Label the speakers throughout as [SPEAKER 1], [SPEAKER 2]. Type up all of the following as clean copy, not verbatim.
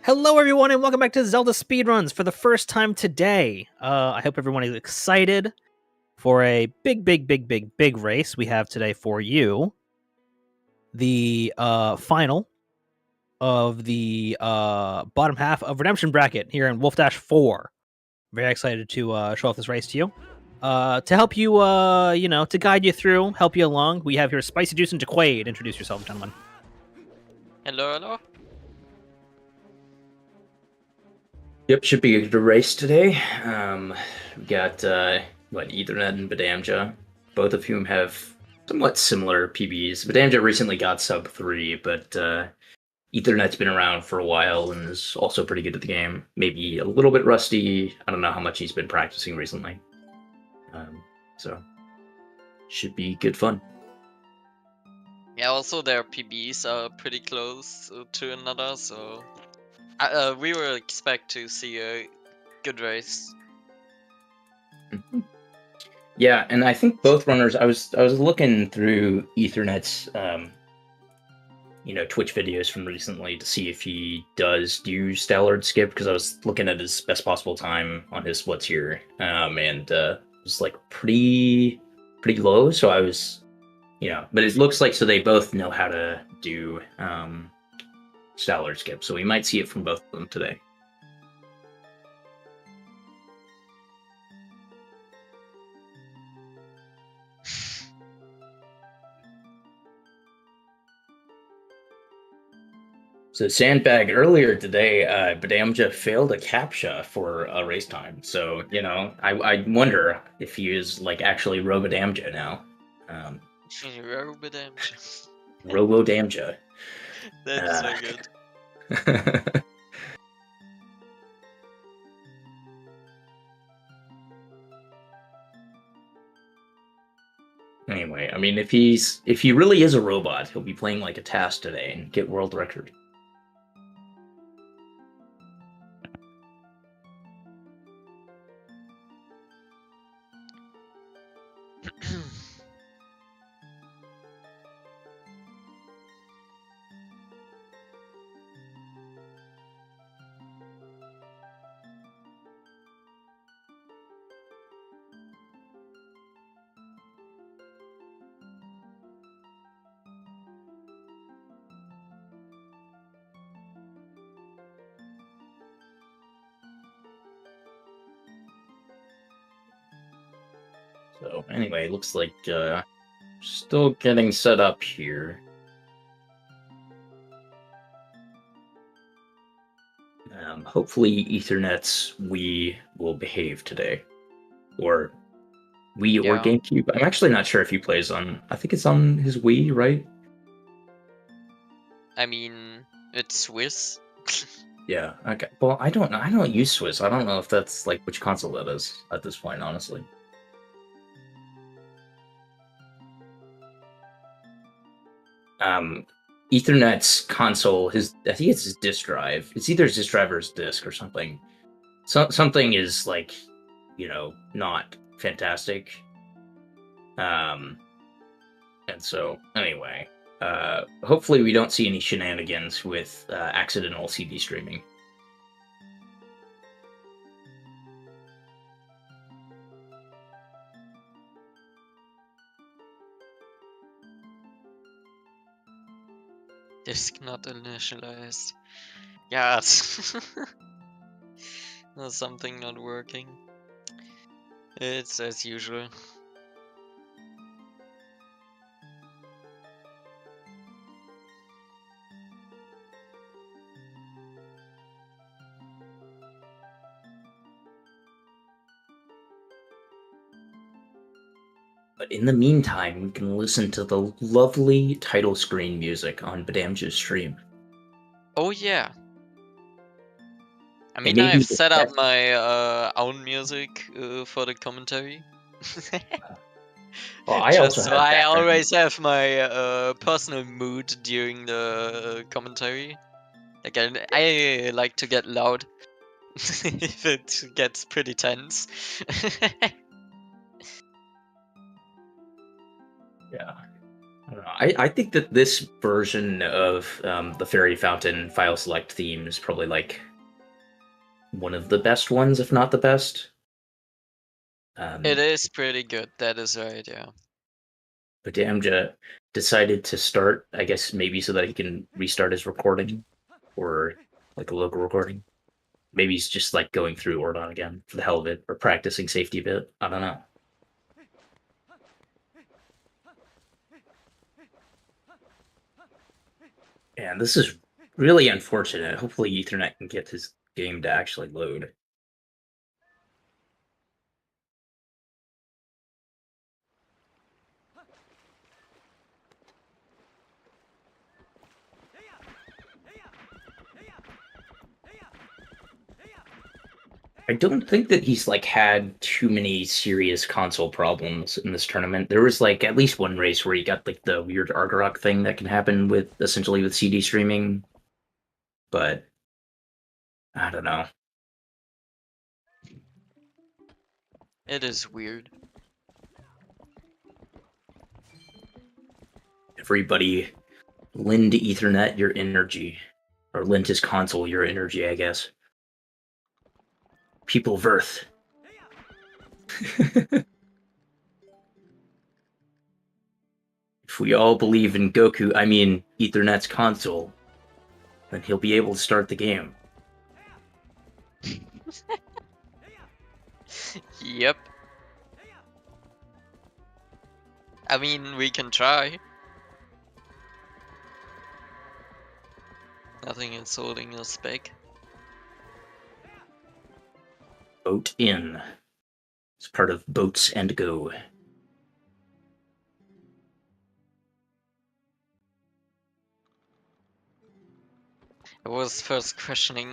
[SPEAKER 1] Hello, everyone, and welcome back to Zelda Speedruns for the first time today. I hope everyone is excited for a big race we have today for you. The final of the bottom half of Redemption Bracket here in Wolfdash 4. Very excited to show off this race to you. To help you, to guide you through, help you along, we have here Spicy Juice and Jaquade. Introduce yourself, gentlemen.
[SPEAKER 2] Hello.
[SPEAKER 3] Yep, should be a good race today. We got Ethernet and bdamja, both of whom have somewhat similar PBs. bdamja recently got sub 3, but Ethernet's been around for a while and is also pretty good at the game. Maybe a little bit rusty. I don't know how much he's been practicing recently. So should be good fun.
[SPEAKER 2] Yeah, also their PBs are pretty close to another, so we will expect to see a good race.
[SPEAKER 3] Yeah, and I think both runners. I was looking through Ethernet's Twitch videos from recently to see if he does do Stallard skip, because I was looking at his best possible time on his splits here, and it was like pretty low. So I was, but it looks like so they both know how to do Stallard skip, so we might see it from both of them today. So Sandbag earlier today, bdamja failed a CAPTCHA for a race time. So, I wonder if he is like actually Robo-Damja now.
[SPEAKER 2] Robo-Damja.
[SPEAKER 3] Robo-Damja.
[SPEAKER 2] That's so good.
[SPEAKER 3] Anyway, I mean, if he really is a robot, he'll be playing like a task today and get world record. So anyway, looks like still getting set up here. Hopefully Ethernet's Wii will behave today. Or Wii or GameCube. I'm actually not sure if he plays on, I think it's on his Wii, right?
[SPEAKER 2] I mean, it's Swiss.
[SPEAKER 3] Yeah, okay. Well, I don't know. I don't use Swiss. I don't know if that's like which console that is at this point, honestly. Ethernet's console, I think it's his disk drive. It's either his disk drive or his disk or something. Something is like, not fantastic. And so anyway, hopefully we don't see any shenanigans with accidental CD streaming.
[SPEAKER 2] Disk not initialized. Yes. There's something not working. It's as usual.
[SPEAKER 3] But in the meantime, we can listen to the lovely title screen music on bdamja's stream.
[SPEAKER 2] Oh yeah. I mean, I've set up my own music for the commentary.
[SPEAKER 3] Well, I
[SPEAKER 2] always have my personal mood during the commentary. Like I like to get loud if it gets pretty tense.
[SPEAKER 3] Yeah. I don't know. I think that this version of the Fairy Fountain file select theme is probably like one of the best ones, if not the best.
[SPEAKER 2] It is pretty good, that is right, yeah.
[SPEAKER 3] bdamja decided to start, I guess maybe so that he can restart his recording, or like a local recording. Maybe he's just like going through Ordon again for the hell of it, or practicing safety a bit. I don't know. And this is really unfortunate. Hopefully Ethernet can get his game to actually load. I don't think that he's like had too many serious console problems in this tournament. There was like at least one race where he got like the weird Argarok thing that can happen with essentially with CD streaming, but I don't know.
[SPEAKER 2] It is weird.
[SPEAKER 3] Everybody lend Ethernet your energy, or lend his console your energy, I guess. People of Earth. If we all believe in Goku, I mean Ethernet's console, then he'll be able to start the game.
[SPEAKER 2] Yep. I mean, we can try. Nothing is holding us back.
[SPEAKER 3] Boat in. It's part of Boats and Go.
[SPEAKER 2] I was first questioning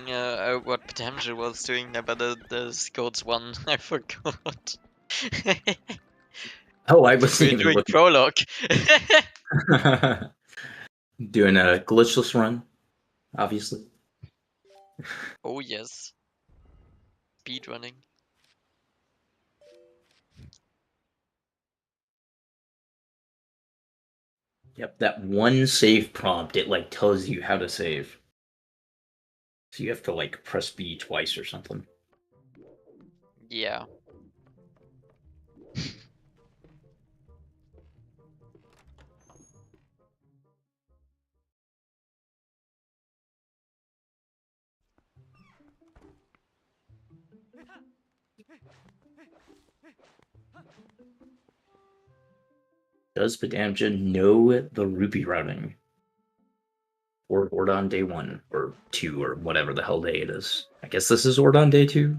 [SPEAKER 2] what bdamja was doing there, but the Scots one, I forgot.
[SPEAKER 3] Oh, I wasn't
[SPEAKER 2] We're
[SPEAKER 3] even
[SPEAKER 2] doing
[SPEAKER 3] looking.
[SPEAKER 2] prologue.
[SPEAKER 3] Doing a glitchless run, obviously.
[SPEAKER 2] Oh yes. Speedrunning.
[SPEAKER 3] Yep, that one save prompt, it like tells you how to save. So you have to like press B twice or something.
[SPEAKER 2] Yeah.
[SPEAKER 3] Does bdamja know the rupee routing? Or Ordon day 1, or 2, or whatever the hell day it is. I guess this is Ordon day 2?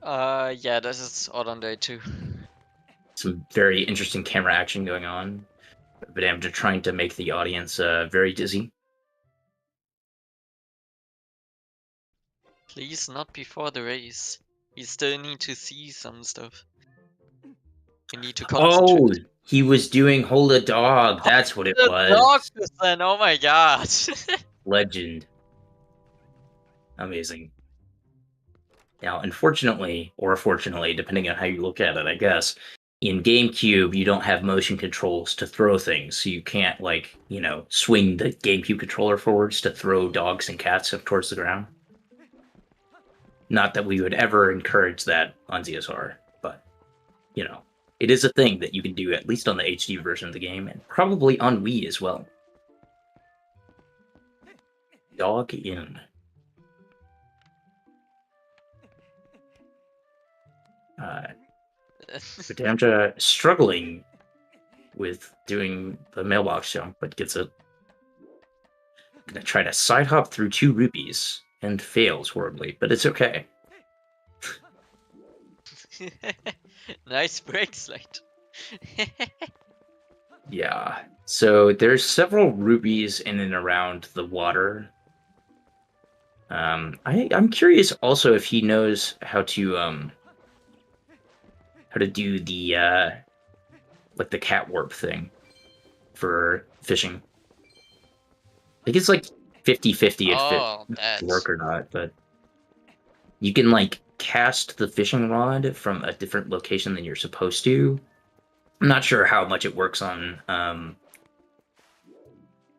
[SPEAKER 2] Yeah, this is odd on day 2.
[SPEAKER 3] Some very interesting camera action going on. bdamja trying to make the audience very dizzy.
[SPEAKER 2] Please, not before the race. We still need to see some stuff. We need to concentrate.
[SPEAKER 3] Oh, he was doing Hold a Dog. That's what it
[SPEAKER 2] The dog
[SPEAKER 3] was.
[SPEAKER 2] percent, oh my god.
[SPEAKER 3] Legend. Amazing. Now, unfortunately, or fortunately, depending on how you look at it, I guess, in GameCube, you don't have motion controls to throw things, so you can't, like, swing the GameCube controller forwards to throw dogs and cats up towards the ground. Not that we would ever encourage that on ZSR, but, it is a thing that you can do, at least on the HD version of the game, and probably on Wii as well. Dog in. bdamja struggling with doing the mailbox jump, but gets it. Gonna try to side hop through 2 rupees and fails horribly, but it's okay.
[SPEAKER 2] Nice break slide.
[SPEAKER 3] Yeah. So there's several rupees in and around the water. I'm curious also if he knows how to do the like the cat warp thing for fishing. I think it's like 50-50 if it work or not, but you can like cast the fishing rod from a different location than you're supposed to, I'm not sure how much it works on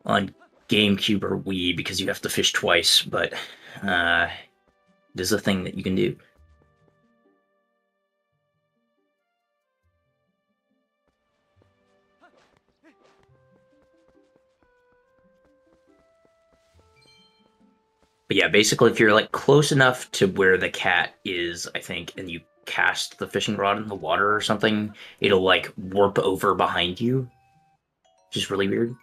[SPEAKER 3] GameCube or Wii because you have to fish twice, but it is a thing that you can do. But yeah, basically, if you're like close enough to where the cat is, I think, and you cast the fishing rod in the water or something, it'll like warp over behind you, which is really weird.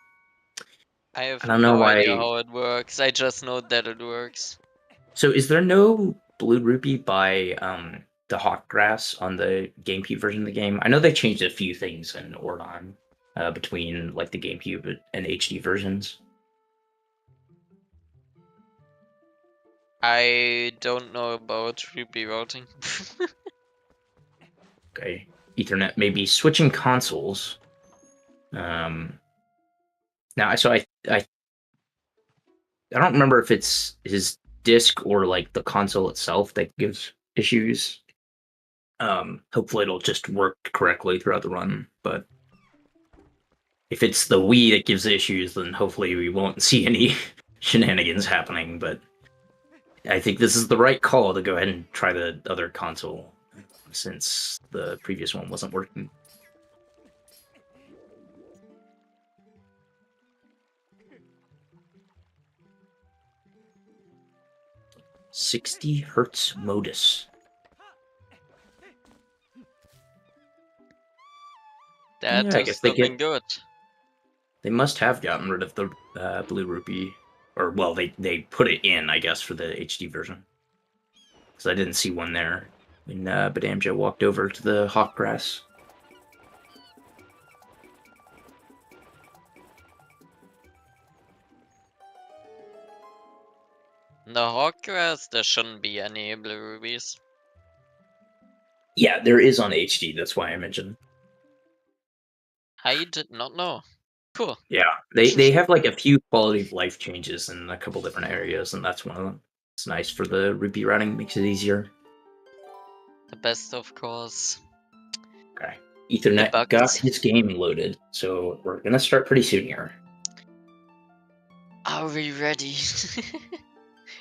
[SPEAKER 2] I have
[SPEAKER 3] I don't know
[SPEAKER 2] no
[SPEAKER 3] why.
[SPEAKER 2] idea how it works. I just know that it works.
[SPEAKER 3] So, is there no blue rupee by the hawk grass on the GameCube version of the game? I know they changed a few things in Ordon between like the GameCube and HD versions.
[SPEAKER 2] I don't know about rupee routing.
[SPEAKER 3] Okay, Ethernet maybe switching consoles. Now, so I don't remember if it's his disc or like the console itself that gives issues. Hopefully it'll just work correctly throughout the run, but if it's the Wii that gives issues, then hopefully we won't see any shenanigans happening, but I think this is the right call to go ahead and try the other console since the previous one wasn't working. 60 hertz modus.
[SPEAKER 2] That
[SPEAKER 3] Yeah, I
[SPEAKER 2] is
[SPEAKER 3] guess they
[SPEAKER 2] something good.
[SPEAKER 3] They must have gotten rid of the blue rupee, or well, they put it in, I guess, for the HD version. Because I didn't see one there when bdamja walked over to the hawk grass.
[SPEAKER 2] In the hawk grass, there shouldn't be any blue rubies.
[SPEAKER 3] Yeah, there is on HD. That's why I mentioned.
[SPEAKER 2] I did not know. Cool.
[SPEAKER 3] Yeah, they have like a few quality of life changes in a couple different areas, and that's one of them. It's nice for the rupee routing, makes it easier.
[SPEAKER 2] The best, of course.
[SPEAKER 3] Okay, Ethernet
[SPEAKER 2] Debugged.
[SPEAKER 3] got his game loaded, so we're gonna start pretty soon here.
[SPEAKER 2] Are we ready?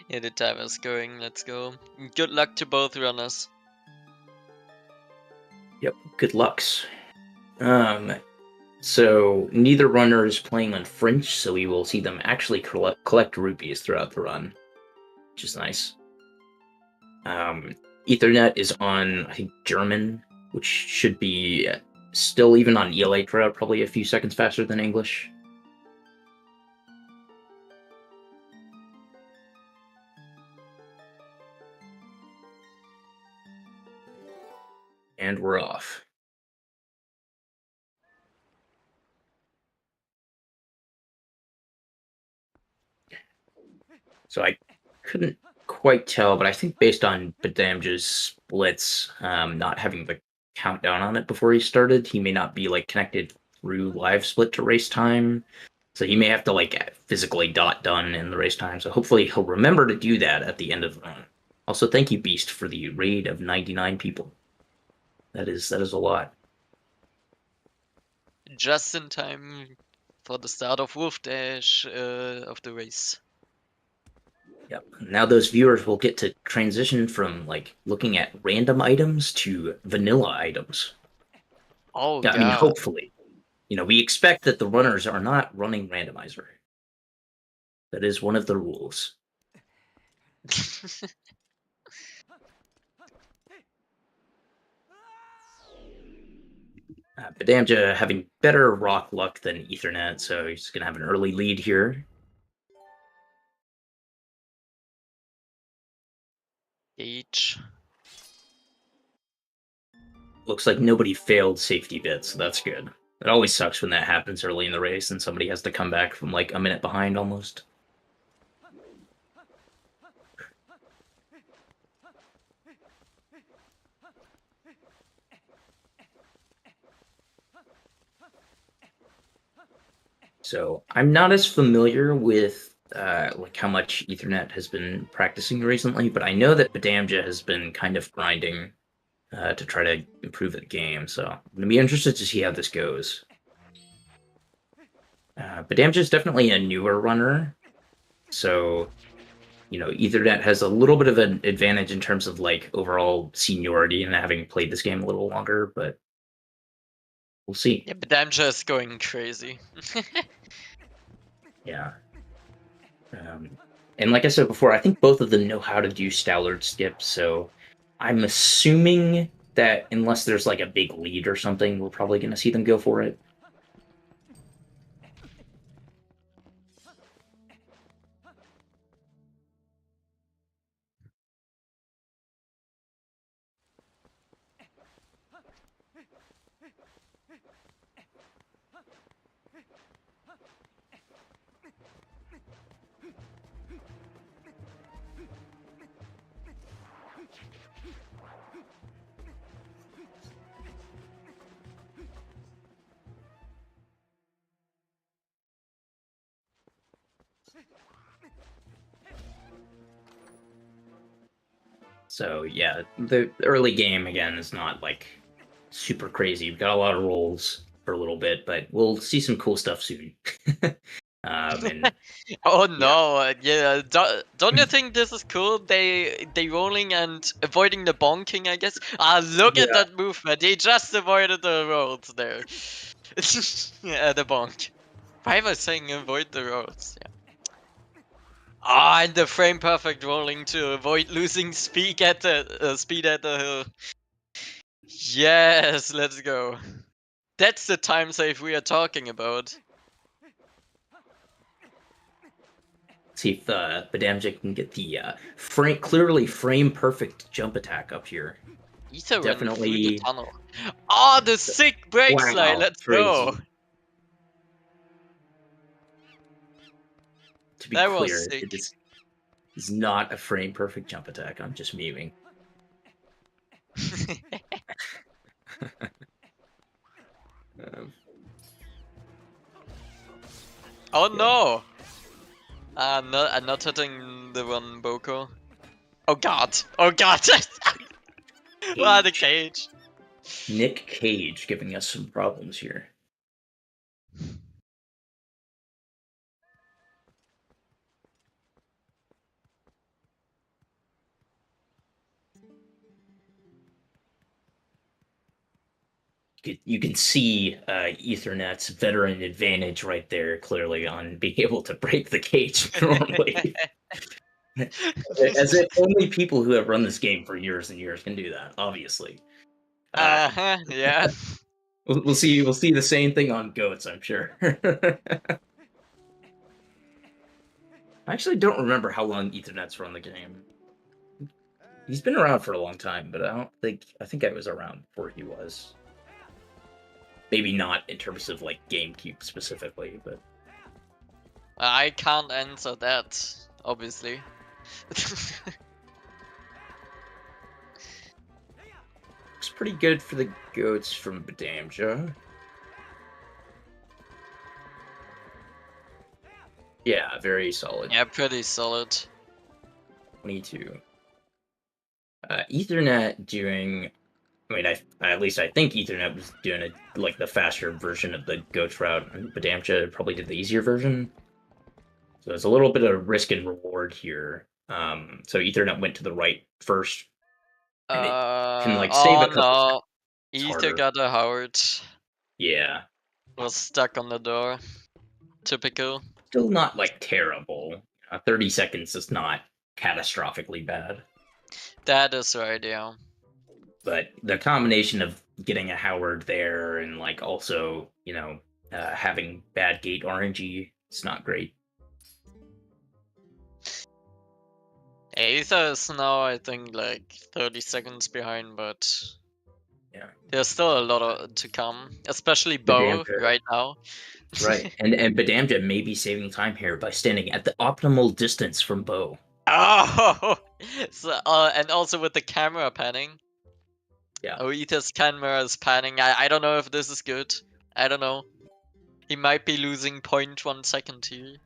[SPEAKER 2] Yeah, the timer's going. Let's go. Good luck to both runners.
[SPEAKER 3] Yep, good lucks. So neither runner is playing on French, so we will see them actually collect rupees throughout the run, which is nice. Ethernet is on, I think, German, which should be still even on ELA probably a few seconds faster than English. And we're off. So I couldn't quite tell, but I think based on bdamja's splits, not having the countdown on it before he started, he may not be like connected through live split to race time. So he may have to like physically done in the race time. So hopefully he'll remember to do that at the end of the run. Also, thank you, Beast, for the raid of 99 people. That is a lot.
[SPEAKER 2] Just in time for the start of Wolfdash of the race.
[SPEAKER 3] Yep. Now those viewers will get to transition from like looking at random items to vanilla items.
[SPEAKER 2] Oh,
[SPEAKER 3] Yeah,
[SPEAKER 2] God.
[SPEAKER 3] I mean, hopefully. You know, we expect that the runners are not running randomizer. That is one of the rules. bdamja having better rock luck than Ethernet, so he's going to have an early lead here.
[SPEAKER 2] H.
[SPEAKER 3] Looks like nobody failed safety bits, so that's good. It always sucks when that happens early in the race and somebody has to come back from like a minute behind almost. So I'm not as familiar with like how much Ethernet has been practicing recently, but I know that bdamja has been kind of grinding to try to improve the game. So I'm gonna be interested to see how this goes. bdamja is definitely a newer runner, so Ethernet has a little bit of an advantage in terms of like overall seniority and having played this game a little longer, but we'll see.
[SPEAKER 2] Yeah, bdamja is going crazy.
[SPEAKER 3] Yeah. And like I said before, I think both of them know how to do Stallard skips, so I'm assuming that unless there's like a big lead or something, we're probably going to see them go for it. So yeah, the early game again is not like super crazy. We've got a lot of rolls for a little bit, but we'll see some cool stuff soon. And
[SPEAKER 2] Oh no, yeah, don't you think this is cool? They rolling and avoiding the bonking, I guess. Ah, look at
[SPEAKER 3] Yeah.
[SPEAKER 2] that movement. They just avoided the rolls there. Yeah, the bonk. Why am I saying avoid the rolls? Yeah. Ah, and the frame perfect rolling to avoid losing speed at the hill. Yes, let's go. That's the time save we are talking about.
[SPEAKER 3] see if bdamja can get the clearly frame perfect jump attack up here.
[SPEAKER 2] EtherNet through the
[SPEAKER 3] Definitely.
[SPEAKER 2] tunnel. Ah, the sick brake slide.
[SPEAKER 3] Wow,
[SPEAKER 2] Let's
[SPEAKER 3] crazy.
[SPEAKER 2] go.
[SPEAKER 3] To be
[SPEAKER 2] That was
[SPEAKER 3] clear,
[SPEAKER 2] sick.
[SPEAKER 3] it is not a frame perfect jump attack. I'm just memeing.
[SPEAKER 2] Oh
[SPEAKER 3] Yeah.
[SPEAKER 2] no! I'm not hitting the one Boko. Oh god! Oh god! Ah, the cage.
[SPEAKER 3] Nick Cage giving us some problems here. You can see Ethernet's veteran advantage right there, clearly on being able to break the cage normally. As if only people who have run this game for years and years can do that. Obviously,
[SPEAKER 2] Yeah.
[SPEAKER 3] we'll see. We'll see the same thing on goats, I'm sure. I actually don't remember how long Ethernet's run the game. He's been around for a long time, but I think I was around before he was. Maybe not in terms of like GameCube specifically, but
[SPEAKER 2] I can't answer that, obviously.
[SPEAKER 3] looks pretty good for the goats from bdamja. Yeah, very solid.
[SPEAKER 2] Yeah, pretty solid.
[SPEAKER 3] 22. Ethernet doing. I mean, at least I think Ethernet was doing like the faster version of the goats route, and bdamja probably did the easier version. So there's a little bit of risk and reward here. So Ethernet went to the right first, and it can like save a
[SPEAKER 2] Oh
[SPEAKER 3] couple.
[SPEAKER 2] no.
[SPEAKER 3] It's
[SPEAKER 2] Ether
[SPEAKER 3] harder.
[SPEAKER 2] got a Howard.
[SPEAKER 3] Yeah,
[SPEAKER 2] Was stuck on the door. Typical.
[SPEAKER 3] still not like terrible. 30 seconds is not catastrophically bad.
[SPEAKER 2] That is right, yeah.
[SPEAKER 3] But the combination of getting a Howard there and like also, having bad gate RNG, it's not great.
[SPEAKER 2] Ether is now, I think, like 30 seconds behind, but
[SPEAKER 3] Yeah.
[SPEAKER 2] there's still a lot to come, especially Bo
[SPEAKER 3] bdamja,
[SPEAKER 2] right now.
[SPEAKER 3] right. And bdamja may be saving time here by standing at the optimal distance from Bo.
[SPEAKER 2] Oh, so, and also with the camera panning.
[SPEAKER 3] Yeah.
[SPEAKER 2] Oh, Ether's camera is panning. I don't know if this is good. I don't know. He might be losing 0.1 second here.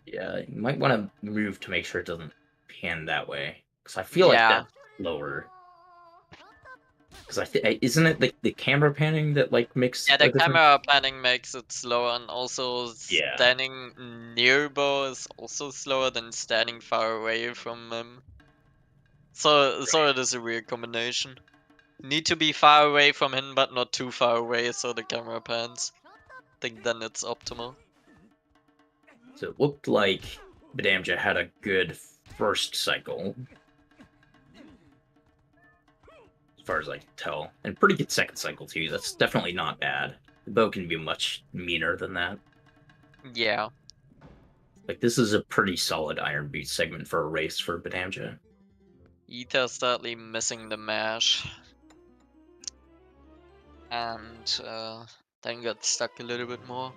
[SPEAKER 3] Yeah, you might want to move to make sure it doesn't pan that way. Because I feel like that's lower. Because isn't it like the camera panning that like makes
[SPEAKER 2] Yeah,
[SPEAKER 3] a
[SPEAKER 2] the
[SPEAKER 3] difference?
[SPEAKER 2] camera panning makes it slower, and also
[SPEAKER 3] Yeah.
[SPEAKER 2] standing near Bo is also slower than standing far away from him. So it is a weird combination. Need to be far away from him, but not too far away, so the camera pans. Think then it's optimal.
[SPEAKER 3] So it looked like bdamja had a good first cycle, as far as I can tell, and pretty good second cycle too. That's definitely not bad. The bow can be much meaner than that.
[SPEAKER 2] Yeah.
[SPEAKER 3] Like this is a pretty solid Iron Boot segment for a race for bdamja.
[SPEAKER 2] Ether slightly missing the mash. And then got stuck a little bit more.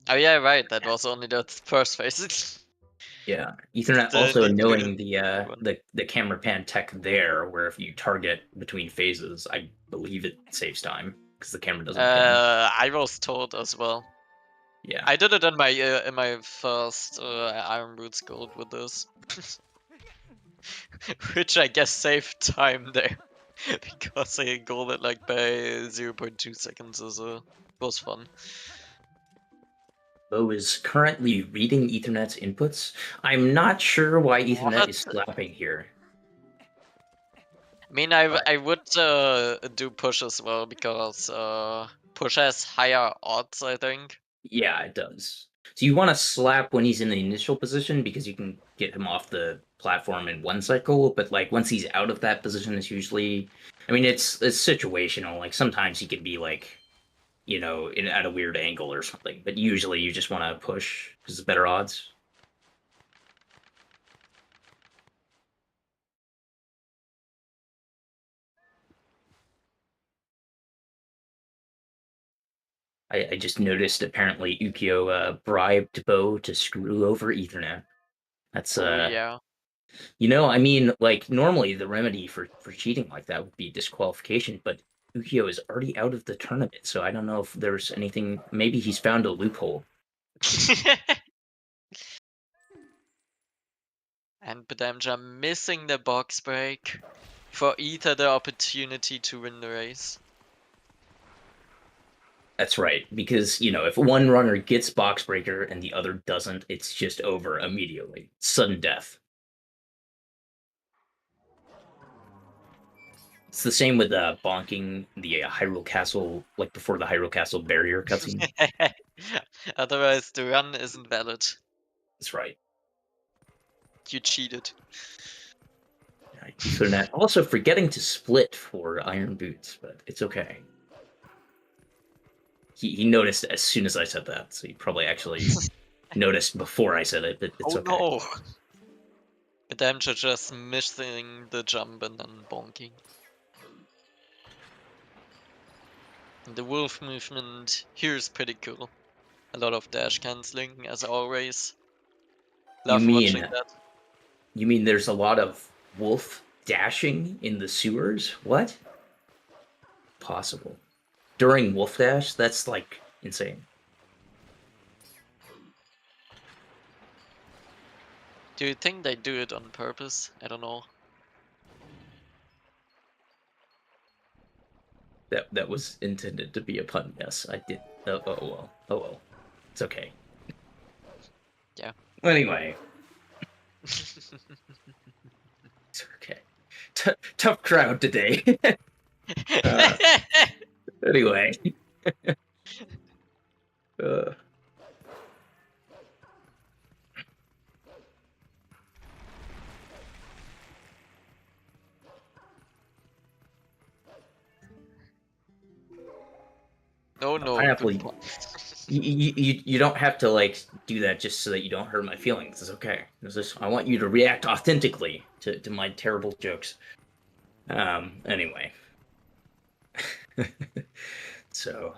[SPEAKER 2] Oh yeah, right, that was only the first phase.
[SPEAKER 3] Yeah, Ethernet
[SPEAKER 2] Still
[SPEAKER 3] also
[SPEAKER 2] need to
[SPEAKER 3] knowing the camera pan tech there, where if you target between phases, I believe it saves time because the camera doesn't pan.
[SPEAKER 2] I was told as well.
[SPEAKER 3] Yeah,
[SPEAKER 2] I did it in my first Iron Boots Gold with this. Which I guess saved time there. Because I gold it like by 0.2 seconds was fun.
[SPEAKER 3] Bo is currently reading Ethernet's inputs. I'm not sure why Ethernet
[SPEAKER 2] What?
[SPEAKER 3] is slapping here.
[SPEAKER 2] I mean, I would do push as well, because push has higher odds, I think.
[SPEAKER 3] Yeah, it does. So you want to slap when he's in the initial position because you can get him off the platform in one cycle, but like once he's out of that position, it's usually, I mean, it's situational. Like sometimes he can be like, at a weird angle or something, but usually you just want to push because it's better odds. I just noticed apparently Ukyo bribed Bo to screw over Ethernet. That's
[SPEAKER 2] Oh yeah.
[SPEAKER 3] I mean, like normally the remedy for cheating like that would be disqualification, but Ukyo is already out of the tournament, so I don't know if there's anything. Maybe he's found a loophole.
[SPEAKER 2] And bdamja missing the box break for Ether the opportunity to win the race.
[SPEAKER 3] That's right, because if one runner gets box breaker and the other doesn't, it's just over immediately. Sudden death. It's the same with bonking the Hyrule Castle, like before the Hyrule Castle barrier cutscene.
[SPEAKER 2] Otherwise, the run isn't valid.
[SPEAKER 3] That's right.
[SPEAKER 2] You cheated.
[SPEAKER 3] Ethernet also forgetting to split for Iron Boots, but it's okay. He noticed as soon as I said that, so he probably actually noticed before I said it, but it's okay.
[SPEAKER 2] Oh no! bdamja just missing the jump and then bonking. And the wolf movement here is pretty cool. A lot of dash cancelling as always. Love watching that.
[SPEAKER 3] You mean there's a lot of wolf dashing in the sewers? What? Possible. During Wolfdash? That's like insane.
[SPEAKER 2] Do you think they do it on purpose? I don't know.
[SPEAKER 3] That was intended to be a pun. Yes, I did. Oh well. It's okay.
[SPEAKER 2] Yeah.
[SPEAKER 3] Anyway. It's okay. Tough crowd today. Anyway.
[SPEAKER 2] No.
[SPEAKER 3] Pineapple, you don't have to like do that just so that you don't hurt my feelings. It's okay. I want you to react authentically to my terrible jokes. Anyway. So,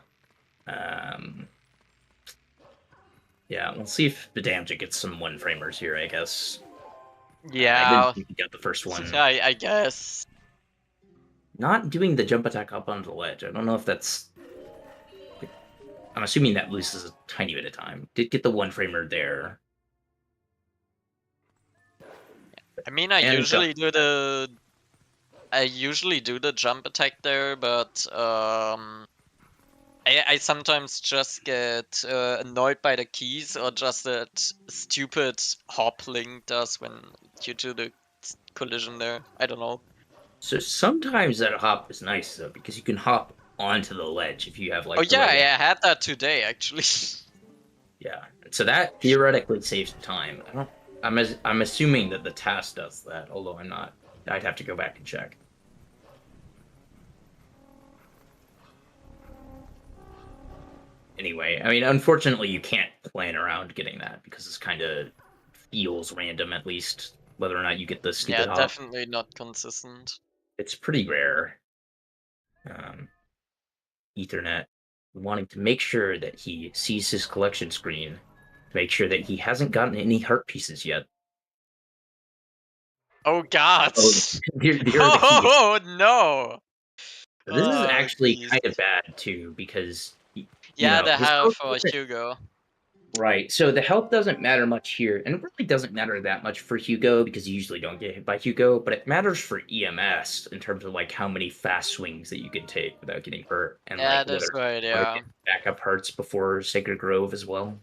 [SPEAKER 3] yeah, we'll see if bdamja gets some one framers here, I guess.
[SPEAKER 2] Yeah.
[SPEAKER 3] I didn't think he got the first one.
[SPEAKER 2] I guess.
[SPEAKER 3] Not doing the jump attack up onto the ledge. I don't know if that's. I'm assuming that loses a tiny bit of time. Did get the one framer there.
[SPEAKER 2] I mean, I usually do the jump attack there, but I sometimes just get annoyed by the keys or just that stupid hop Link does when you do the collision there. I don't know.
[SPEAKER 3] So sometimes that hop is nice though, because you can hop onto the ledge if you have like
[SPEAKER 2] Oh
[SPEAKER 3] the
[SPEAKER 2] yeah,
[SPEAKER 3] right
[SPEAKER 2] I had that today actually.
[SPEAKER 3] Yeah. So that theoretically saves time. I'm assuming that the task does that, although I'm not. I'd have to go back and check. Anyway, I mean, unfortunately, you can't plan around getting that because this kind of feels random, at least, whether or not you get the stupid
[SPEAKER 2] Yeah,
[SPEAKER 3] hop.
[SPEAKER 2] definitely not consistent.
[SPEAKER 3] It's pretty rare. Ethernet wanting to make sure that he sees his collection screen to make sure that he hasn't gotten any heart pieces yet.
[SPEAKER 2] Oh god!
[SPEAKER 3] Oh, here are the keys.
[SPEAKER 2] Oh no!
[SPEAKER 3] This is
[SPEAKER 2] Oh,
[SPEAKER 3] actually
[SPEAKER 2] jeez.
[SPEAKER 3] kind of bad too, because
[SPEAKER 2] Yeah, the
[SPEAKER 3] his
[SPEAKER 2] health
[SPEAKER 3] health
[SPEAKER 2] for Hugo.
[SPEAKER 3] right. So the health doesn't matter much here, and it really doesn't matter that much for Hugo because you usually don't get hit by Hugo, but it matters for EMS in terms of like how many fast swings that you can take without getting hurt, and
[SPEAKER 2] Yeah,
[SPEAKER 3] like
[SPEAKER 2] that's
[SPEAKER 3] whether
[SPEAKER 2] right,
[SPEAKER 3] you wanna
[SPEAKER 2] yeah.
[SPEAKER 3] get backup hearts before Sacred Grove as well.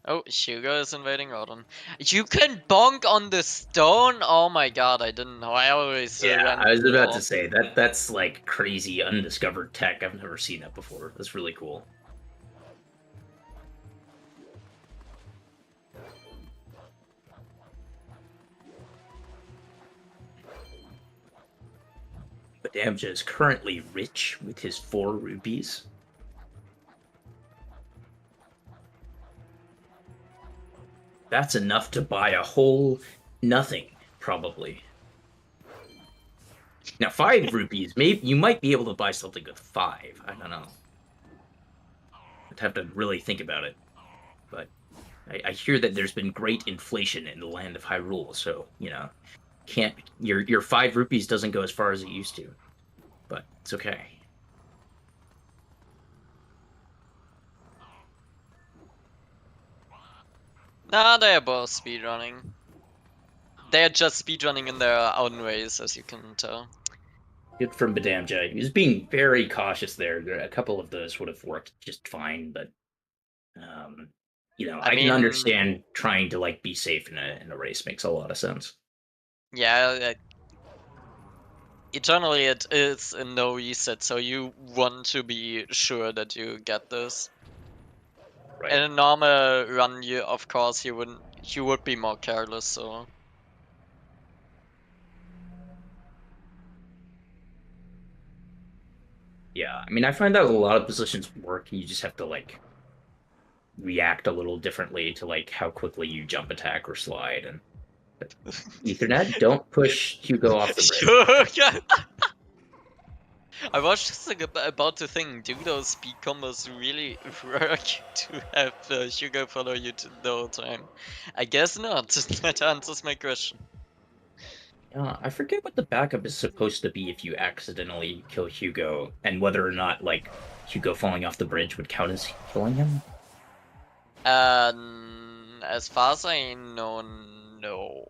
[SPEAKER 2] Oh, Hugo is invading Odin. You can bonk on the stone? Oh my god, I didn't know. I always
[SPEAKER 3] Yeah,
[SPEAKER 2] ran
[SPEAKER 3] I was
[SPEAKER 2] through the
[SPEAKER 3] about
[SPEAKER 2] wall.
[SPEAKER 3] to say that's like crazy undiscovered tech. I've never seen that before. That's really cool. bdamja is currently rich with his 4 rupees. That's enough to buy a whole nothing, probably. Now, 5 rupees, maybe you might be able to buy something with 5. I don't know. I'd have to really think about it. But I hear that there's been great inflation in the land of Hyrule, so can't your 5 rupees doesn't go as far as it used to. But it's okay.
[SPEAKER 2] Nah, they are both speedrunning. They are just speedrunning in their own ways, as you can tell.
[SPEAKER 3] Good from bdamja. He was being very cautious there. A couple of those would have worked just fine, but
[SPEAKER 2] I
[SPEAKER 3] I can
[SPEAKER 2] mean,
[SPEAKER 3] understand trying to like be safe in a race makes a lot of sense.
[SPEAKER 2] yeah, eternally it is a no reset, so you want to be sure that you get this.
[SPEAKER 3] Right.
[SPEAKER 2] In a normal run, of course you would be more careless. So
[SPEAKER 3] Yeah, I mean, I find that a lot of positions work. You just have to like react a little differently to like how quickly you jump attack or slide. And Ethernet, don't push Hugo off the bridge.
[SPEAKER 2] I was just about to think, do those speed combos really work to have Hugo follow you the whole time? I guess not. That answers my question.
[SPEAKER 3] I forget what the backup is supposed to be if you accidentally kill Hugo, and whether or not like Hugo falling off the bridge would count as killing him.
[SPEAKER 2] As far as I know, no.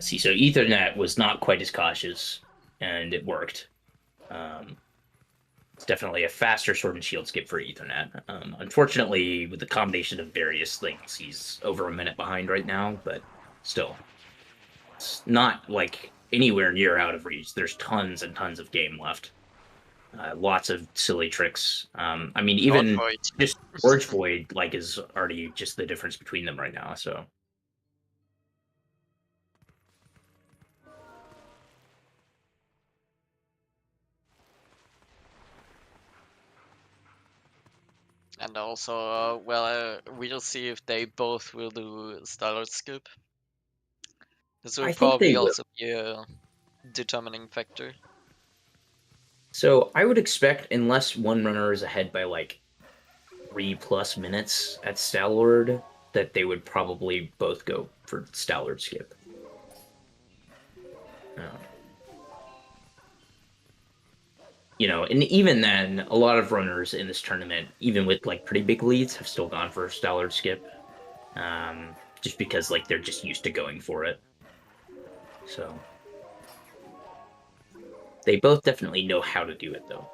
[SPEAKER 3] See, so Ethernet was not quite as cautious, and it worked. It's definitely a faster sword and shield skip for Ethernet. Unfortunately, with the combination of various things, he's over a minute behind right now, but still. It's not like anywhere near out of reach. There's tons and tons of game left. Lots of silly tricks. I mean, even just Forge Void like is already just the difference between them right now. So
[SPEAKER 2] and also, well, we'll see if they both will do Starlight Skip. This will
[SPEAKER 3] I think
[SPEAKER 2] probably
[SPEAKER 3] they will.
[SPEAKER 2] also be a determining factor.
[SPEAKER 3] So I would expect, unless one runner is ahead by like 3+ minutes at Stalwart, that they would probably both go for Stalwart skip. And even then, a lot of runners in this tournament, even with like pretty big leads, have still gone for Stalwart skip. just because like they're just used to going for it. So they both definitely know how to do it, though.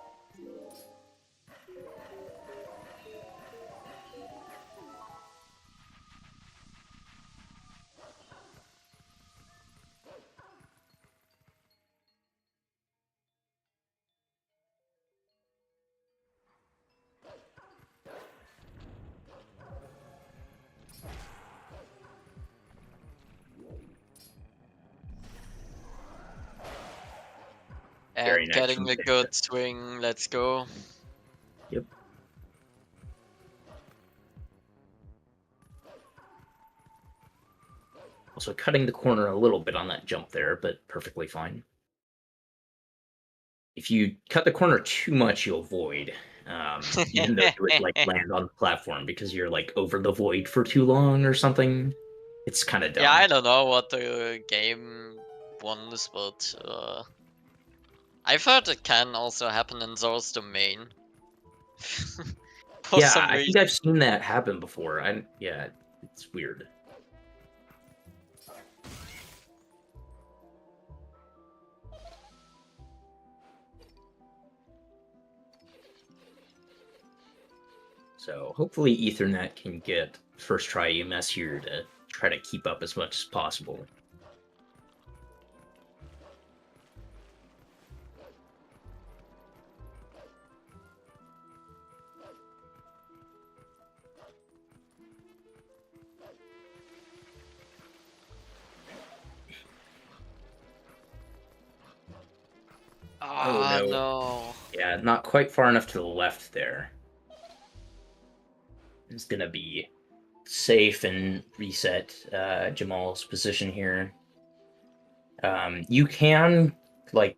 [SPEAKER 3] Very
[SPEAKER 2] And
[SPEAKER 3] nice
[SPEAKER 2] getting
[SPEAKER 3] from
[SPEAKER 2] a
[SPEAKER 3] there.
[SPEAKER 2] good swing. Let's go.
[SPEAKER 3] Yep. Also cutting the corner a little bit on that jump there, but perfectly fine. If you cut the corner too much, you'll void. Even though you would like land on the platform because you're like over the void for too long or something. It's kind of dumb.
[SPEAKER 2] Yeah, I don't know what the game wants, but I've heard it can also happen in Zora's domain. For
[SPEAKER 3] Yeah,
[SPEAKER 2] some
[SPEAKER 3] I think
[SPEAKER 2] reason.
[SPEAKER 3] I've seen that happen before. Yeah, it's weird. So hopefully Ethernet can get first try EMS here to try to keep up as much as possible.
[SPEAKER 2] Oh
[SPEAKER 3] no.
[SPEAKER 2] no.
[SPEAKER 3] Yeah, not quite far enough to the left there. It's gonna be safe and reset Jamal's position here. You can, like,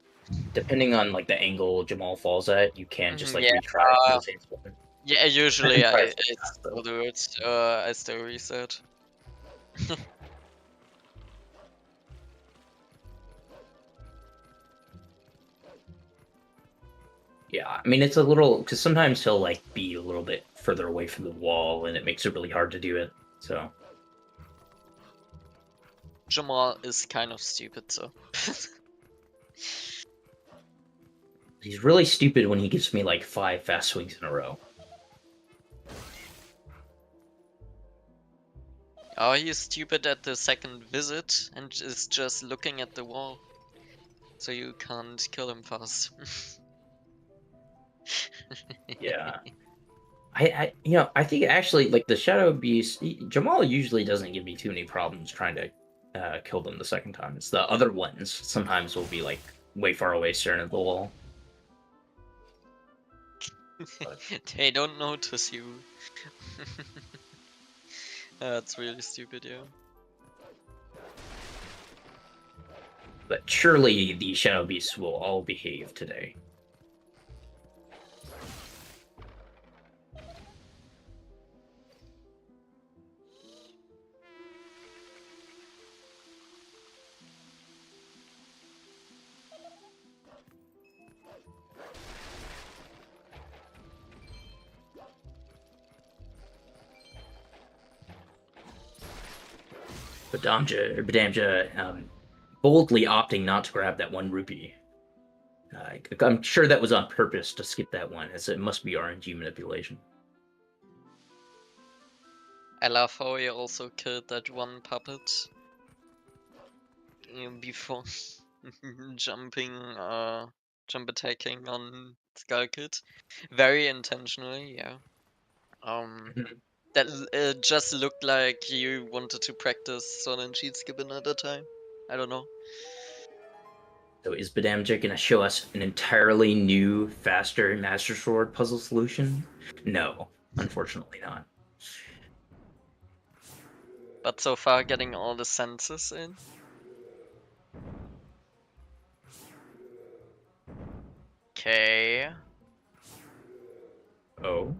[SPEAKER 3] depending on like the angle Jamal falls at, you can just like
[SPEAKER 2] Yeah.
[SPEAKER 3] retry it for the same spot.
[SPEAKER 2] Yeah, usually
[SPEAKER 3] Try
[SPEAKER 2] I
[SPEAKER 3] to fix that,
[SPEAKER 2] still
[SPEAKER 3] though.
[SPEAKER 2] do it. I still reset.
[SPEAKER 3] Yeah, I mean it's a little because sometimes he'll like be a little bit further away from the wall, and it makes it really hard to do it. So
[SPEAKER 2] Jamal is kind of stupid, so.
[SPEAKER 3] he's really stupid when he gives me like 5 fast swings in a row.
[SPEAKER 2] Oh, he's stupid at the second visit and is just looking at the wall. So you can't kill him fast.
[SPEAKER 3] Yeah. I think actually, like the Shadow Beast, Jamal usually doesn't give me too many problems trying to kill them the second time. It's the other ones sometimes will be like way far away staring at the wall.
[SPEAKER 2] They don't notice you. That's really stupid, yeah.
[SPEAKER 3] But surely the Shadow Beasts will all behave today. Bdamja boldly opting not to grab that 1 rupee. I'm sure that was on purpose to skip that one, as it must be RNG manipulation.
[SPEAKER 2] I love how he also killed that one puppet before jump attacking on Skull Kid. Very intentionally, yeah. That just looked like you wanted to practice Sun and Cheat Skip another time. I don't know.
[SPEAKER 3] So is Bdamja going to show us an entirely new, faster Master Sword puzzle solution? No, unfortunately not.
[SPEAKER 2] But so far, getting all the senses in. Okay.
[SPEAKER 3] Oh?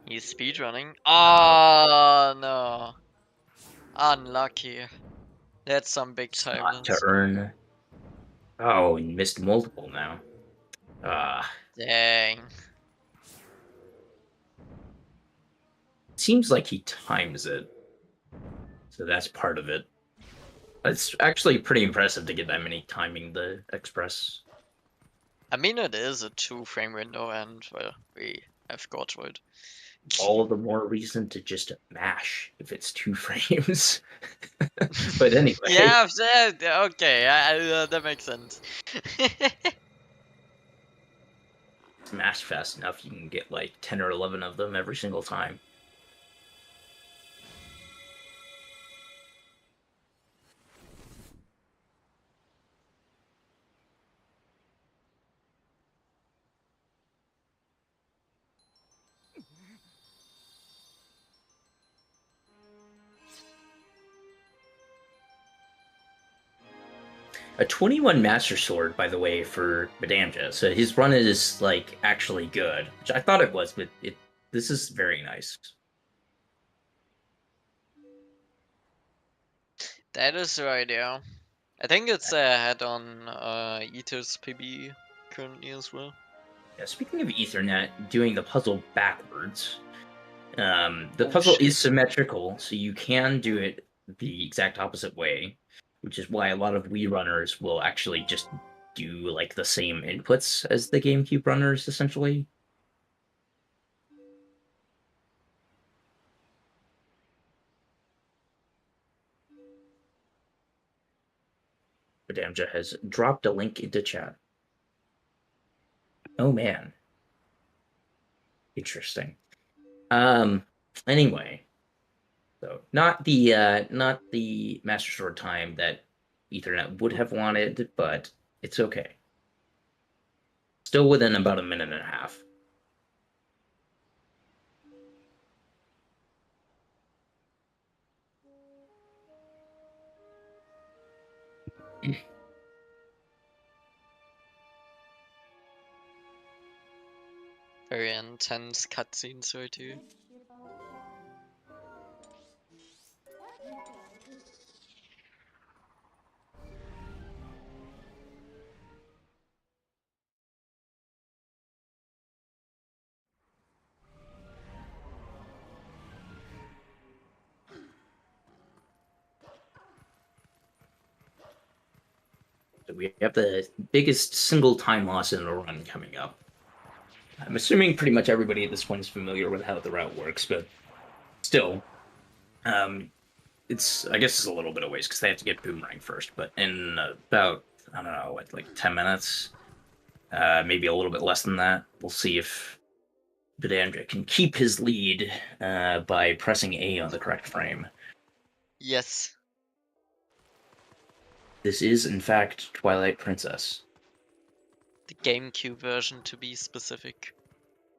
[SPEAKER 2] He's speedrunning. Oh no. Unlucky. That's some big time
[SPEAKER 3] Not to
[SPEAKER 2] loss.
[SPEAKER 3] earn. Oh, and missed multiple now.
[SPEAKER 2] Dang.
[SPEAKER 3] Seems like he times it. So that's part of it. It's actually pretty impressive to get that many timing the express.
[SPEAKER 2] I mean, it is a 2-frame window, and well, we have got to it.
[SPEAKER 3] All the more reason to just mash if it's 2 frames. But anyway.
[SPEAKER 2] Yeah, okay, that makes sense.
[SPEAKER 3] Smash fast enough, you can get like 10 or 11 of them every single time. A 21 Master Sword, by the way, for bdamja. So his run is like actually good, which I thought it was, but this is very nice.
[SPEAKER 2] That is right, yeah. I think it's ahead on Ether's PB currently as well.
[SPEAKER 3] Yeah, speaking of Ethernet, doing the puzzle backwards. The
[SPEAKER 2] Oh,
[SPEAKER 3] puzzle
[SPEAKER 2] shit.
[SPEAKER 3] is symmetrical, so you can do it the exact opposite way, which is why a lot of Wii runners will actually just do like the same inputs as the GameCube runners, essentially. bdamja has dropped a link into chat. Oh man. Interesting. Anyway. So not the Master Sword time that Ethernet would have wanted, but it's okay. Still within about a minute and a half.
[SPEAKER 2] Very intense cutscenes right here.
[SPEAKER 3] So we have the biggest single time loss in a run coming up. I'm assuming pretty much everybody at this point is familiar with how the route works, but still, it's I guess it's a little bit of ways because they have to get Boomerang first. But in about I don't know, what, like 10 minutes, maybe a little bit less than that, we'll see if bdamja can keep his lead by pressing A on the correct frame.
[SPEAKER 2] Yes.
[SPEAKER 3] This is, in fact, Twilight Princess.
[SPEAKER 2] The GameCube version, to be specific.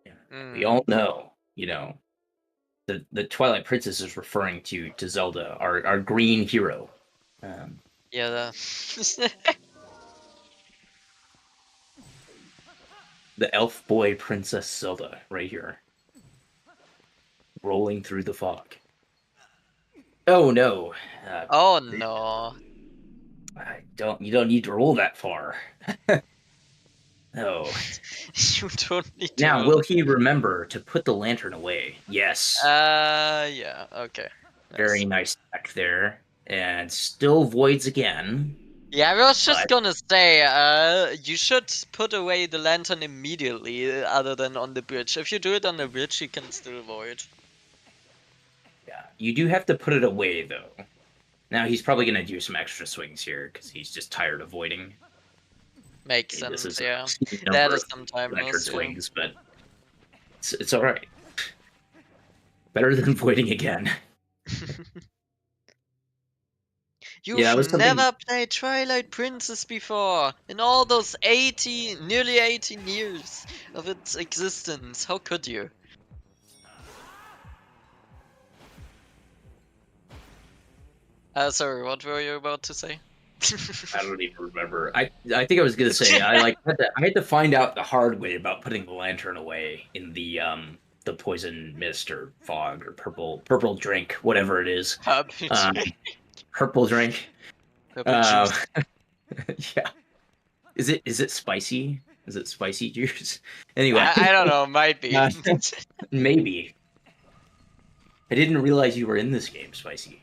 [SPEAKER 3] Yeah. We all know, the Twilight Princess is referring to Zelda, our green hero.
[SPEAKER 2] Yeah,
[SPEAKER 3] The elf boy Princess Zelda, right here. Rolling through the fog. Oh no.
[SPEAKER 2] oh no.
[SPEAKER 3] You don't need to roll that far. Oh.
[SPEAKER 2] You don't need to.
[SPEAKER 3] Now, will he remember to put the lantern away? Yes.
[SPEAKER 2] Yeah, okay.
[SPEAKER 3] Very nice deck there. And still voids again.
[SPEAKER 2] Yeah, I was just gonna say, you should put away the lantern immediately, other than on the bridge. If you do it on the bridge, you can still void.
[SPEAKER 3] Yeah, you do have to put it away, though. Now, he's probably going to do some extra swings here, because he's just tired of voiding.
[SPEAKER 2] Makes sense, yeah. That is sometimes
[SPEAKER 3] swings, but it's alright. Better than voiding again.
[SPEAKER 2] You've never played Twilight Princess before! In all those nearly 18 years of its existence, how could you? Sorry, what were you about to say?
[SPEAKER 3] I don't even remember. I think I was gonna say I had to find out the hard way about putting the lantern away in the poison mist or fog or purple drink, whatever it is. Purple drink. Yeah. Is it spicy? Is it spicy juice? Anyway,
[SPEAKER 2] I don't know. Might be.
[SPEAKER 3] Maybe. I didn't realize you were in this game, Spicy.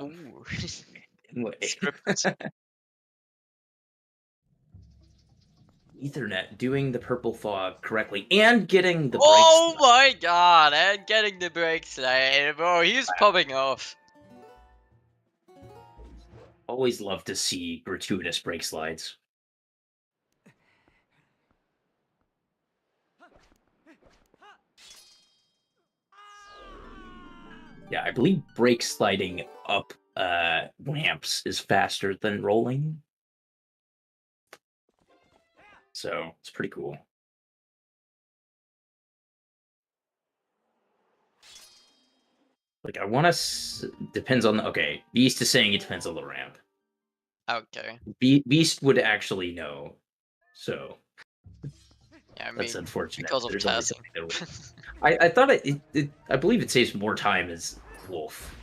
[SPEAKER 2] Ooh.
[SPEAKER 3] Anyway.
[SPEAKER 2] Scripted.
[SPEAKER 3] Ethernet doing the purple fog correctly and getting the
[SPEAKER 2] Oh
[SPEAKER 3] brakes.
[SPEAKER 2] my god, and getting the brakes slide. Bro, he's popping off.
[SPEAKER 3] Always love to see gratuitous brake slides. Yeah, I believe brake sliding up ramps is faster than rolling. So it's pretty cool. Like I want to depends on the okay. Beast is saying it depends on the ramp.
[SPEAKER 2] Okay.
[SPEAKER 3] Beast would actually know. So
[SPEAKER 2] Yeah, I
[SPEAKER 3] that's
[SPEAKER 2] mean,
[SPEAKER 3] unfortunate.
[SPEAKER 2] because of
[SPEAKER 3] There's only
[SPEAKER 2] passing.
[SPEAKER 3] something there. I thought I believe it saves more time as Wolf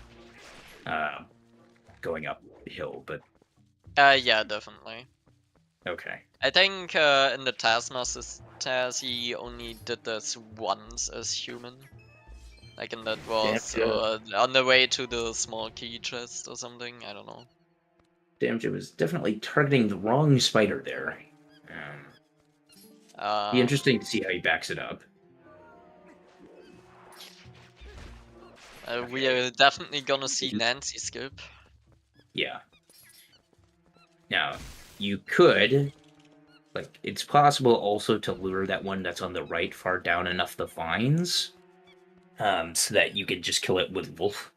[SPEAKER 3] going up the hill, but
[SPEAKER 2] Yeah, definitely.
[SPEAKER 3] okay.
[SPEAKER 2] I think in the Taskmaster's task, he only did this once as human. Like, and that was on the way to the small key chest or something. I don't know.
[SPEAKER 3] bdamja was definitely targeting the wrong spider there. Be interesting to see how he backs it up.
[SPEAKER 2] We are definitely gonna see Nancy skip.
[SPEAKER 3] Yeah. Now, you could, like, it's possible also to lure that one that's on the right far down enough the vines, so that you can just kill it with Wolf.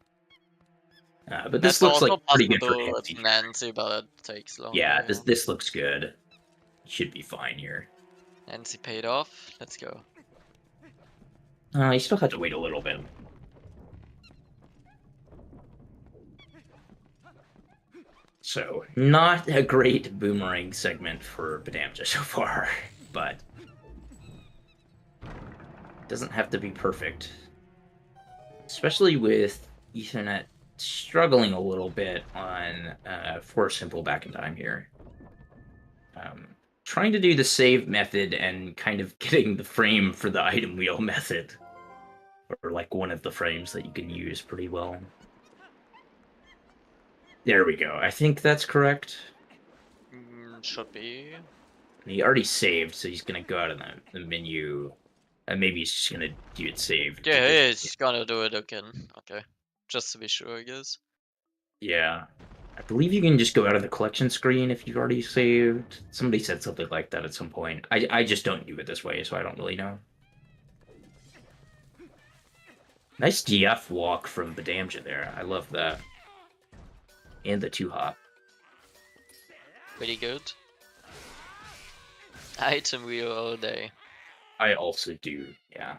[SPEAKER 3] But this
[SPEAKER 2] That's
[SPEAKER 3] looks
[SPEAKER 2] also
[SPEAKER 3] like pretty good for
[SPEAKER 2] possible with
[SPEAKER 3] Nancy.
[SPEAKER 2] Nancy, but it takes longer.
[SPEAKER 3] Yeah, this looks good. Should be fine here.
[SPEAKER 2] Nancy paid off. Let's go.
[SPEAKER 3] You still have to wait a little bit. So, not a great boomerang segment for bdamja so far, but doesn't have to be perfect. Especially with Ethernet struggling a little bit on for simple back in time here. Trying to do the save method and kind of getting the frame for the item wheel method. Or like one of the frames that you can use pretty well. There we go. I think that's correct.
[SPEAKER 2] Should be.
[SPEAKER 3] He already saved, so he's gonna go out of the menu. And maybe he's just gonna do it saved.
[SPEAKER 2] Yeah, he's gonna do it again. Okay. Just to be sure, I guess.
[SPEAKER 3] Yeah. I believe you can just go out of the collection screen if you've already saved. Somebody said something like that at some point. I just don't do it this way, so I don't really know. Nice DF walk from bdamja there. I love that. And the 2-hop.
[SPEAKER 2] Pretty good. Item wheel all day.
[SPEAKER 3] I also do, yeah.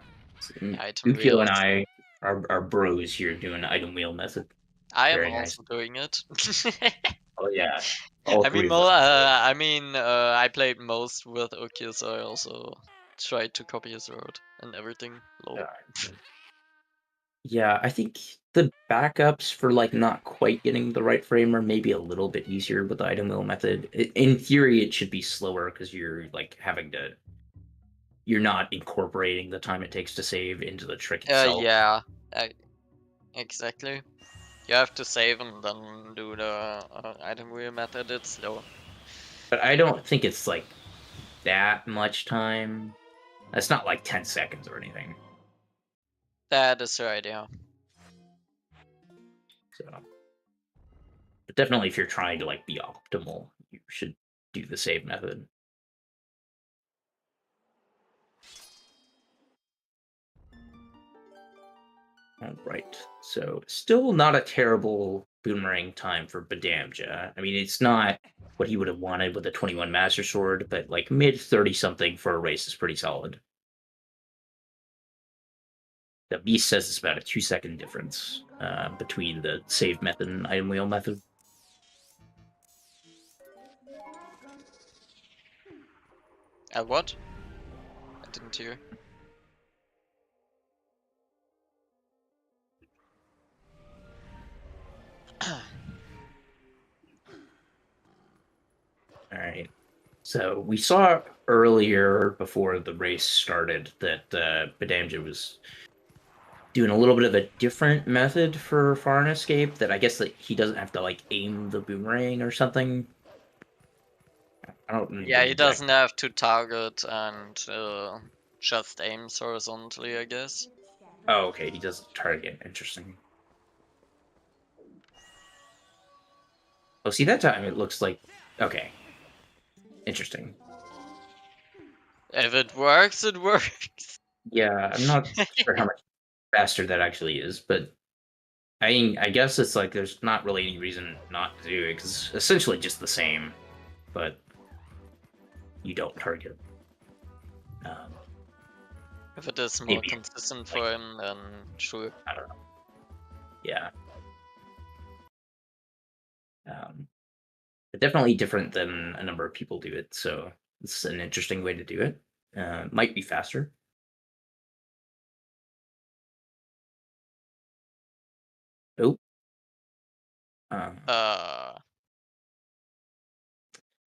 [SPEAKER 2] Item
[SPEAKER 3] Ukyo and
[SPEAKER 2] wheels.
[SPEAKER 3] I are bros here doing item wheel method.
[SPEAKER 2] I am
[SPEAKER 3] Very
[SPEAKER 2] also
[SPEAKER 3] nice.
[SPEAKER 2] doing it.
[SPEAKER 3] Oh yeah. All
[SPEAKER 2] I
[SPEAKER 3] three
[SPEAKER 2] mean,
[SPEAKER 3] of us.
[SPEAKER 2] I played most with Ukyo, so I also tried to copy his road and everything. Lol.
[SPEAKER 3] Yeah, I think the backups for like not quite getting the right frame are maybe a little bit easier with the item wheel method. In theory, it should be slower because you're like you're not incorporating the time it takes to save into the trick itself.
[SPEAKER 2] Yeah, exactly. You have to save and then do the item wheel method. It's slow.
[SPEAKER 3] But I don't think it's like that much time. That's not like 10 seconds or anything.
[SPEAKER 2] That is right, yeah.
[SPEAKER 3] So, but definitely if you're trying to like be optimal, you should do the save method. All right. So still not a terrible boomerang time for bdamja. I mean, it's not what he would have wanted with a 21 Master Sword, but like mid 30 something for a race is pretty solid. The Beast says it's about a 2-second difference between the save method and item wheel method.
[SPEAKER 2] What? I didn't hear.
[SPEAKER 3] All right. So we saw earlier before the race started that bdamja was doing a little bit of a different method for foreign escape that I guess that he doesn't have to like aim the boomerang or something. I don't remember
[SPEAKER 2] Yeah,
[SPEAKER 3] the
[SPEAKER 2] he
[SPEAKER 3] exact.
[SPEAKER 2] doesn't have to target and just aims horizontally, I guess.
[SPEAKER 3] Oh, okay, he does target. Interesting. Oh, see that time it looks like okay. Interesting.
[SPEAKER 2] If it works, it works.
[SPEAKER 3] Yeah, I'm not sure how much faster that actually is, but I mean, I guess it's like there's not really any reason not to do it because it's essentially just the same, but you don't target. Um,
[SPEAKER 2] If it is more
[SPEAKER 3] maybe
[SPEAKER 2] consistent for him, then sure.
[SPEAKER 3] I don't know. Yeah. But definitely different than a number of people do it. So it's an interesting way to do it. Might be faster. Oh.
[SPEAKER 2] Uh,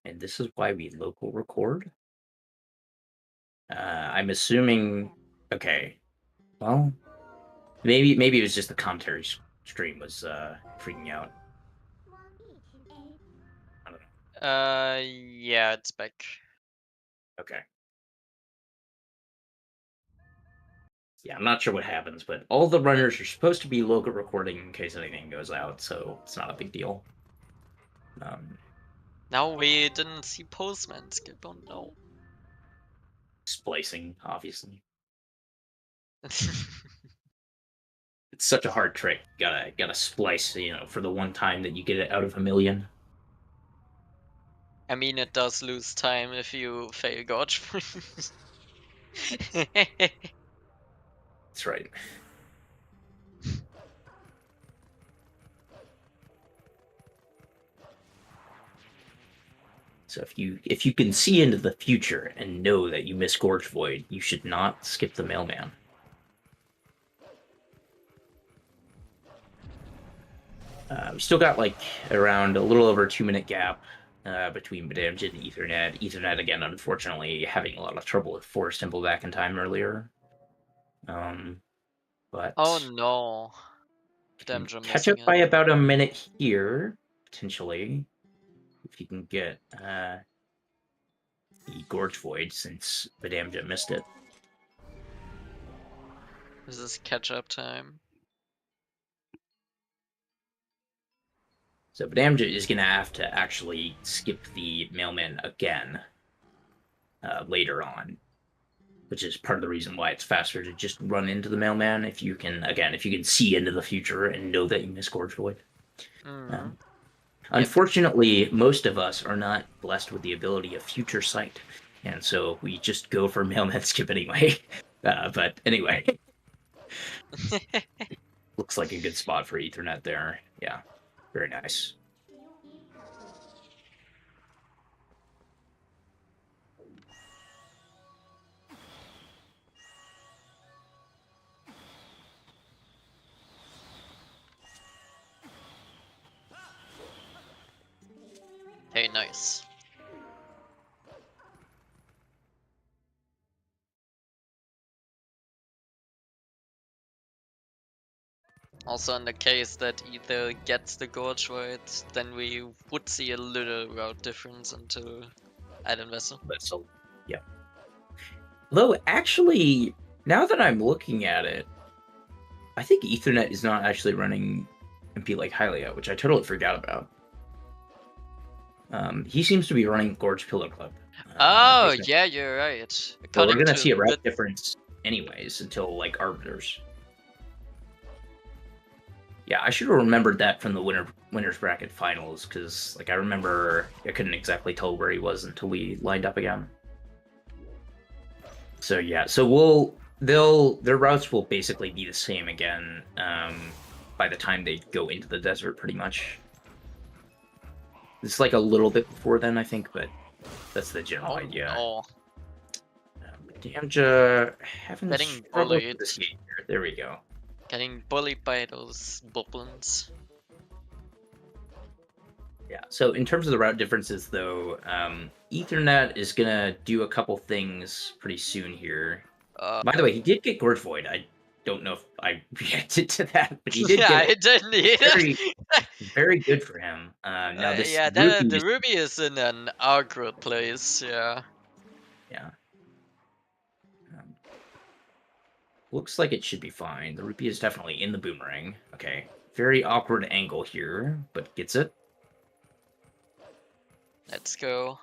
[SPEAKER 3] And this is why we local record. I'm assuming. Okay. Well, maybe it was just the commentary stream was freaking out. I don't know.
[SPEAKER 2] yeah, it's back.
[SPEAKER 3] Okay. Yeah, I'm not sure what happens, but all the runners are supposed to be local recording in case anything goes out, so it's not a big deal.
[SPEAKER 2] Now we didn't see Postman skip. Oh no.
[SPEAKER 3] Splicing, obviously. It's such a hard trick. Gotta splice, for the one time that you get it out of a million.
[SPEAKER 2] I mean, it does lose time if you fail Gorge.
[SPEAKER 3] That's right. So if you can see into the future and know that you miss Gorge Void, you should not skip the mailman. We still got like around a little over a 2-minute gap between bdamja and Ethernet. Ethernet again, unfortunately, having a lot of trouble with Forest Temple back in time earlier. But
[SPEAKER 2] Oh no.
[SPEAKER 3] can
[SPEAKER 2] bdamja
[SPEAKER 3] catch up
[SPEAKER 2] missing
[SPEAKER 3] by
[SPEAKER 2] it.
[SPEAKER 3] about a minute here potentially if you can get the Gorge Void since bdamja missed it.
[SPEAKER 2] This is catch up time.
[SPEAKER 3] So bdamja is going to have to actually skip the mailman again later on, which is part of the reason why it's faster to just run into the mailman if you can see into the future and know that you miss Gorge Void. Unfortunately, most of us are not blessed with the ability of future sight, and so we just go for mailman skip anyway. But anyway, looks like a good spot for Ethernet there. Yeah, very nice.
[SPEAKER 2] Hey, nice. Also, in the case that either gets the Gorge Void, then we would see a little route difference into Island Vessel.
[SPEAKER 3] But so, yeah. Though, actually, now that I'm looking at it, I think Ethernet is not actually running MP like Hylia, which I totally forgot about. He seems to be running Gorge Pillar Club.
[SPEAKER 2] Oh, yeah, you're right.
[SPEAKER 3] So we're
[SPEAKER 2] According
[SPEAKER 3] gonna
[SPEAKER 2] to
[SPEAKER 3] see a route difference anyways until like Arbiters. Yeah, I should have remembered that from the winners bracket finals because like I remember I couldn't exactly tell where he was until we lined up again. So yeah, so their routes will basically be the same again by the time they go into the desert, pretty much. It's like a little bit before then, I think, but that's the general idea.
[SPEAKER 2] No.
[SPEAKER 3] bdamja having
[SPEAKER 2] Getting
[SPEAKER 3] struggled
[SPEAKER 2] bullied.
[SPEAKER 3] with this game here. There we go.
[SPEAKER 2] Getting bullied by those boblins.
[SPEAKER 3] Yeah, so in terms of the route differences, though, Ethernet is going to do a couple things pretty soon here. By the way, he did get Gorge Void. don't know if I reacted to that, but he did
[SPEAKER 2] Yeah,
[SPEAKER 3] get
[SPEAKER 2] I didn't either.
[SPEAKER 3] very, very good for him. Now this
[SPEAKER 2] Yeah,
[SPEAKER 3] rupee
[SPEAKER 2] the
[SPEAKER 3] is-
[SPEAKER 2] ruby is in an awkward place. Yeah.
[SPEAKER 3] yeah. Um, looks like it should be fine. The rupee is definitely in the boomerang. Okay, very awkward angle here, but gets it.
[SPEAKER 2] Let's go.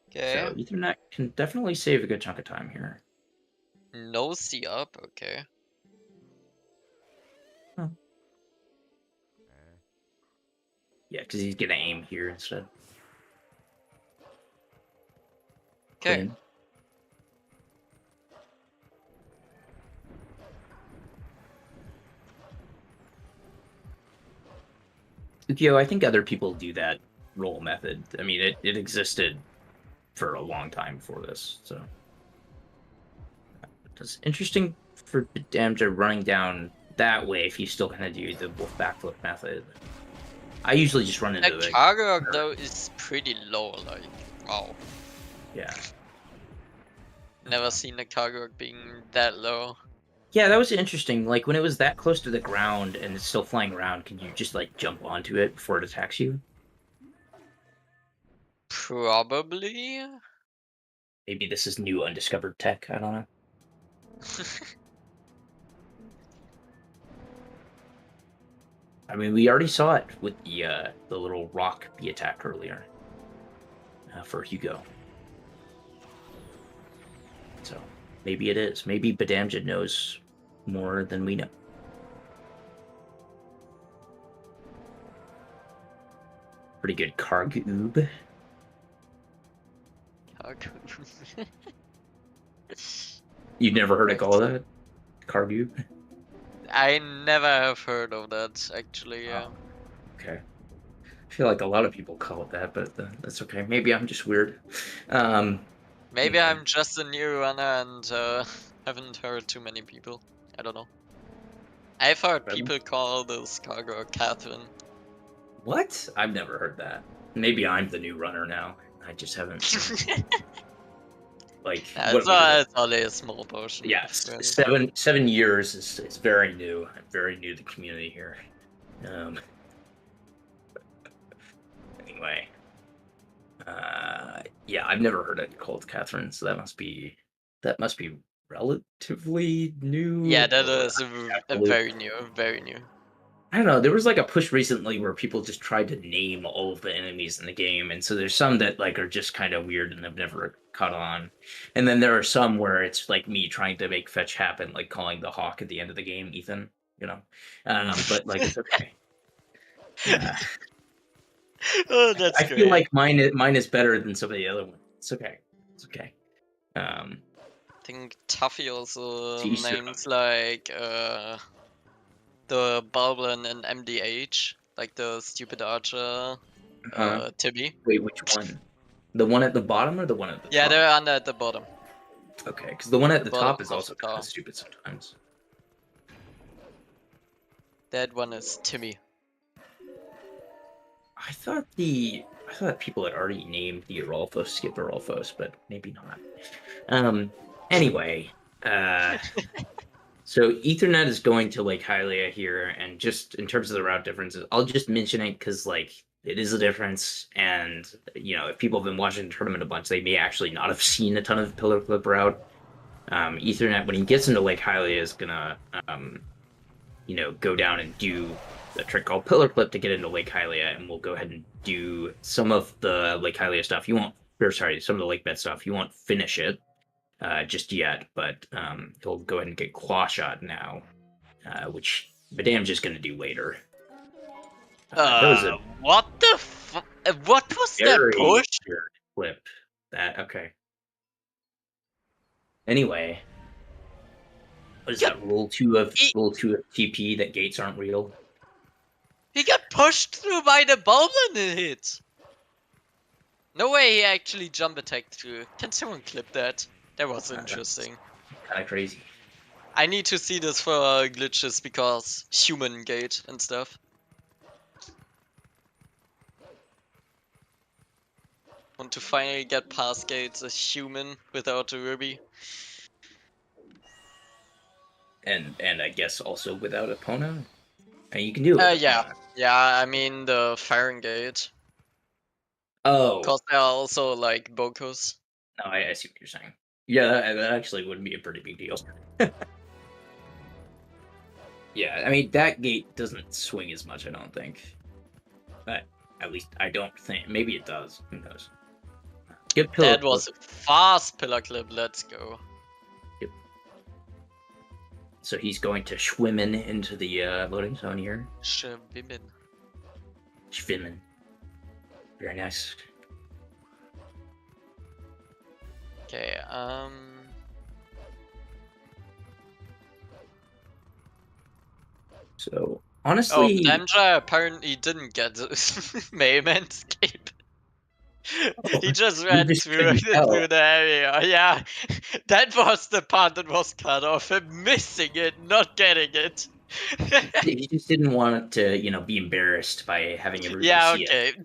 [SPEAKER 2] Okay.
[SPEAKER 3] So Ethernet can definitely save a good chunk of time here.
[SPEAKER 2] No C up. Okay.
[SPEAKER 3] Yeah, because he's gonna aim here instead.
[SPEAKER 2] Okay.
[SPEAKER 3] Clean. Ukyo, I think other people do that roll method. I mean, it existed for a long time before this, so it's interesting for bdamja running down that way if you still kind of do the wolf backflip method. I usually just run into
[SPEAKER 2] That
[SPEAKER 3] the
[SPEAKER 2] cargo though is pretty low. Like, wow.
[SPEAKER 3] yeah.
[SPEAKER 2] Never seen a cargo being that low.
[SPEAKER 3] Yeah, that was interesting. Like when it was that close to the ground and it's still flying around, can you just like jump onto it before it attacks you?
[SPEAKER 2] Probably.
[SPEAKER 3] Maybe this is new undiscovered tech. I don't know. I mean, we already saw it with the little rock bee attack earlier for Hugo. So maybe it is. Maybe bdamja knows more than we know. Pretty good Kargoob. You've never heard it called that? Kargoob?
[SPEAKER 2] I never have heard of that actually. Yeah.
[SPEAKER 3] Oh, okay. I feel like a lot of people call it that, but that's okay. Maybe I'm just weird.
[SPEAKER 2] Maybe
[SPEAKER 3] yeah.
[SPEAKER 2] I'm just a new runner and haven't heard too many people. I don't know. I've heard people call this cargo Catherine.
[SPEAKER 3] What? I've never heard that. Maybe I'm the new runner now. I just haven't. Like,
[SPEAKER 2] it's only a small portion.
[SPEAKER 3] Yes, 7 years is very new. I'm very new to the community here. Anyway, yeah, I've never heard it called Catherine, so that must be relatively new.
[SPEAKER 2] Yeah, that is very new, very new.
[SPEAKER 3] I don't know. There was like a push recently where people just tried to name all of the enemies in the game, and so there's some that like are just kind of weird and have never caught on, and then there are some where it's like me trying to make fetch happen, like calling the hawk at the end of the game, Ethan. You know, but like it's okay.
[SPEAKER 2] Oh, that's
[SPEAKER 3] I
[SPEAKER 2] great.
[SPEAKER 3] feel like mine is better than some of the other ones. It's okay. It's okay.
[SPEAKER 2] I think Tuffy also
[SPEAKER 3] Jeez,
[SPEAKER 2] names like the Bulblin and MDH, like the stupid archer, Timmy.
[SPEAKER 3] Wait, which one? The one at the bottom or the one at the top?
[SPEAKER 2] Yeah, they're under at the bottom.
[SPEAKER 3] Okay, because the one at the
[SPEAKER 2] bottom
[SPEAKER 3] top is
[SPEAKER 2] of
[SPEAKER 3] also
[SPEAKER 2] the
[SPEAKER 3] kind
[SPEAKER 2] tower.
[SPEAKER 3] of stupid sometimes.
[SPEAKER 2] That one is Timmy.
[SPEAKER 3] I thought people had already named the Arolfos Skip Arolfos, but maybe not. Anyway, so Ethernet is going to Lake Hylia here, and just in terms of the route differences, I'll just mention it because like it is a difference, and you know if people have been watching the tournament a bunch, they may actually not have seen a ton of Pillar Clip route. Ethernet, when he gets into Lake Hylia, is gonna go down and do a trick called Pillar Clip to get into Lake Hylia, and we'll go ahead and do some of the Lake Hylia stuff. Some of the Lake Bed stuff. You won't finish it just yet, but he'll go ahead and get Claw Shot now, which bdamja's going to do later.
[SPEAKER 2] What the what was that push?
[SPEAKER 3] Clip. Okay. Anyway, what is that? Rule 2 of TP that gates aren't real.
[SPEAKER 2] He got pushed through by the Bulblin and hit. No way he actually jump attacked through. Can someone clip that? That was interesting.
[SPEAKER 3] Kind of crazy.
[SPEAKER 2] I need to see this for glitches because human gate and stuff. Want to finally get past gates as human without a ruby.
[SPEAKER 3] and I guess also without Epona. I mean, you can do it. With
[SPEAKER 2] Yeah.
[SPEAKER 3] Epona.
[SPEAKER 2] Yeah, I mean the firing gate.
[SPEAKER 3] Oh,
[SPEAKER 2] Cause there are also like Bokos.
[SPEAKER 3] no, I see what you're saying. Yeah, that actually would be a pretty big deal. Yeah, I mean that gate doesn't swing as much, I don't think. But at least I don't think. Maybe it does. Who knows? Get pillow.
[SPEAKER 2] That was a fast pillar clip, let's go.
[SPEAKER 3] Yep. So he's going to schwimmen into the loading zone here.
[SPEAKER 2] Schwimmen.
[SPEAKER 3] Schwimmen. Very nice.
[SPEAKER 2] Okay,
[SPEAKER 3] So
[SPEAKER 2] Oh,
[SPEAKER 3] honestly,
[SPEAKER 2] bdamja apparently didn't get the Mayman escape. He just
[SPEAKER 3] you
[SPEAKER 2] ran
[SPEAKER 3] just
[SPEAKER 2] through,
[SPEAKER 3] couldn't tell.
[SPEAKER 2] through the area. Yeah, that was the part that was cut off. Him missing it, not getting it.
[SPEAKER 3] He just didn't want to, be embarrassed by having everybody
[SPEAKER 2] Yeah,
[SPEAKER 3] see it.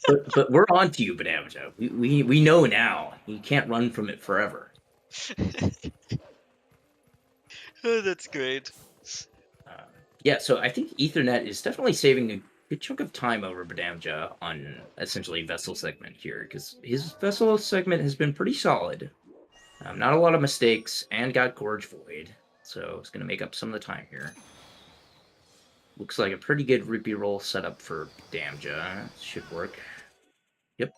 [SPEAKER 2] okay.
[SPEAKER 3] But we're on to you, bdamja. We know now. You can't run from it forever.
[SPEAKER 2] Oh, that's great.
[SPEAKER 3] Yeah, so I think Ethernet is definitely saving a good chunk of time over bdamja on essentially vessel segment here, because his vessel segment has been pretty solid. Not a lot of mistakes, and got Gorge Void, so it's going to make up some of the time here. Looks like a pretty good rupee roll setup for bdamja. Should work. Yep.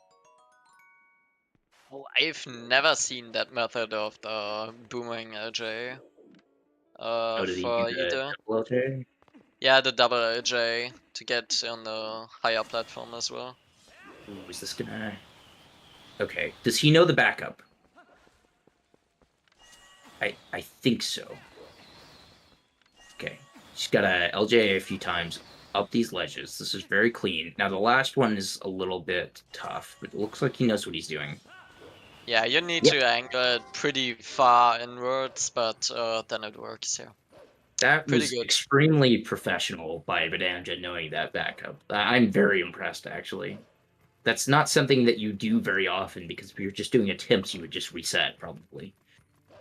[SPEAKER 2] Well, I've never seen that method of the boomerang LJ.
[SPEAKER 3] Oh, did he do
[SPEAKER 2] For
[SPEAKER 3] the
[SPEAKER 2] either.
[SPEAKER 3] double LJ?
[SPEAKER 2] Yeah, the double LJ to get on the higher platform as well.
[SPEAKER 3] Ooh, is this gonna... Okay, does he know the backup? I think so. Okay, he's got a LJ a few times up these ledges. This is very clean. Now, the last one is a little bit tough, but it looks like he knows what he's doing.
[SPEAKER 2] Yeah, you need
[SPEAKER 3] Yep.
[SPEAKER 2] to angle it pretty far inwards, but then it works, yeah.
[SPEAKER 3] That
[SPEAKER 2] Pretty
[SPEAKER 3] was
[SPEAKER 2] good.
[SPEAKER 3] extremely professional by bdamja knowing that backup. I'm very impressed, actually. That's not something that you do very often, because if you're just doing attempts, you would just reset, probably.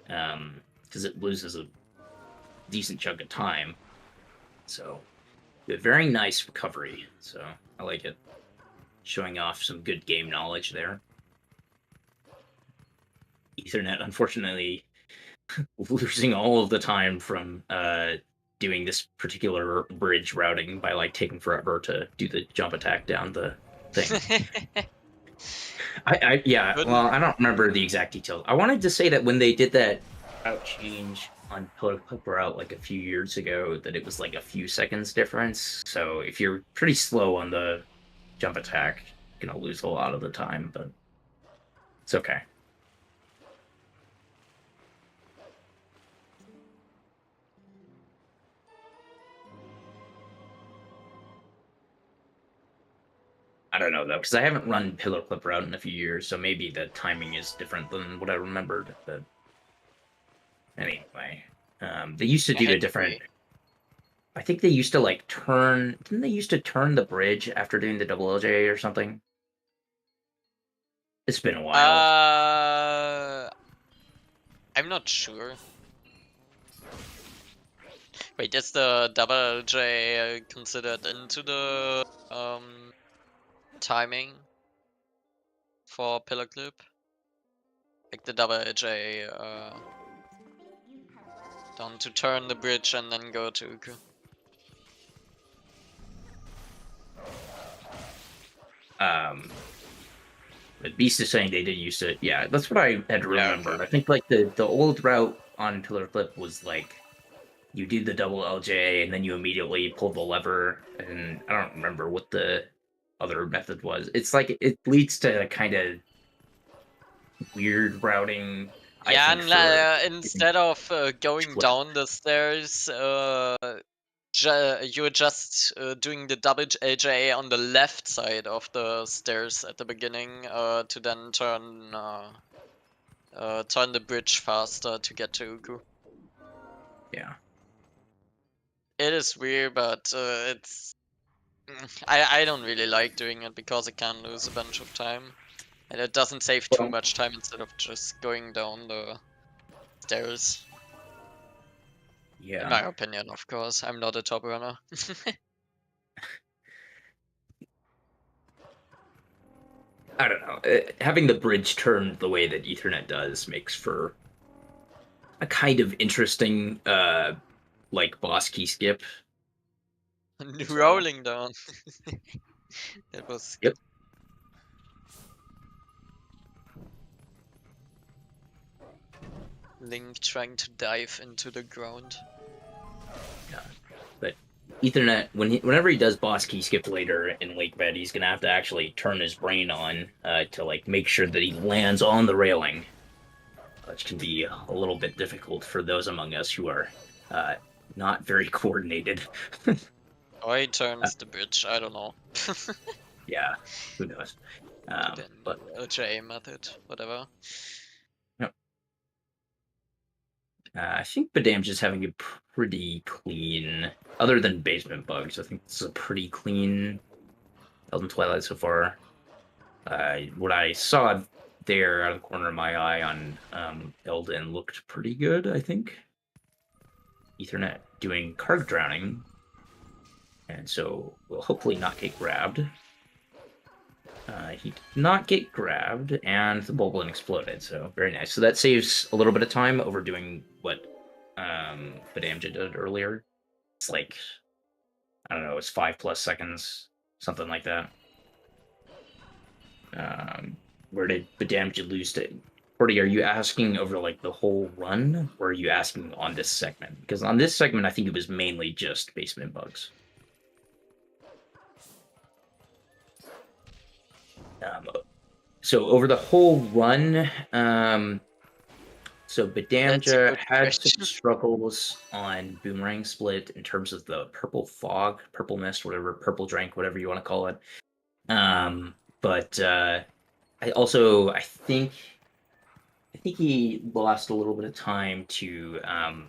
[SPEAKER 3] Because it loses a decent chunk of time. So, a very nice recovery. So, I like it. Showing off some good game knowledge there. Ethernet, unfortunately, losing all of the time from doing this particular bridge routing by taking forever to do the jump attack down the thing. Yeah, well, I don't remember the exact details. I wanted to say that when they did that route change on Pillar Clip Route a few years ago, that it was a few seconds difference. So if you're pretty slow on the jump attack, you're gonna lose a lot of the time, but it's okay. I don't know though, because I haven't run Pillar Clip Route in a few years, so maybe the timing is different than what I remembered. But anyway, they used to do a different. I think they used to turn. Didn't they used to turn the bridge after doing the double LJ or something? It's been a while.
[SPEAKER 2] I'm not sure. Wait, is the double LJ considered into the timing for pillar clip? Like the double LJ down to turn the bridge and then go to Uku.
[SPEAKER 3] But Beast is saying they did use it. Yeah, that's what I had remembered.
[SPEAKER 2] okay.
[SPEAKER 3] I think the old route on Pillar Clip was you do the double LJ and then you immediately pull the lever, and I don't remember what the other method was. It's it leads to kind of weird routing.
[SPEAKER 2] Yeah,
[SPEAKER 3] I think,
[SPEAKER 2] and instead of going down the stairs, you're just doing the double LJ on the left side of the stairs at the beginning to then turn the bridge faster to get to Uku.
[SPEAKER 3] Yeah.
[SPEAKER 2] It is weird, but it's... I don't really like doing it because I can lose a bunch of time. And it doesn't save too much time instead of just going down the stairs.
[SPEAKER 3] Yeah.
[SPEAKER 2] In my opinion, of course. I'm not a top runner.
[SPEAKER 3] I don't know. Having the bridge turned the way that Ethernet does makes for a kind of interesting, like boss key skip.
[SPEAKER 2] Rolling down. That was
[SPEAKER 3] Yep.
[SPEAKER 2] Link trying to dive into the ground.
[SPEAKER 3] Yeah. But Ethernet, whenever he does boss key skip later in Lake Bed, he's gonna have to actually turn his brain on to like make sure that he lands on the railing, which can be a little bit difficult for those among us who are not very coordinated.
[SPEAKER 2] Or he turns the bridge, I don't know.
[SPEAKER 3] Yeah, who knows? But
[SPEAKER 2] OJ method, whatever.
[SPEAKER 3] I think bdamja's having a pretty clean, other than basement bugs. I think this is a pretty clean Elden Twilight so far. What I saw there out of the corner of my eye on Elden looked pretty good, I think. Ethernet doing card drowning, and so we'll hopefully not get grabbed. He did not get grabbed, and the Bulblin exploded, so very nice. So that saves a little bit of time over doing what bdamja did earlier. It's like, I don't know, it's 5+ seconds, something like that. Where did bdamja lose to? Cordy, are you asking over like the whole run, or are you asking on this segment? Because on this segment, I think it was mainly just basement bugs. So over the whole run, so bdamja had some struggles on Boomerang Split in terms of the purple fog, purple mist, whatever, purple drink, whatever you want to call it. But I think he lost a little bit of time to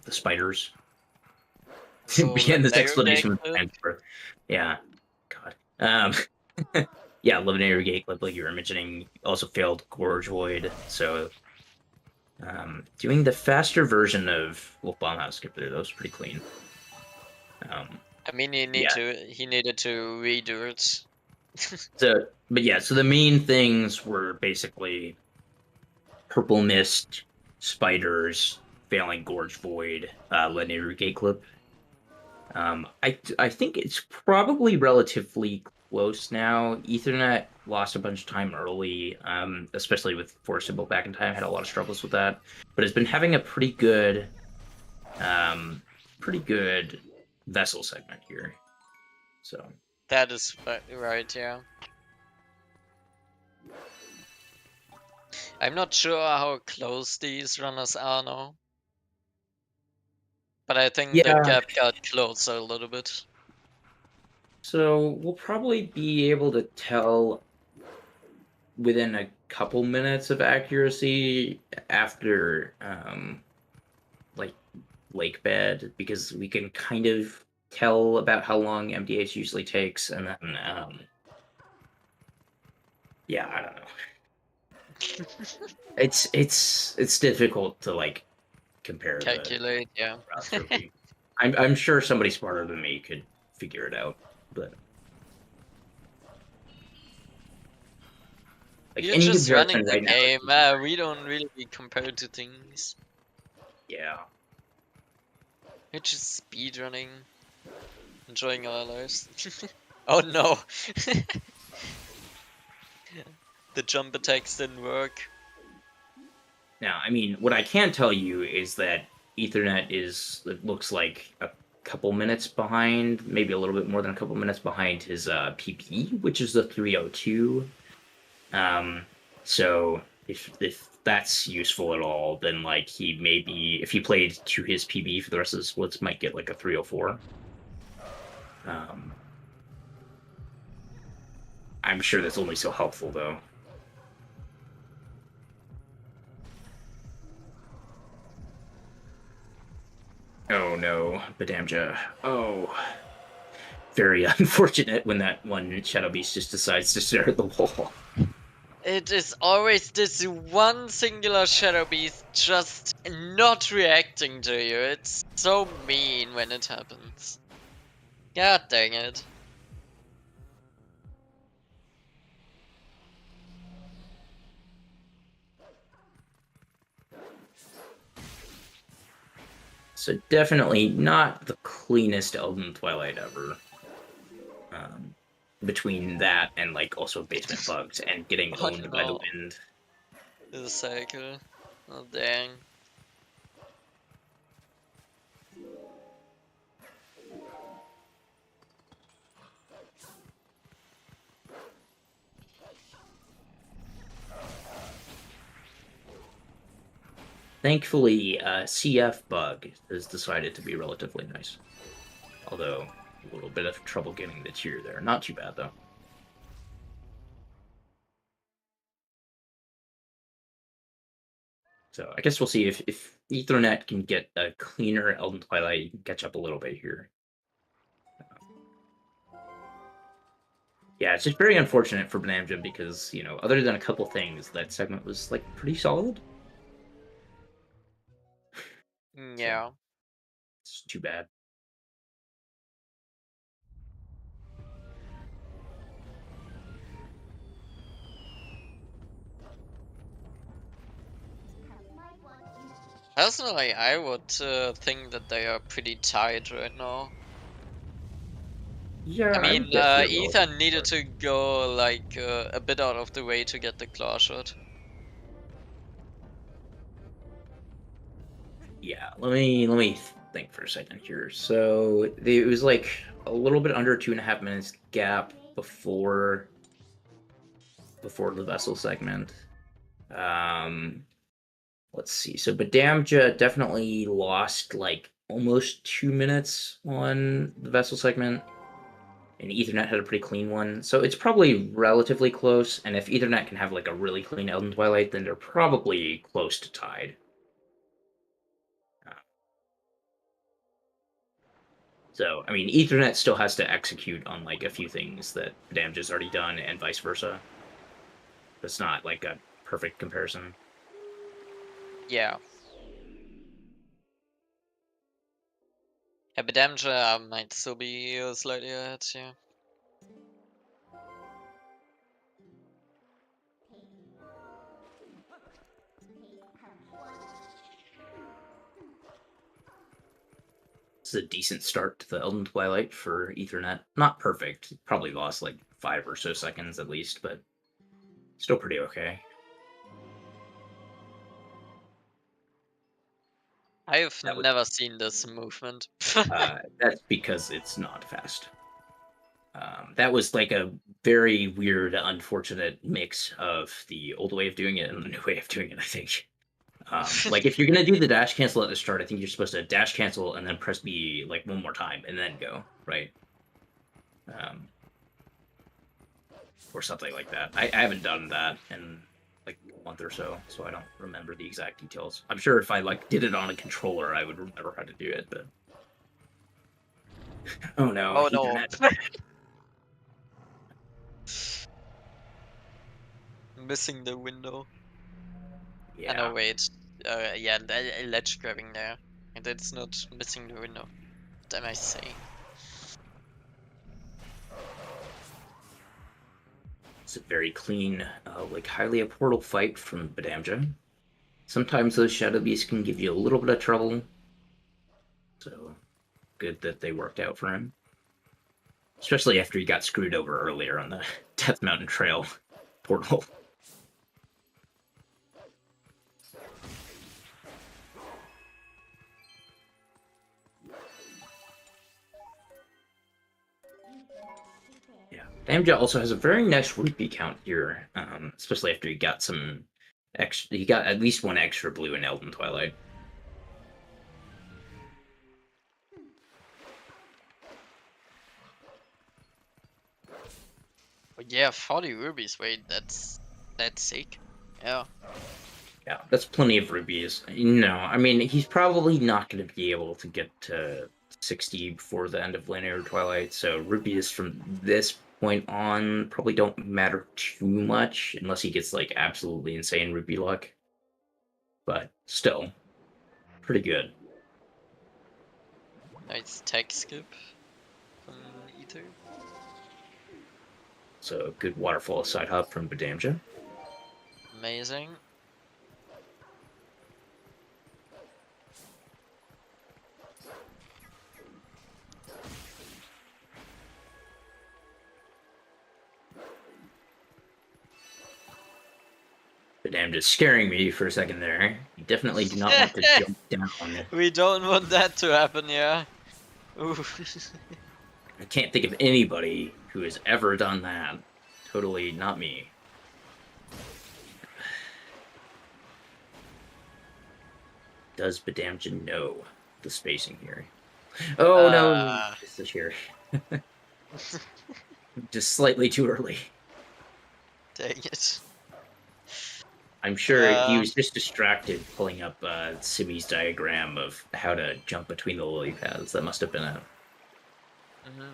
[SPEAKER 3] the spiders.
[SPEAKER 2] So
[SPEAKER 3] Began this explanation. Yeah, God. Yeah, Levinator Gate Clip, like you were mentioning, also failed Gorge Void. So, doing the faster version of Wolf Bomb House Skip there, that was pretty clean.
[SPEAKER 2] I mean, he needed to redo it.
[SPEAKER 3] So the main things were basically Purple Mist, Spiders, failing Gorge Void, Levinator Gate Clip. I think it's probably relatively close now. Ethernet lost a bunch of time early, especially with Forcible back in time. Had a lot of struggles with that, but has been having a pretty good vessel segment here. So
[SPEAKER 2] that is right, yeah. I'm not sure how close these runners are now, but I think the gap got closer a little bit.
[SPEAKER 3] So we'll probably be able to tell within a couple minutes of accuracy after like Lake Bed, because we can kind of tell about how long MDH usually takes, and then yeah, I don't know. It's difficult to like compare.
[SPEAKER 2] Calculate, yeah.
[SPEAKER 3] I'm sure somebody smarter than me could figure it out, but like,
[SPEAKER 2] you're just running the game. We don't really compare to things.
[SPEAKER 3] Yeah.
[SPEAKER 2] We're just speedrunning, enjoying our lives. Oh no! The jump attacks didn't work.
[SPEAKER 3] Now, I mean, what I can tell you is that Ethernet it looks like a couple minutes behind, maybe a little bit more than a couple minutes behind his PP, which is the 302. So if that's useful at all, then like he maybe, if he played to his PB for the rest of the splits, might get like a 304. I'm sure that's only so helpful though. Oh no, bdamja. Oh, very unfortunate when that one Shadow Beast just decides to stare at the wall.
[SPEAKER 2] It is always this one singular shadow beast just not reacting to you. It's so mean when it happens. God dang it.
[SPEAKER 3] So definitely not the cleanest Elden Twilight ever. Between that and like also basement bugs and getting
[SPEAKER 2] Oh,
[SPEAKER 3] owned by the
[SPEAKER 2] no.
[SPEAKER 3] wind.
[SPEAKER 2] The cycle. Oh dang.
[SPEAKER 3] Thankfully, CF bug has decided to be relatively nice. Although a little bit of trouble getting the tier there. Not too bad though. So I guess we'll see if Ethernet can get a cleaner Elden Twilight, you can catch up a little bit here. Yeah, it's just very unfortunate for bdamja because, you know, other than a couple things, that segment was like pretty solid.
[SPEAKER 2] Yeah.
[SPEAKER 3] It's too bad.
[SPEAKER 2] Personally, I would think that they are pretty tight right now.
[SPEAKER 3] Yeah,
[SPEAKER 2] I mean,
[SPEAKER 3] would guess they're
[SPEAKER 2] Ethan
[SPEAKER 3] relatively
[SPEAKER 2] needed
[SPEAKER 3] tight.
[SPEAKER 2] to go like a bit out of the way to get the claw shot.
[SPEAKER 3] Yeah, let me think for a second here. So it was like a little bit under 2.5 minutes gap before the vessel segment. Let's see. So bdamja definitely lost like almost 2 minutes on the vessel segment, and Ethernet had a pretty clean one. So it's probably relatively close. And if Ethernet can have like a really clean Elden Twilight, then they're probably close to tied. So, I mean, Ethernet still has to execute on like a few things that bdamja's already done, and vice versa. It's not like a perfect comparison.
[SPEAKER 2] Yeah. Yeah, bdamja might still be slightly ahead, yeah.
[SPEAKER 3] It's a decent start to the Elden Twilight for Ethernet. Not perfect. Probably lost like 5 or so seconds at least, but still pretty okay.
[SPEAKER 2] I've
[SPEAKER 3] That was
[SPEAKER 2] never seen this movement.
[SPEAKER 3] that's because it's not fast. That was like a very weird, unfortunate mix of the old way of doing it and the new way of doing it, I think. Like if you're gonna do the dash cancel at the start, I think you're supposed to dash cancel and then press B like one more time and then go, right? Or something like that. I haven't done that in like a month or so, so I don't remember the exact details. I'm sure if I like did it on a controller, I would remember how to do it, but oh no,
[SPEAKER 2] Oh no.
[SPEAKER 3] Ethernet.
[SPEAKER 2] Missing the window.
[SPEAKER 3] Yeah.
[SPEAKER 2] No, wait. Yeah, ledge grabbing there. And it's not missing the window. What am I saying?
[SPEAKER 3] It's a very clean, like highly a portal fight from bdamja. Sometimes those shadow beasts can give you a little bit of trouble, so good that they worked out for him. Especially after he got screwed over earlier on the Death Mountain Trail portal. Yeah, bdamja also has a very nice rupee count here, especially after he got some extra. He got at least one extra blue in Elden Twilight.
[SPEAKER 2] Oh, yeah, 40 rubies. Wait, that's sick. Yeah.
[SPEAKER 3] Yeah, that's plenty of rubies. No, I mean, he's probably not going to be able to get to 60 before the end of Linear Twilight, so rubies from this point on probably don't matter too much unless he gets like absolutely insane rupee luck. But still, pretty good.
[SPEAKER 2] Nice tech skip from Ether.
[SPEAKER 3] So good waterfall side hop from bdamja.
[SPEAKER 2] Amazing.
[SPEAKER 3] bdamja's scaring me for a second there. You definitely do not want to jump down.
[SPEAKER 2] We don't want that to happen, yeah. Ooh.
[SPEAKER 3] I can't think of anybody who has ever done that. Totally not me. Does bdamja know the spacing here? Oh no, this is here. Just slightly too early.
[SPEAKER 2] Dang it.
[SPEAKER 3] I'm sure he was just distracted pulling up Simi's diagram of how to jump between the lily pads. That must have been it.
[SPEAKER 2] Mhm.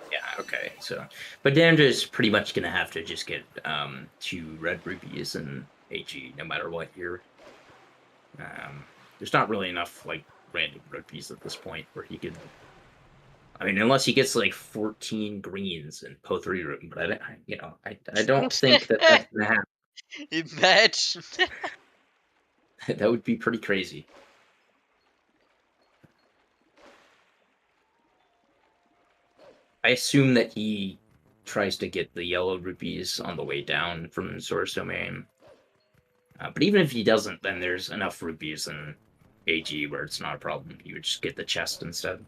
[SPEAKER 3] Yeah, okay. So, bdamja is pretty much gonna have to just get 2 red rupees and AG no matter what here. There's not really enough like random rupees at this point where he could. I mean, unless he gets like 14 greens and Po3 room, but I don't think that that's gonna happen.
[SPEAKER 2] Imagine.
[SPEAKER 3] That would be pretty crazy. I assume that he tries to get the yellow rupees on the way down from Source Domain. But even if he doesn't, then there's enough rupees in AG where it's not a problem. You would just get the chest instead.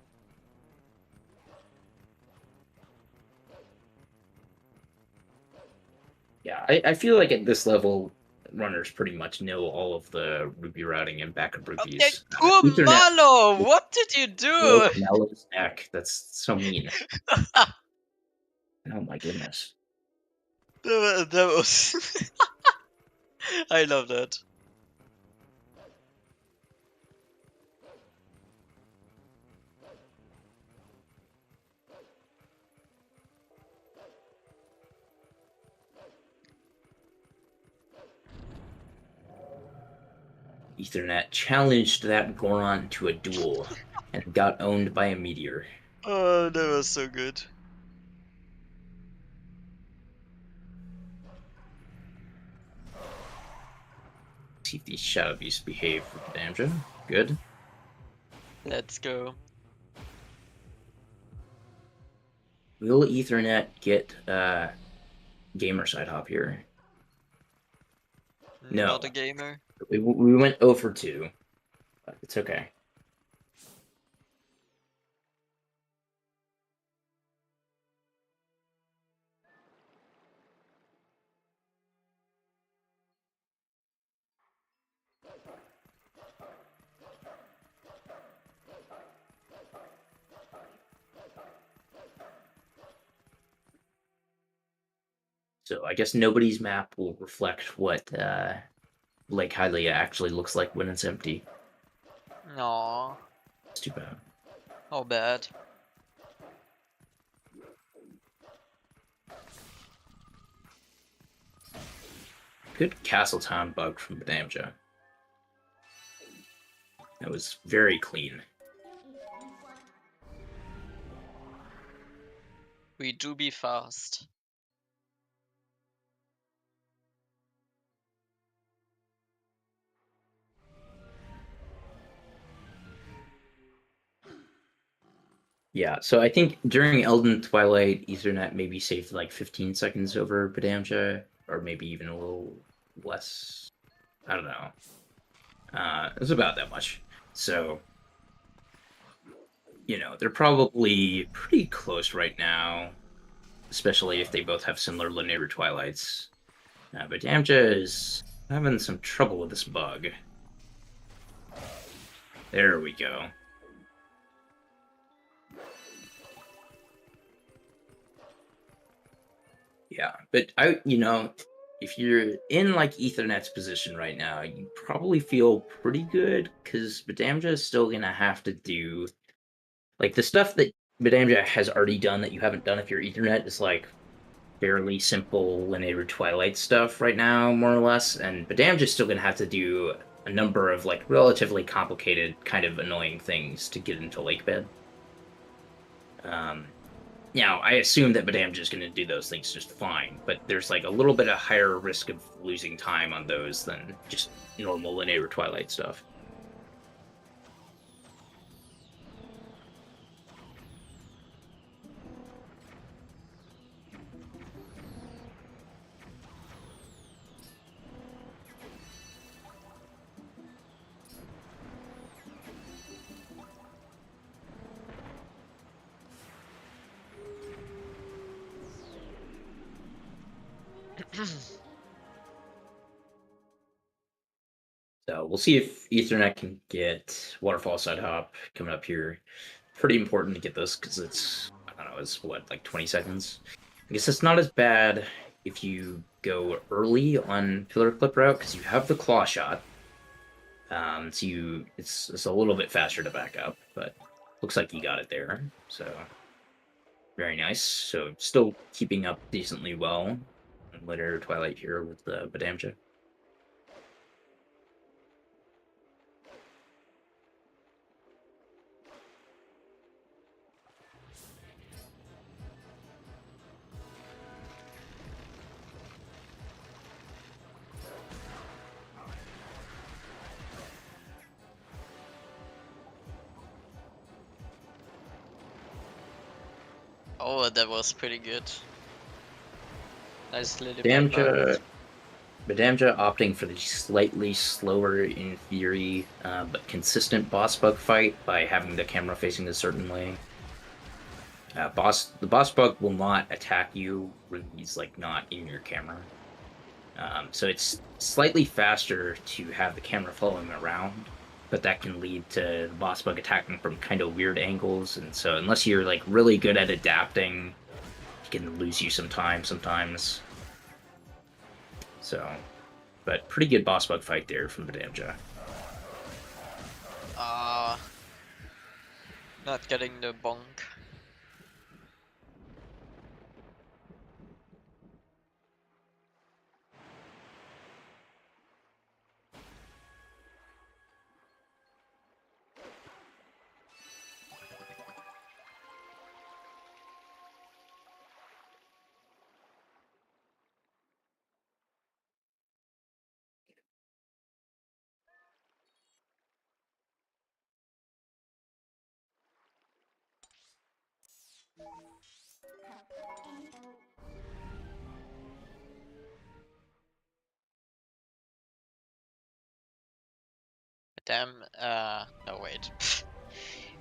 [SPEAKER 3] Yeah, I feel like at this level, runners pretty much know all of the rupee routing and backup rupees.
[SPEAKER 2] Poor
[SPEAKER 3] Ethernet
[SPEAKER 2] Malo, what did you do?
[SPEAKER 3] broke Mallow's neck. That's so mean. Oh my goodness.
[SPEAKER 2] That was. I love that.
[SPEAKER 3] Ethernet challenged that Goron to a duel and got owned by a meteor.
[SPEAKER 2] Oh, that was so good.
[SPEAKER 3] See if these shadow beasts behave for bdamja. Good.
[SPEAKER 2] Let's go.
[SPEAKER 3] Will Ethernet get gamer side hop here? No.
[SPEAKER 2] Not a gamer.
[SPEAKER 3] We went 0 for 2. But it's okay. So I guess nobody's map will reflect what Lake Hylia actually looks like when it's empty.
[SPEAKER 2] No.
[SPEAKER 3] It's too bad.
[SPEAKER 2] How bad.
[SPEAKER 3] Good Castle Town bug from bdamja. That was very clean.
[SPEAKER 2] We do be fast.
[SPEAKER 3] Yeah, so I think during Elden Twilight, Ethernet maybe saved like 15 seconds over bdamja, or maybe even a little less. I don't know. It's about that much. So, they're probably pretty close right now, especially if they both have similar linear twilights. But bdamja is having some trouble with this bug. There we go. Yeah, but if you're in like Ethernet's position right now, you probably feel pretty good because bdamja is still gonna have to do like the stuff that bdamja has already done that you haven't done if you're Ethernet is like fairly simple linear twilight stuff right now, more or less, and bdamja is still gonna have to do a number of like relatively complicated, kind of annoying things to get into Lakebed. Now, I assume that bdamja is going to do those things just fine, but there's like a little bit of higher risk of losing time on those than just normal linear twilight stuff. So we'll see if Ethernet can get Waterfall Side Hop coming up here. Pretty important to get this because it's, I don't know, it's what, like 20 seconds? I guess it's not as bad if you go early on Pillar Clip Route because you have the Claw Shot. So it's a little bit faster to back up, but looks like you got it there. So very nice. So still keeping up decently well in later Twilight here with the bdamja.
[SPEAKER 2] Oh, that was pretty good. Nice little
[SPEAKER 3] bdamja opting for the slightly slower in theory, but consistent boss bug fight by having the camera facing a certain way. The boss bug will not attack you when he's like not in your camera. So it's slightly faster to have the camera following around, but that can lead to the boss bug attacking from kind of weird angles, and so unless you're like really good at adapting, he can lose you some time sometimes. So, but pretty good boss bug fight there from bdamja.
[SPEAKER 2] Not getting the bonk. Damn, no wait.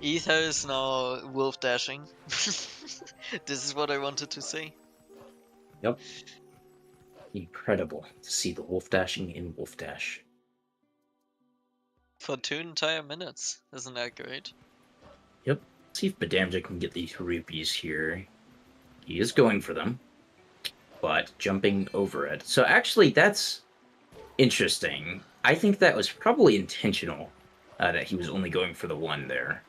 [SPEAKER 2] Ether is now wolf dashing. This is what I wanted to say.
[SPEAKER 3] Yep. Incredible to see the wolf dashing in Wolfdash.
[SPEAKER 2] For 2 entire minutes. Isn't that great?
[SPEAKER 3] Yep. See if bdamja can get these rupees here. He is going for them, but jumping over it. So actually, that's interesting. I think that was probably intentional, that he was only going for the one there.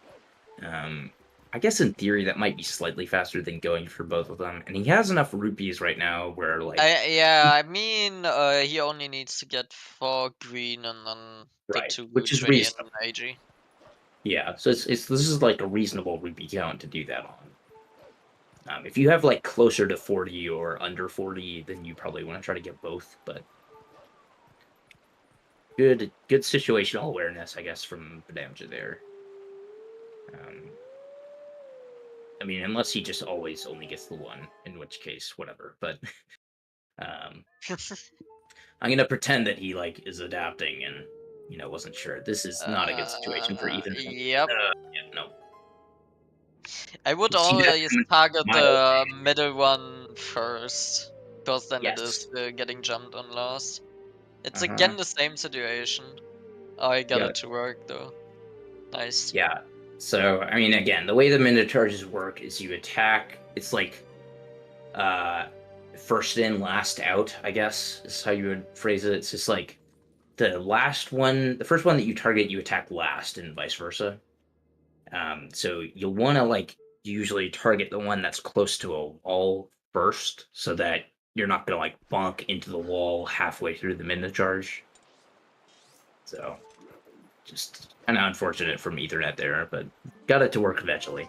[SPEAKER 3] I guess in theory that might be slightly faster than going for both of them, and he has enough rupees right now where like
[SPEAKER 2] I mean, he only needs to get 4 green and then the
[SPEAKER 3] right,
[SPEAKER 2] 2
[SPEAKER 3] which is
[SPEAKER 2] trade in
[SPEAKER 3] reasonable.
[SPEAKER 2] AG.
[SPEAKER 3] Yeah, so this is like a reasonable rupee count to do that on. If you have like closer to 40 or under 40, then you probably want to try to get both, but good situational awareness, I guess, from bdamja there. I mean, unless he just always only gets the one, in which case, whatever. But I'm gonna pretend that he like is adapting and wasn't sure. This is not a good situation for Ethan.
[SPEAKER 2] Yep.
[SPEAKER 3] Yeah, no.
[SPEAKER 2] I would
[SPEAKER 3] You see that
[SPEAKER 2] always
[SPEAKER 3] coming
[SPEAKER 2] target
[SPEAKER 3] miles
[SPEAKER 2] the
[SPEAKER 3] away.
[SPEAKER 2] middle one first, because then it is
[SPEAKER 3] Yes.
[SPEAKER 2] getting jumped on last. It's
[SPEAKER 3] Uh-huh.
[SPEAKER 2] again the same situation. Oh, I got
[SPEAKER 3] Yeah.
[SPEAKER 2] it to work though. Nice.
[SPEAKER 3] Yeah. So, I mean, again, the way the minute charges work is you attack. It's like first in, last out, I guess, is how you would phrase it. It's just like the first one that you target, you attack last, and vice versa. So you'll want to like usually target the one that's close to a wall first, so that you're not gonna like bonk into the wall halfway through the minute charge. So, just kind of unfortunate from Ethernet there, but got it to work eventually.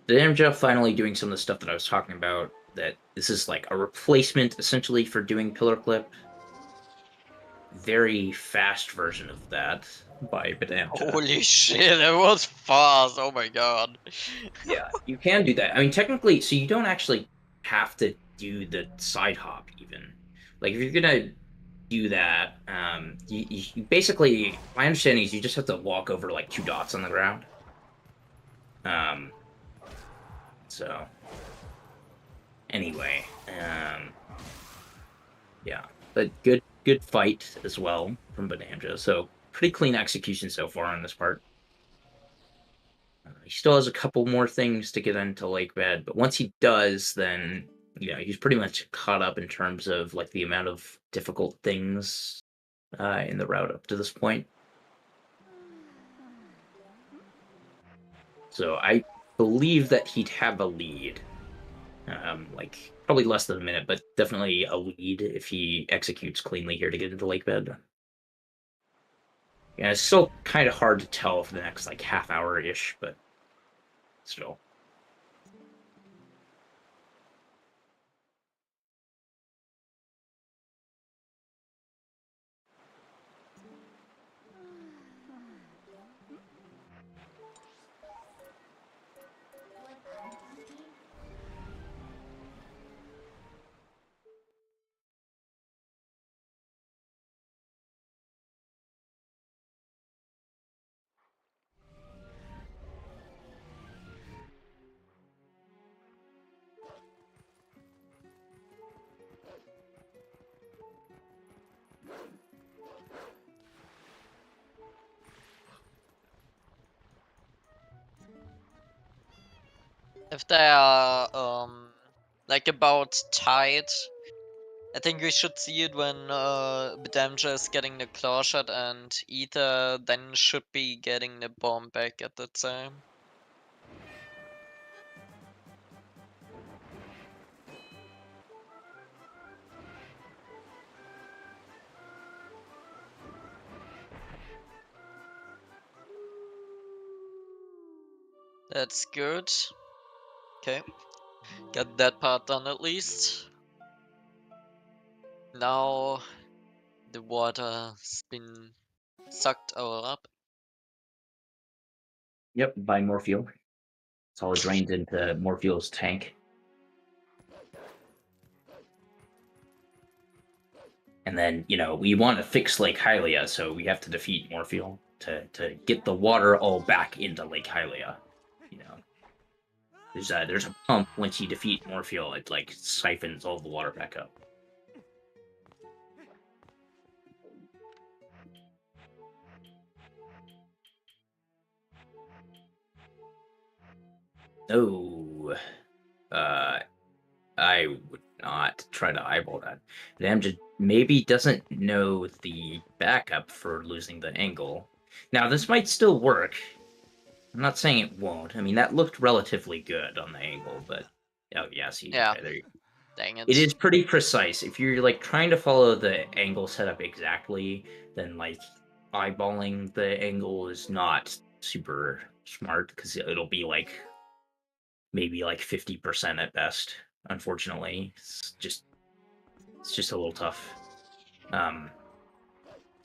[SPEAKER 3] The bdamja finally doing some of the stuff that I was talking about. That this is like a replacement essentially for doing pillar clip. Very fast version of that by bdamja.
[SPEAKER 2] Holy shit, that was fast. Oh my god.
[SPEAKER 3] Yeah, you can do that. I mean, technically, so you don't actually have to do the side hop even. Like if you're gonna do that, you basically, my understanding is you just have to walk over like 2 dots on the ground. So anyway, yeah, but good fight as well from bdamja. So pretty clean execution so far on this part. He still has a couple more things to get into lake bed, but once he does, then he's pretty much caught up in terms of like the amount of difficult things in the route up to this point. So I believe that he'd have a lead, like probably less than a minute, but definitely a lead if he executes cleanly here to get into lake bed. Yeah, it's still kind of hard to tell for the next like half hour ish, but still.
[SPEAKER 2] If they are like about tied, I think we should see it when bdamja is getting the claw shot and Ether then should be getting the bomb back at the time. That's good. Okay. Got that part done at least. Now the water's been sucked all up.
[SPEAKER 3] Yep, by more fuel. It's all drained into Morpheal's tank. And then, we want to fix Lake Hylia, so we have to defeat Morpheal to get the water all back into Lake Hylia. There's a pump once you defeat Morpheal, it like siphons all the water back up. Oh, I would not try to eyeball that. Damja maybe doesn't know the backup for losing the angle. Now, this might still work. I'm not saying it won't. I mean, that looked relatively good on the angle, but... Oh, yeah, see,
[SPEAKER 2] Yeah.
[SPEAKER 3] okay, there you go.
[SPEAKER 2] Dang it.
[SPEAKER 3] It is pretty precise. If you're, like, trying to follow the angle setup exactly, then, like, eyeballing the angle is not super smart, because it'll be, like, maybe, like, 50% at best, unfortunately. It's just a little tough.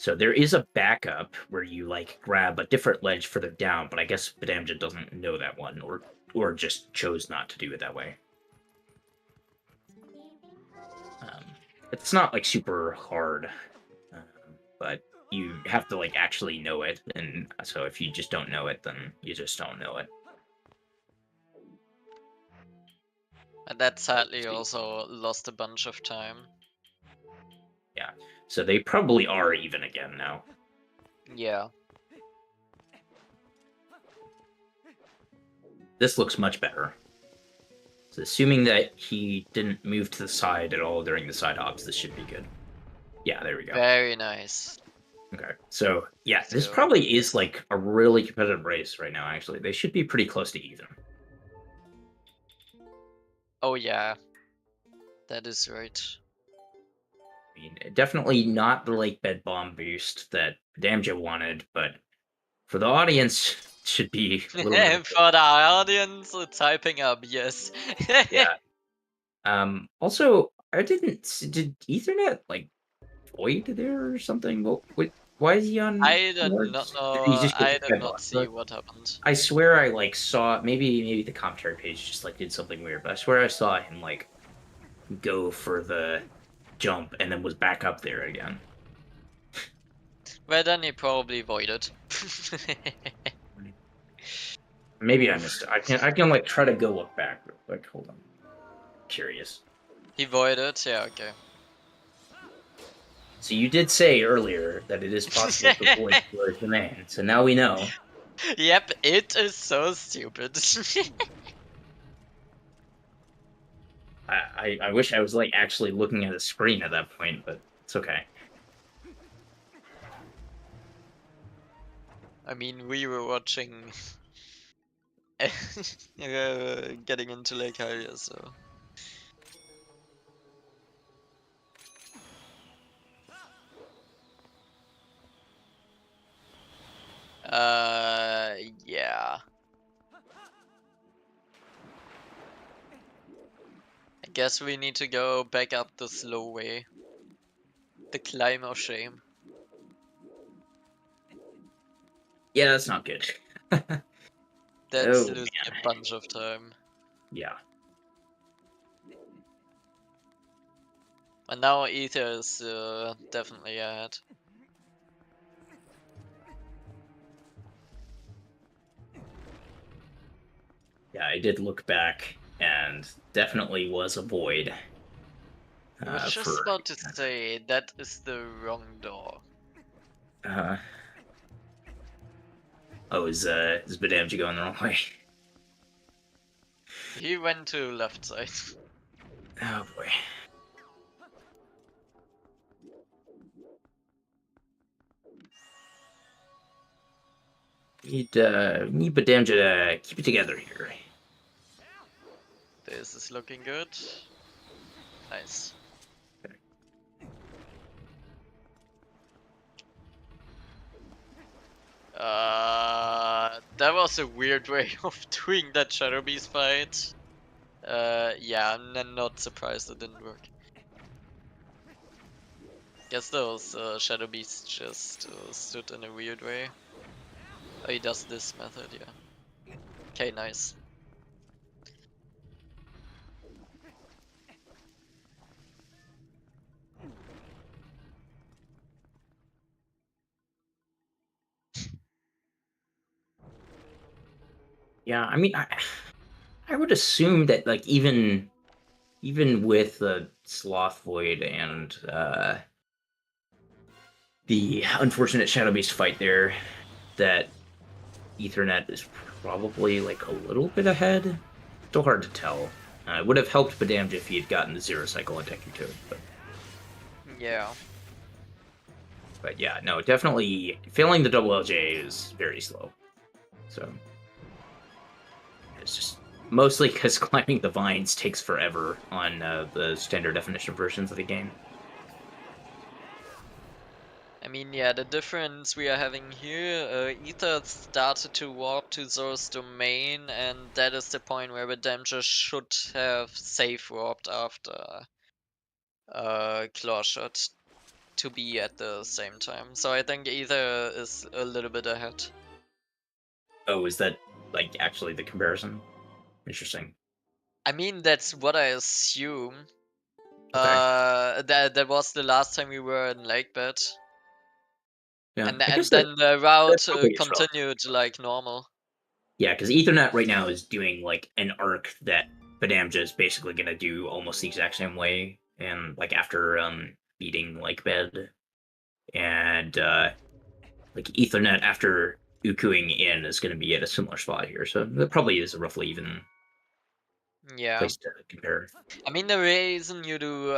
[SPEAKER 3] So there is a backup where you like grab a different ledge further down, but I guess bdamja doesn't know that one, or just chose not to do it that way. it's not like super hard, um, but you have to like actually know it, and so if you just don't know it, then you just don't know it.
[SPEAKER 2] And that sadly also lost a bunch of time.
[SPEAKER 3] Yeah, so they probably are even again now.
[SPEAKER 2] Yeah.
[SPEAKER 3] This looks much better. So assuming that he didn't move to the side at all during the side ops, this should be good. Yeah, there we go.
[SPEAKER 2] Very nice.
[SPEAKER 3] Okay, so yeah, this
[SPEAKER 2] So-
[SPEAKER 3] probably is like a really competitive race right now, actually. They should be pretty close to even.
[SPEAKER 2] Oh yeah. That is right.
[SPEAKER 3] I mean, definitely not the like bed bomb boost that bdamja wanted, but for the audience, it should be a little bit.
[SPEAKER 2] For the audience, typing up yes.
[SPEAKER 3] Yeah. Also, I did Ethernet like void there or something? Why is he on?
[SPEAKER 2] I did
[SPEAKER 3] Wards?
[SPEAKER 2] not
[SPEAKER 3] Did
[SPEAKER 2] know.
[SPEAKER 3] he just get
[SPEAKER 2] I
[SPEAKER 3] the
[SPEAKER 2] did
[SPEAKER 3] bed
[SPEAKER 2] not
[SPEAKER 3] blocked?
[SPEAKER 2] see what happened.
[SPEAKER 3] I swear I like saw maybe the commentary page just like did something weird, but I swear I saw him like go for the jump and then was back up there again.
[SPEAKER 2] Well, then he probably voided.
[SPEAKER 3] Maybe I missed it. I can like try to go look back real quick. Hold on. Curious.
[SPEAKER 2] He voided? Yeah, okay.
[SPEAKER 3] So you did say earlier that it is possible to avoid your command, so now we know.
[SPEAKER 2] Yep, it is so stupid.
[SPEAKER 3] I wish I was like actually looking at the screen at that point, but it's okay.
[SPEAKER 2] I mean, we were watching getting into Lake Hylia, so. Yeah. I guess we need to go back up the slow way. The climb of shame.
[SPEAKER 3] Yeah, that's not good.
[SPEAKER 2] That's
[SPEAKER 3] Oh,
[SPEAKER 2] losing
[SPEAKER 3] man.
[SPEAKER 2] a bunch of time.
[SPEAKER 3] Yeah.
[SPEAKER 2] And now Ether is definitely ahead.
[SPEAKER 3] Yeah, I did look back and definitely was a void.
[SPEAKER 2] I was just about to say, that is the wrong door.
[SPEAKER 3] Oh, is bdamja going the wrong way?
[SPEAKER 2] He went to left side.
[SPEAKER 3] Oh boy. Need bdamja to keep it together here.
[SPEAKER 2] This is looking good. Nice. That was a weird way of doing that Shadow Beast fight. Yeah, I'm not surprised it didn't work. Guess those Shadow Beasts just stood in a weird way. Oh, he does this method, yeah. Okay, nice.
[SPEAKER 3] Yeah, I mean, I would assume that like even with the sloth void and the unfortunate shadow beast fight there, that Ethernet is probably like a little bit ahead. Still hard to tell. It would have helped bdamja if he had gotten the zero cycle attack to it, but
[SPEAKER 2] Yeah.
[SPEAKER 3] yeah, no, definitely failing the double LJ is very slow. So it's just mostly because climbing the vines takes forever on the standard definition versions of the game.
[SPEAKER 2] I mean, yeah, the difference we are having here, Ether started to warp to Zora's domain, and that is the point where bdamja should have safe warped after Claw Shot to be at the same time. So I think Ether is a little bit ahead.
[SPEAKER 3] Oh, is that like actually the comparison? Interesting.
[SPEAKER 2] I mean, that's what I assume. That was the last time we were in Lakebed.
[SPEAKER 3] Yeah,
[SPEAKER 2] And
[SPEAKER 3] I guess
[SPEAKER 2] then the route
[SPEAKER 3] probably is relative.
[SPEAKER 2] continued like normal.
[SPEAKER 3] Yeah, because Ethernet right now is doing like an arc that bdamja is basically gonna do almost the exact same way, and like after beating Lakebed, and like Ethernet after ukuing in is gonna be at a similar spot here. So that probably is a roughly even
[SPEAKER 2] Yeah.
[SPEAKER 3] place to compare.
[SPEAKER 2] I mean, the reason you do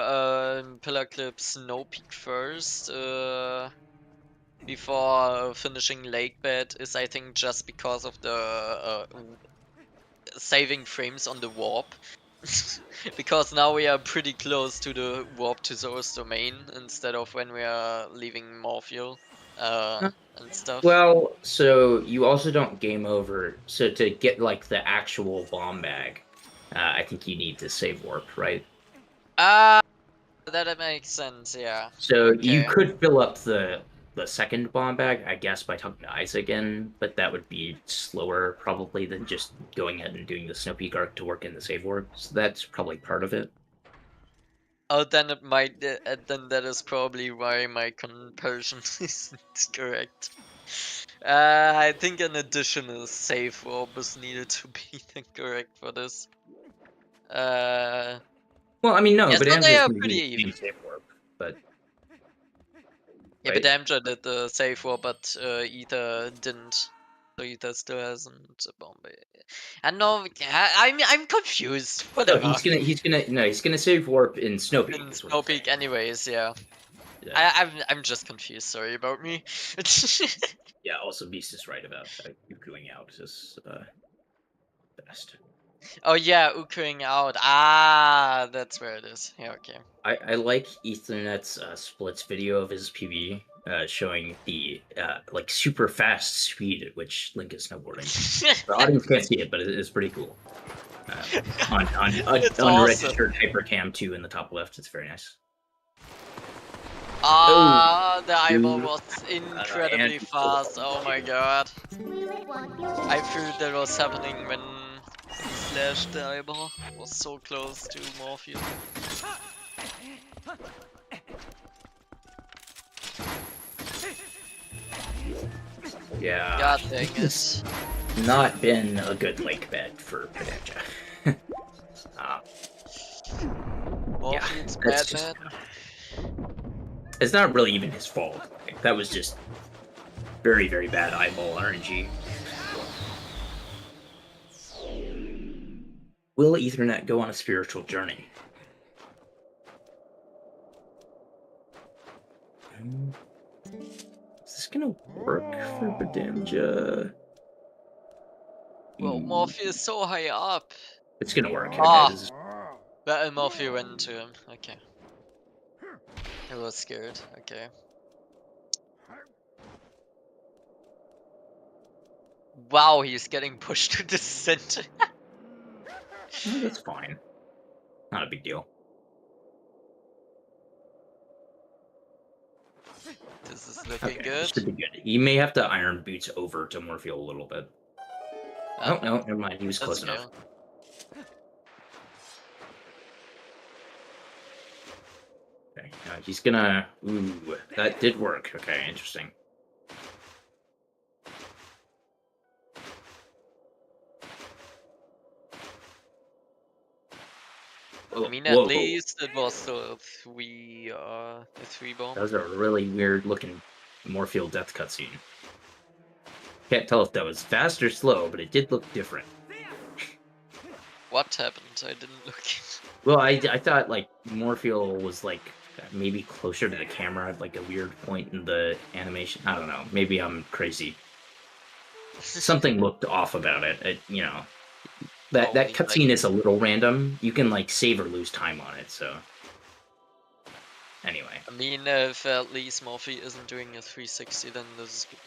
[SPEAKER 2] Pillar Clip Snow Peak first before finishing Lakebed is, I think, just because of the saving frames on the warp. Because now we are pretty close to the warp to Zora's domain instead of when we are leaving Morpheal and stuff.
[SPEAKER 3] Well, so you also don't game over. So to get like the actual bomb bag, I think you need to save warp, right?
[SPEAKER 2] That makes sense, yeah.
[SPEAKER 3] So you
[SPEAKER 2] Okay.
[SPEAKER 3] could fill up the second bomb bag, I guess, by talking to Isaac again, but that would be slower probably than just going ahead and doing the Snow Peak arc to work in the save warp. So that's probably part of it.
[SPEAKER 2] Oh, then it might. Then that is probably why my comparison isn't correct. I think an additional save warp is needed to be correct for this.
[SPEAKER 3] Well, I mean, no,
[SPEAKER 2] Yeah,
[SPEAKER 3] but
[SPEAKER 2] so they
[SPEAKER 3] Amja's
[SPEAKER 2] are
[SPEAKER 3] going to do
[SPEAKER 2] pretty
[SPEAKER 3] the same
[SPEAKER 2] even.
[SPEAKER 3] save warp, but
[SPEAKER 2] Yeah,
[SPEAKER 3] right?
[SPEAKER 2] bdamja did the save warp, but Ether didn't. So Ether still hasn't a bomb. And no, I'm confused.
[SPEAKER 3] Oh, no,
[SPEAKER 2] Whatever.
[SPEAKER 3] he's gonna save warp in Snow Peak.
[SPEAKER 2] In
[SPEAKER 3] Is what
[SPEAKER 2] Snow
[SPEAKER 3] I'm saying.
[SPEAKER 2] Peak, anyways. Yeah.
[SPEAKER 3] Yeah.
[SPEAKER 2] I'm just confused. Sorry about me.
[SPEAKER 3] Yeah, also Beast is right about ukuing out is best.
[SPEAKER 2] Oh yeah, Ukraine out. Ah, that's where it is. Yeah, okay.
[SPEAKER 3] I like Ethernet's splits video of his PV showing the like super fast speed at which Link is snowboarding. The audience can't see it, but it is pretty cool. On
[SPEAKER 2] It's awesome.
[SPEAKER 3] unregistered hypercam 2 in the top left, it's very nice.
[SPEAKER 2] Ah, the eyeball
[SPEAKER 3] Ooh.
[SPEAKER 2] was incredibly
[SPEAKER 3] And-
[SPEAKER 2] fast. Oh my god. I feel that was happening when he slashed the eyeball. It was so close to Morpheus.
[SPEAKER 3] Yeah.
[SPEAKER 2] God dang it.
[SPEAKER 3] Not been a good lake bed for bdamja.
[SPEAKER 2] Morpheus
[SPEAKER 3] that's
[SPEAKER 2] bad
[SPEAKER 3] just-
[SPEAKER 2] man.
[SPEAKER 3] It's not really even his fault. Like, that was just very, very bad eyeball RNG. Will Ethernet go on a spiritual journey? Is this gonna work for bdamja?
[SPEAKER 2] Well, Morpheus is so high up.
[SPEAKER 3] It's gonna work.
[SPEAKER 2] Ah.
[SPEAKER 3] Okay, this is...
[SPEAKER 2] But Morpheus went into him. Okay. I was scared. Okay. Wow, he's getting pushed to the center.
[SPEAKER 3] No, that's fine. Not a big deal.
[SPEAKER 2] This is looking
[SPEAKER 3] Okay,
[SPEAKER 2] good.
[SPEAKER 3] this should be good. He may have to iron boots over to Morpheus a little bit. Oh, no, never mind. He was close enough. Okay, he's gonna... Ooh, that did work. Okay, interesting.
[SPEAKER 2] I mean, at least it was a three bomb.
[SPEAKER 3] That was a really weird looking Morpheus death cutscene. Can't tell if that was fast or slow, but it did look different.
[SPEAKER 2] What happened? I didn't look.
[SPEAKER 3] Well, I thought like Morpheus was like maybe closer to the camera at like a weird point in the animation. I don't know. Maybe I'm crazy. Something looked off about it. You know, that cutscene is a little random. You can like save or lose time on it. So anyway,
[SPEAKER 2] I mean, if at least Morpheus isn't doing a 360, then this is good.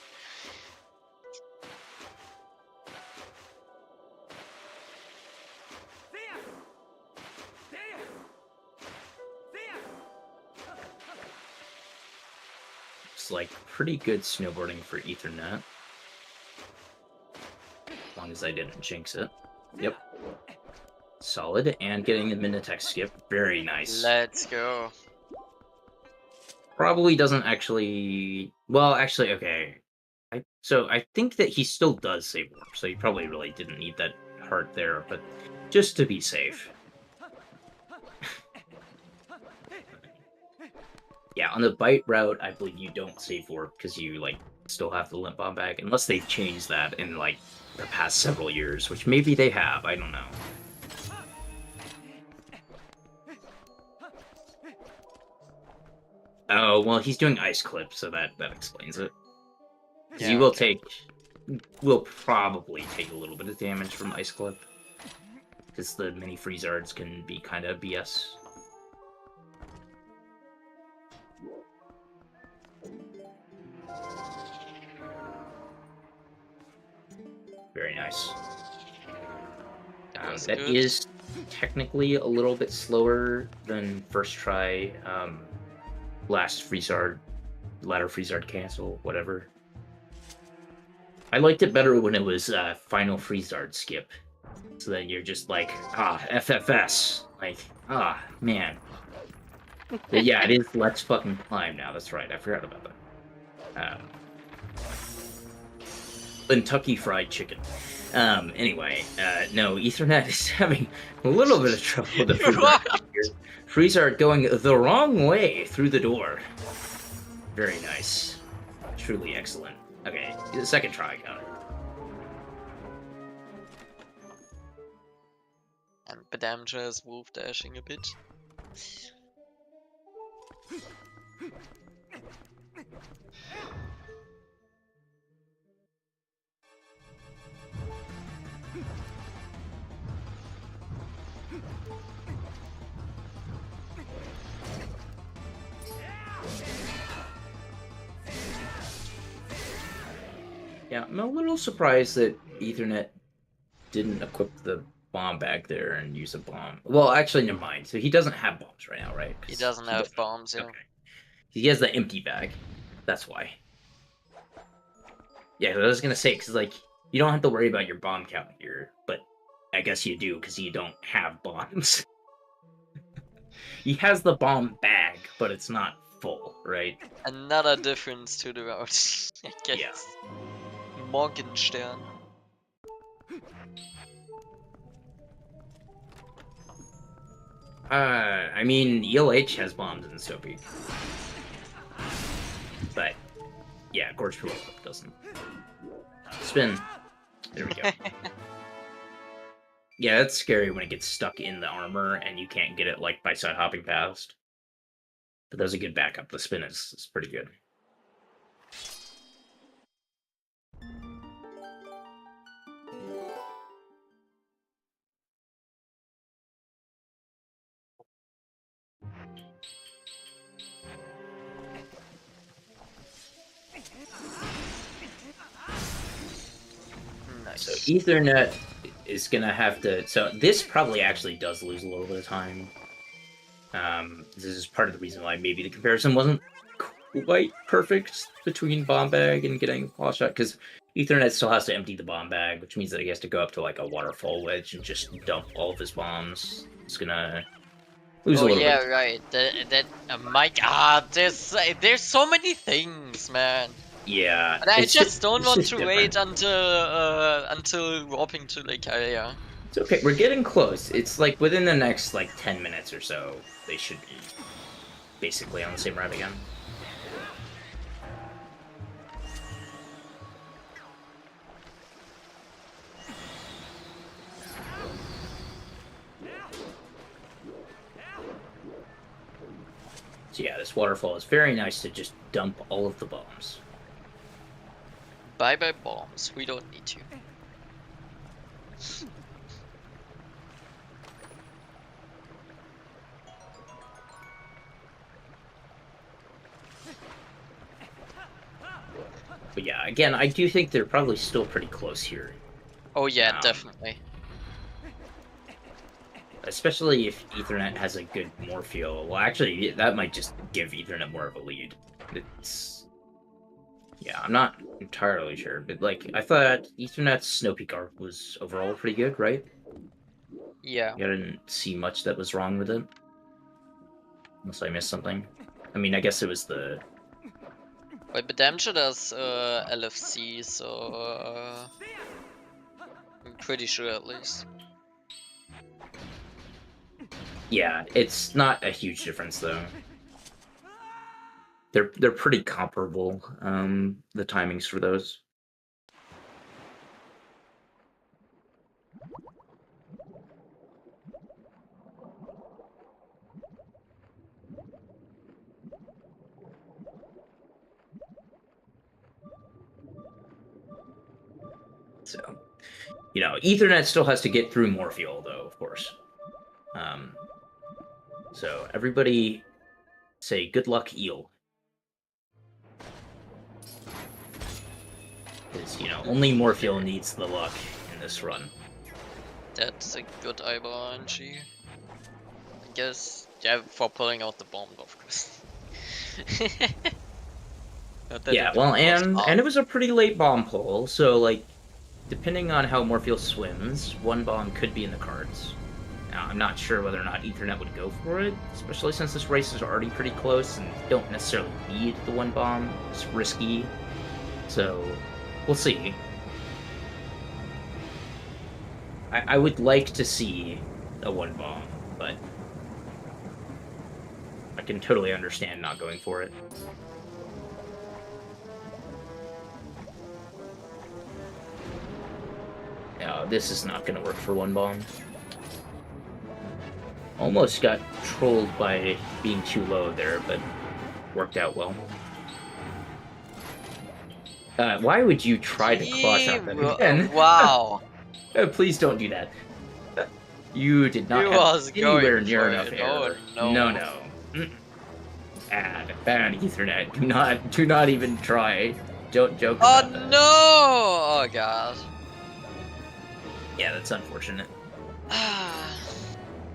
[SPEAKER 3] it's like pretty good snowboarding for Ethernet. As long as I didn't jinx it. Yep. Solid, and getting the Minitech skip. Very nice.
[SPEAKER 2] Let's go.
[SPEAKER 3] Probably doesn't actually... Well, actually, okay. So I think that he still does save warp, so he probably really didn't need that heart there, but just to be safe. Yeah, on the bite route, I believe you don't save warp because you, like, still have the limp bomb bag, unless they've changed that in, like, the past several years, which maybe they have, I don't know. Oh, well, he's doing ice clip, so that explains it.
[SPEAKER 2] Yeah,
[SPEAKER 3] You will
[SPEAKER 2] okay.
[SPEAKER 3] will probably take a little bit of damage from ice clip, because the mini freezards can be kind of BS. Very nice.
[SPEAKER 2] That was
[SPEAKER 3] That
[SPEAKER 2] good.
[SPEAKER 3] is technically a little bit slower than first try, last freezard, ladder freezard cancel, whatever. I liked it better when it was final freezard skip. So then you're just like, FFS. Like, man. But yeah, it is Let's Fucking Climb now. That's right. I forgot about that. Kentucky Fried Chicken. Anyway, no, Ethernet is having a little bit of trouble with the Freezard here. Freezard going the wrong way through the door. Very nice. Truly excellent. Okay, the second try counter.
[SPEAKER 2] And bdamja is wolf-dashing a bit.
[SPEAKER 3] Yeah, I'm a little surprised that Ethernet didn't equip the bomb back there and use a bomb. Well, actually, never mind. So he doesn't have bombs right now, right?
[SPEAKER 2] He doesn't have bombs, yeah.
[SPEAKER 3] Okay. He has the empty bag. That's why. Yeah, I was gonna say, because, like, you don't have to worry about your bomb count here, but I guess you do, because you don't have bombs. He has the bomb bag, but it's not full, right?
[SPEAKER 2] Another difference to the route. I guess.
[SPEAKER 3] Yeah.
[SPEAKER 2] Morgenstern.
[SPEAKER 3] I mean, ELH has bombs in Soapy. But, yeah, Gorge Pool doesn't. Spin. There we go. Yeah, that's scary when it gets stuck in the armor and you can't get it, like, by side hopping past. But that was a good backup. The spin is pretty good.
[SPEAKER 2] Nice.
[SPEAKER 3] So Ethernet is gonna have to. So this probably actually does lose a little bit of time. This is part of the reason why maybe the comparison wasn't quite perfect between bomb bag and getting wall shot, because Ethernet still has to empty the bomb bag, which means that he has to go up to like a waterfall wedge and just dump all of his bombs. It's gonna lose a
[SPEAKER 2] Oh
[SPEAKER 3] little
[SPEAKER 2] yeah,
[SPEAKER 3] bit.
[SPEAKER 2] right. My God, there's so many things, man.
[SPEAKER 3] Yeah,
[SPEAKER 2] And I
[SPEAKER 3] it's
[SPEAKER 2] just don't
[SPEAKER 3] it's
[SPEAKER 2] want
[SPEAKER 3] just
[SPEAKER 2] to
[SPEAKER 3] different.
[SPEAKER 2] wait until warping to Lake Area.
[SPEAKER 3] It's okay. We're getting close. It's like within the next like 10 minutes or so, they should be basically on the same route again. So yeah, this waterfall is very nice to just dump all of the bombs.
[SPEAKER 2] Bye bye bombs. We don't need to.
[SPEAKER 3] But yeah, again, I do think they're probably still pretty close here.
[SPEAKER 2] Oh yeah, definitely.
[SPEAKER 3] Especially if Ethernet has a good Morpheo. Well, actually, that might just give Ethernet more of a lead. It's... Yeah, I'm not entirely sure, but like, I thought Ethernet's Snow Peak arc was overall pretty good, right?
[SPEAKER 2] Yeah.
[SPEAKER 3] I didn't see much that was wrong with it. Unless I missed something. I mean, I guess it was the...
[SPEAKER 2] Wait, bdamja does LFC, so I'm pretty sure at least.
[SPEAKER 3] Yeah, it's not a huge difference though. They're pretty comparable, the timings for those. So, you know, Ethernet still has to get through more fuel, though, of course. So everybody say good luck, Eel. Because, you know, only Morpheal needs the luck in this run.
[SPEAKER 2] That's a good eyeball RNG. I guess, yeah, for pulling out the bomb, of course.
[SPEAKER 3] Yeah, well, and it was a pretty late bomb pull, so, like, depending on how Morpheal swims, one bomb could be in the cards. Now, I'm not sure whether or not Ethernet would go for it, especially since this race is already pretty close and don't necessarily need the one bomb. It's risky. So, we'll see. I would like to see a one bomb, but I can totally understand not going for it. No, this is not going to work for one bomb. Almost got trolled by being too low there, but worked out well. Why would you try to claw shot that again?
[SPEAKER 2] Wow.
[SPEAKER 3] Please don't do that. You did not have anywhere near enough error.
[SPEAKER 2] Oh,
[SPEAKER 3] No. Bad Ethernet. Do not even try. Don't joke about that.
[SPEAKER 2] No! Oh god.
[SPEAKER 3] Yeah, that's unfortunate.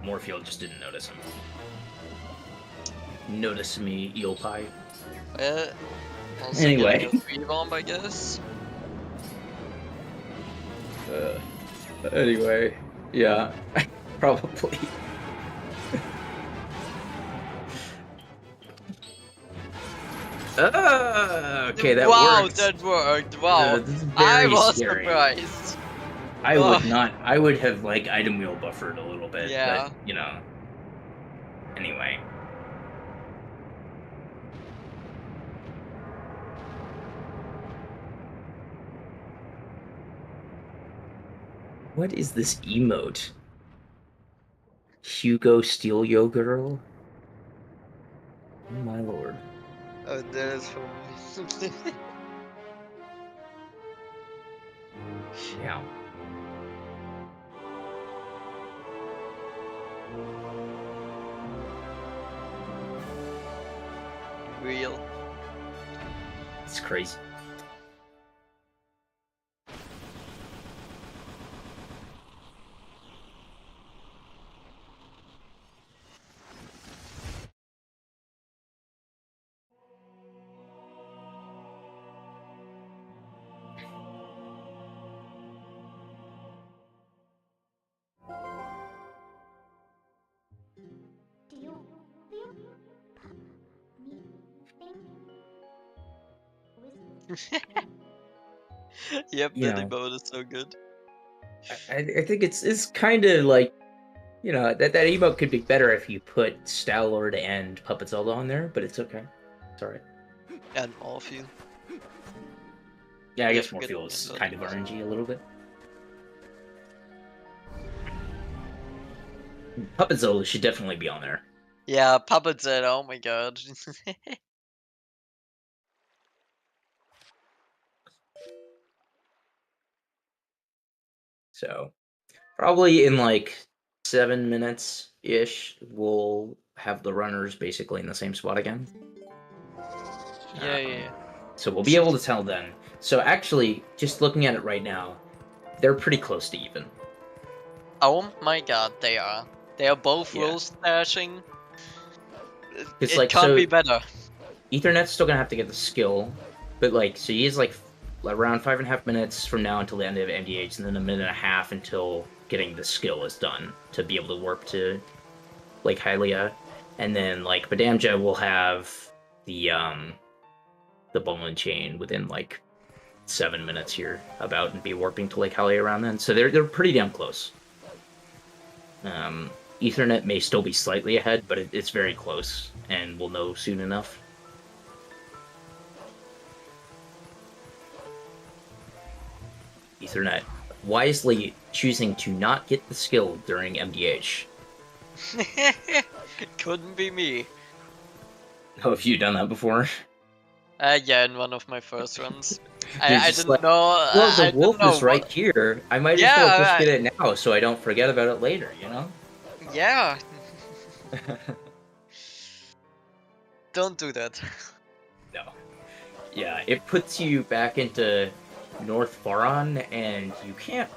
[SPEAKER 3] Morpheal just didn't notice him. Notice me, eel pie.
[SPEAKER 2] Also
[SPEAKER 3] Anyway.
[SPEAKER 2] getting a free bomb, I guess.
[SPEAKER 3] Anyway, yeah, probably. Okay, that
[SPEAKER 2] wow,
[SPEAKER 3] worked.
[SPEAKER 2] that worked. Wow,
[SPEAKER 3] this is
[SPEAKER 2] I
[SPEAKER 3] very
[SPEAKER 2] was
[SPEAKER 3] scary.
[SPEAKER 2] surprised.
[SPEAKER 3] I would not. I would have like item wheel buffered a little bit.
[SPEAKER 2] Yeah.
[SPEAKER 3] But, you know. Anyway. What is this emote? Hugo Steel Yo Girl? Oh my lord.
[SPEAKER 2] Oh, that is funny.
[SPEAKER 3] Yeah.
[SPEAKER 2] Real.
[SPEAKER 3] It's crazy.
[SPEAKER 2] Yep,
[SPEAKER 3] You
[SPEAKER 2] that
[SPEAKER 3] know.
[SPEAKER 2] emote is so good.
[SPEAKER 3] I think it's kind of like, you know, that emote could be better if you put Star-Lord and Puppet Zelda on there, but it's okay. It's alright.
[SPEAKER 2] And Morpheal.
[SPEAKER 3] Yeah, I
[SPEAKER 2] Yeah,
[SPEAKER 3] guess
[SPEAKER 2] forget
[SPEAKER 3] Morpheal
[SPEAKER 2] about
[SPEAKER 3] is
[SPEAKER 2] that.
[SPEAKER 3] kind of RNG a little bit. Puppet Zelda should definitely be on there.
[SPEAKER 2] Yeah, Puppet said, oh my god.
[SPEAKER 3] So, probably in like 7 minutes-ish, we'll have the runners basically in the same spot again.
[SPEAKER 2] Yeah.
[SPEAKER 3] So we'll be able to tell then. So actually, just looking at it right now, they're pretty close to even.
[SPEAKER 2] Oh my god, they are. They are both
[SPEAKER 3] Yeah.
[SPEAKER 2] roll stashing.
[SPEAKER 3] It's
[SPEAKER 2] It
[SPEAKER 3] like,
[SPEAKER 2] can't
[SPEAKER 3] so
[SPEAKER 2] be better.
[SPEAKER 3] Ethernet's still gonna have to get the skill, but like, so he is like around 5.5 minutes from now until the end of MDH, and then 1.5 minutes until getting the skill is done to be able to warp to Lake Hylia. And then like bdamja will have the ball and chain within like 7 minutes here about and be warping to Lake Hylia around then. So they're pretty damn close. Ethernet may still be slightly ahead, but it's very close, and we'll know soon enough. Ethernet wisely choosing to not get the skill during MDH.
[SPEAKER 2] Couldn't be me.
[SPEAKER 3] Oh, have you done that before?
[SPEAKER 2] Yeah, in one of my first runs. I didn't
[SPEAKER 3] like,
[SPEAKER 2] know.
[SPEAKER 3] Well,
[SPEAKER 2] I
[SPEAKER 3] the wolf
[SPEAKER 2] didn't know
[SPEAKER 3] is right
[SPEAKER 2] what...
[SPEAKER 3] here. I might as well just get it now so I don't forget about it later, you know?
[SPEAKER 2] Yeah. Don't do that.
[SPEAKER 3] No. Yeah, it puts you back into North Faron, and you can't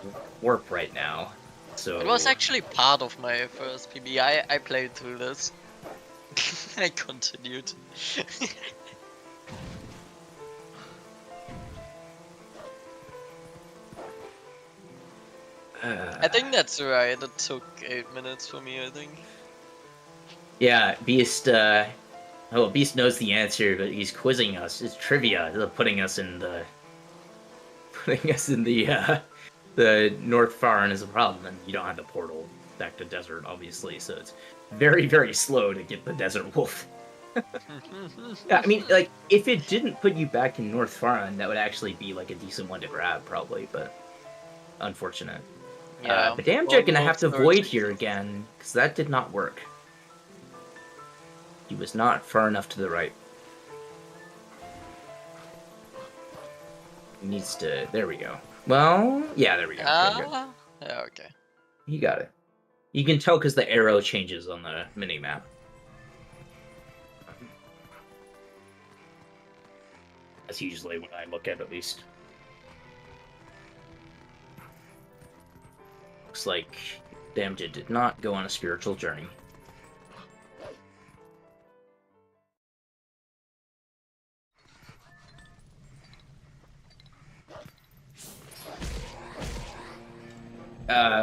[SPEAKER 3] warp right now. So
[SPEAKER 2] It was actually part of my first PB. I played through this. I continued. I think that's right. It took 8 minutes for me, I think.
[SPEAKER 3] Yeah, Beast. Oh, Beast knows the answer, but he's quizzing us. It's trivia, putting us in the the North Faron is a problem, and you don't have the portal back to desert, obviously. So it's very, very slow to get the desert wolf. Yeah, I mean, like if it didn't put you back in North Faron, that would actually be like a decent one to grab, probably. But unfortunate.
[SPEAKER 2] Yeah.
[SPEAKER 3] bdamja gonna have to void here again because that did not work. He was not far enough to the right. He needs to. There we go. Well, yeah, there we go.
[SPEAKER 2] Yeah, okay.
[SPEAKER 3] You got it. You can tell because the arrow changes on the mini map. That's usually what I look at least. Looks like bdamja did not go on a spiritual journey.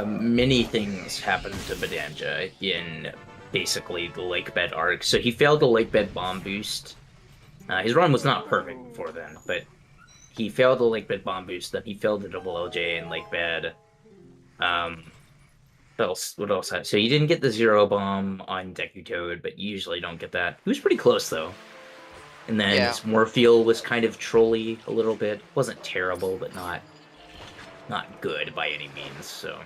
[SPEAKER 3] Many things happened to bdamja in basically the lake bed arc. So he failed the lake bed bomb boost. His run was not perfect before then, but he failed the lake bed bomb boost. Then he failed the double LJ in lake bed. What else? So he didn't get the zero bomb on Deku Toad, but you usually don't get that. He was pretty close though. And then his Morpheal was kind of trolly a little bit. Wasn't terrible, but not good by any means. So.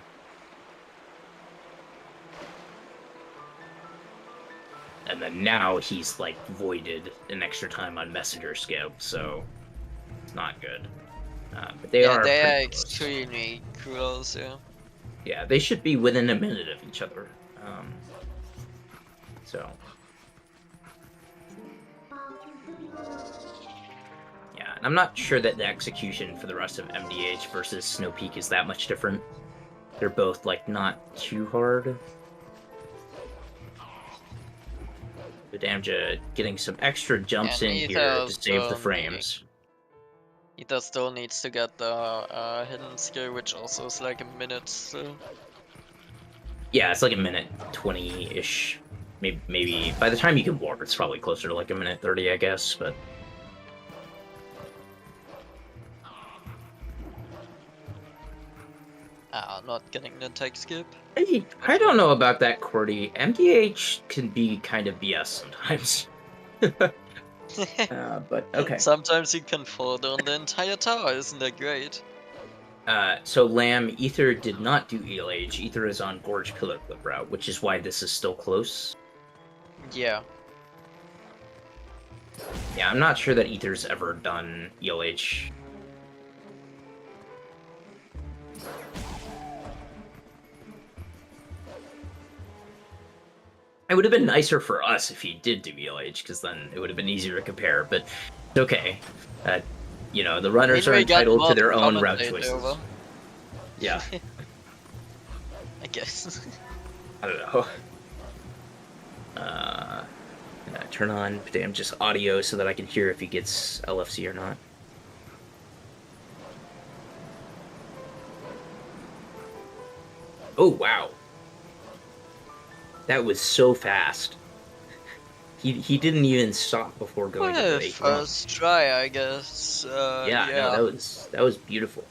[SPEAKER 3] And then now he's like voided an extra time on Messenger Skip, so it's not good. But they are
[SPEAKER 2] extremely close.
[SPEAKER 3] Yeah, they should be within a minute of each other. So yeah, and I'm not sure that the execution for the rest of MDH versus Snow Peak is that much different. They're both like not too hard. bdamja getting some extra jumps in here to save the frames.
[SPEAKER 2] Ether still needs to get the hidden skill, which also is like a minute still.
[SPEAKER 3] Yeah, it's like a minute 20-ish. Maybe by the time you can warp, it's probably closer to like a minute 30, I guess, but...
[SPEAKER 2] Not getting the tech skip.
[SPEAKER 3] Hey, I don't know about that, Cordy. MDH can be kind of BS sometimes. But okay.
[SPEAKER 2] Sometimes you can fall down the entire tower, isn't that great?
[SPEAKER 3] So Lamb, Ether did not do ELH. Ether is on Gorge Pillar Clip route, which is why this is still close.
[SPEAKER 2] Yeah.
[SPEAKER 3] Yeah, I'm not sure that Ether's ever done ELH. It would have been nicer for us if he did do ELH, because then it would have been easier to compare, but it's okay. You know, the runners are entitled to their own route choices. Yeah.
[SPEAKER 2] I guess.
[SPEAKER 3] I don't know. Turn on bdamja's audio so that I can hear if he gets LFC or not. Oh wow, that was so fast. He didn't even stop before going to
[SPEAKER 2] Well,
[SPEAKER 3] the 8th rung.
[SPEAKER 2] first try, I guess.
[SPEAKER 3] Yeah, no,
[SPEAKER 2] Yeah.
[SPEAKER 3] that was beautiful.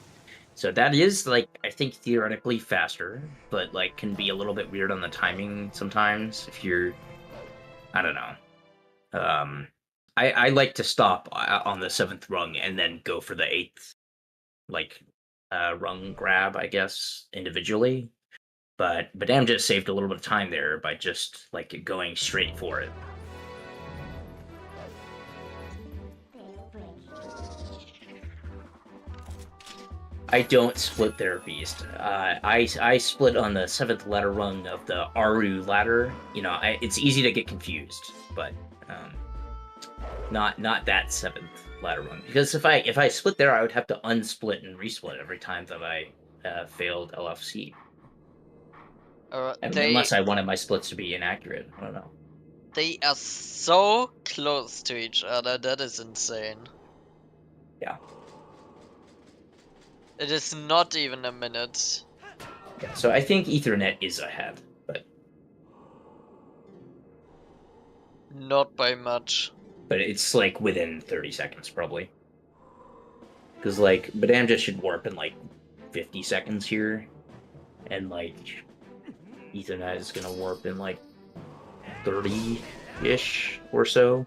[SPEAKER 3] So that is like I think theoretically faster, but like can be a little bit weird on the timing sometimes if you're I don't know. I like to stop on the 7th rung and then go for the 8th like rung grab, I guess, individually. But Badam just saved a little bit of time there by just like going straight for it. I don't split their beast. I split on the 7th ladder rung of the Aru ladder. You know, it's easy to get confused, but not that 7th ladder rung. Because if I split there, I would have to unsplit and resplit every time that I failed LFC. Unless I wanted my splits to be inaccurate. I don't know.
[SPEAKER 2] They are so close to each other. That is insane.
[SPEAKER 3] Yeah.
[SPEAKER 2] It is not even a minute.
[SPEAKER 3] Yeah, so I think Ethernet is ahead, but
[SPEAKER 2] Not by much.
[SPEAKER 3] it's like within 30 seconds probably. Because like Badamja should warp in like 50 seconds here, and like Ethernet is gonna warp in like 30-ish or so.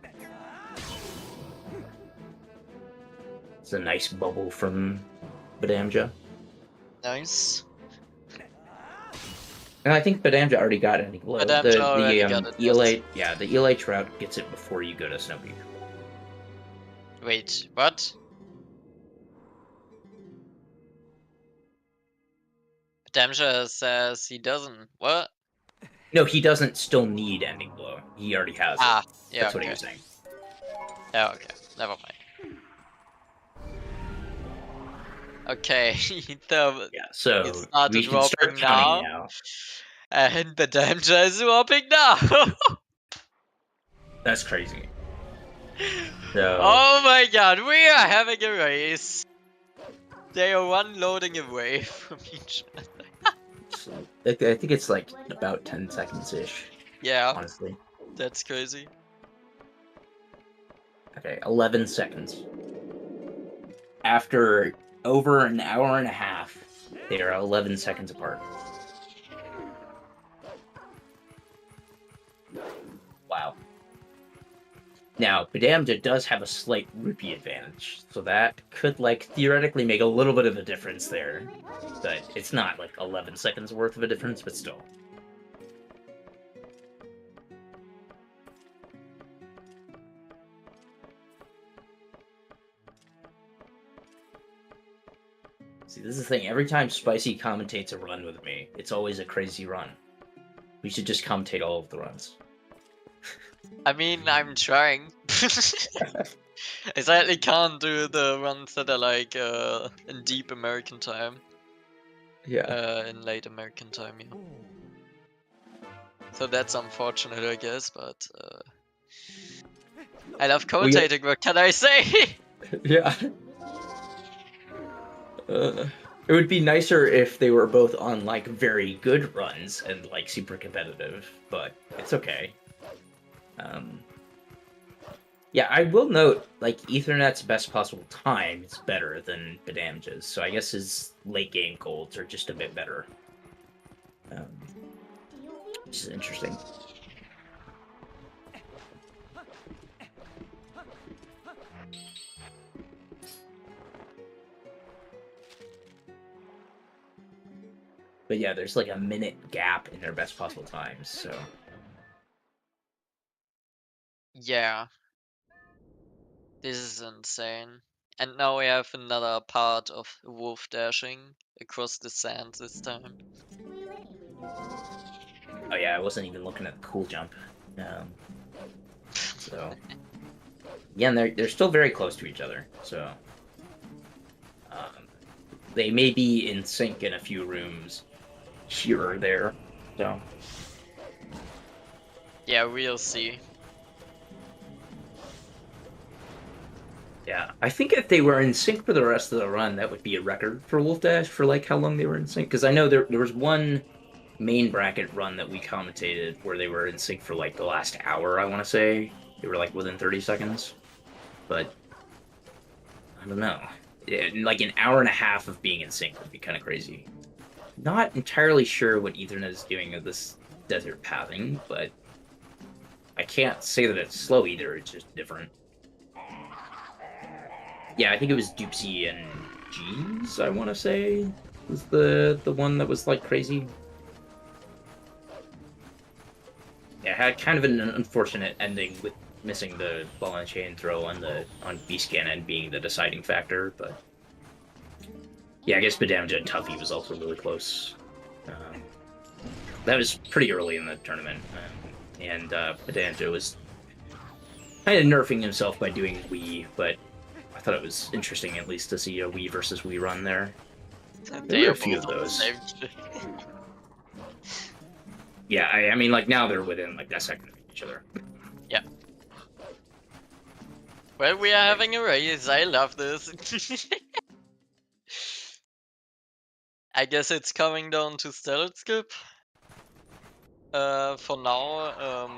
[SPEAKER 3] It's a nice bubble from Badamja.
[SPEAKER 2] Nice.
[SPEAKER 3] And I think Badamja already got it.
[SPEAKER 2] Badamja already got it,
[SPEAKER 3] ELA,
[SPEAKER 2] yes.
[SPEAKER 3] yeah, the ELA Trout gets it before you go to Snowpeak.
[SPEAKER 2] Wait, what? Bdamja says he doesn't. What?
[SPEAKER 3] No, he doesn't still need Ending Blow. He already has it.
[SPEAKER 2] Ah, yeah,
[SPEAKER 3] That's
[SPEAKER 2] okay.
[SPEAKER 3] what he was saying.
[SPEAKER 2] Yeah, okay. Never mind. Okay, the
[SPEAKER 3] Yeah, so
[SPEAKER 2] it started
[SPEAKER 3] we can start
[SPEAKER 2] warping
[SPEAKER 3] counting
[SPEAKER 2] now.
[SPEAKER 3] now.
[SPEAKER 2] And Bdamja is warping now.
[SPEAKER 3] That's crazy. So,
[SPEAKER 2] Oh my god, we are having a race. They are one loading away from each other.
[SPEAKER 3] I think it's like about 10 seconds-ish,
[SPEAKER 2] Yeah,
[SPEAKER 3] honestly.
[SPEAKER 2] that's crazy.
[SPEAKER 3] Okay, 11 seconds. After over an hour and a half, they are 11 seconds apart. Wow. Now, Badamja does have a slight rupee advantage, so that could, like, theoretically make a little bit of a difference there. But it's not, like, 11 seconds worth of a difference, but still. See, this is the thing. Every time Spicy commentates a run with me, it's always a crazy run. We should just commentate all of the runs.
[SPEAKER 2] I mean, I'm trying. I sadly can't do the runs that are like in deep American time.
[SPEAKER 3] Yeah.
[SPEAKER 2] In late American time, yeah. So that's unfortunate, I guess, but I love commentating, what can I say?
[SPEAKER 3] Yeah. It would be nicer if they were both on like very good runs and like super competitive, but it's okay. Yeah, I will note like Ethernet's best possible time is better than Badamja's, so I guess his late game golds are just a bit better. Which is interesting. But yeah, there's like a minute gap in their best possible times, so.
[SPEAKER 2] Yeah. This is insane. And now we have another part of wolf dashing across the sand this time.
[SPEAKER 3] Oh yeah, I wasn't even looking at the cool jump. So yeah, and they're still very close to each other. So they may be in sync in a few rooms here or there. So
[SPEAKER 2] yeah, we'll see.
[SPEAKER 3] Yeah, I think if they were in sync for the rest of the run, that would be a record for Wolfdash for like how long they were in sync. Because I know there was one main bracket run that we commentated where they were in sync for like the last hour, I want to say. They were like within 30 seconds. But I don't know. Like an hour and a half of being in sync would be kind of crazy. Not entirely sure what Ethernet is doing with this desert pathing, but I can't say that it's slow either. It's just different. Yeah, I think it was Doopsy and Jeans, I want to say, was the one that was like crazy. Yeah, it had kind of an unfortunate ending with missing the ball and chain throw on Beast Cannon being the deciding factor, but yeah, I guess bdamja and Tuffy was also really close. That was pretty early in the tournament, and bdamja was kind of nerfing himself by doing Wii, but I thought it was interesting at least to see a Wii versus Wii run there. There were a few of those. Yeah, I mean, like, now they're within, like, a second of each other.
[SPEAKER 2] Yeah. Well, we are having a race. I love this. I guess it's coming down to Stealth Skip. For now,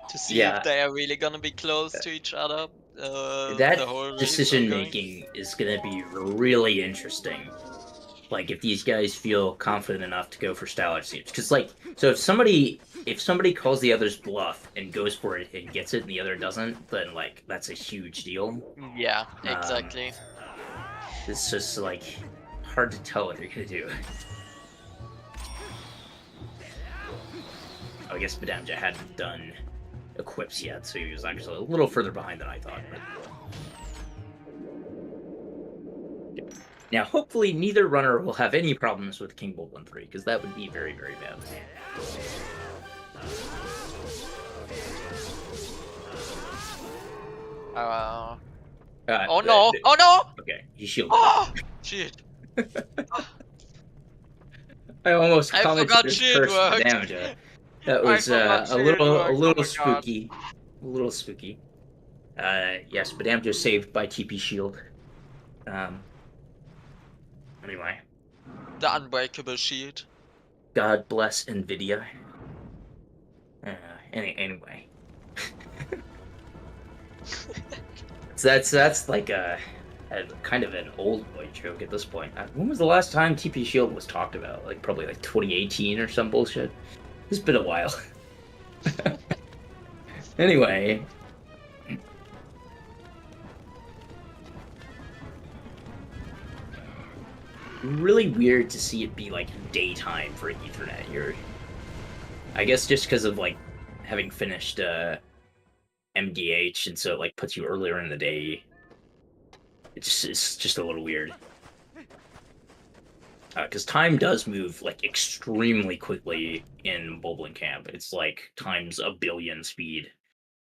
[SPEAKER 2] to see if they are really gonna be close to each other.
[SPEAKER 3] That
[SPEAKER 2] the whole race
[SPEAKER 3] decision-making is gonna be really interesting. Like, if these guys feel confident enough to go for Styler Seeps. Because, like, so if somebody calls the other's bluff and goes for it and gets it and the other doesn't, then, like, that's a huge deal.
[SPEAKER 2] Yeah, exactly.
[SPEAKER 3] It's just, like, hard to tell what they're gonna do. Oh, I guess bdamja hadn't done equips yet, so he was actually a little further behind than I thought. But... Now, hopefully, neither runner will have any problems with King Bolt 1-3, because that would be very, very bad.
[SPEAKER 2] Oh no! Oh no!
[SPEAKER 3] Okay, he shielded.
[SPEAKER 2] Oh! Shit.
[SPEAKER 3] I almost commented his
[SPEAKER 2] shield
[SPEAKER 3] first
[SPEAKER 2] worked.
[SPEAKER 3] bdamja. That was a little spooky. A little spooky. Yes, bdamja saved by TP shield. Anyway.
[SPEAKER 2] The unbreakable shield.
[SPEAKER 3] God bless NVIDIA. Anyway. So that's like a kind of an old boy joke at this point. When was the last time TP Shield was talked about? Like probably like 2018 or some bullshit. It's been a while. Anyway. Really weird to see it be like daytime for Ethernet. I guess just because of like having finished MDH, and so it like puts you earlier in the day. It's just a little weird. Because time does move like extremely quickly in Boblin Camp. It's like times a billion speed.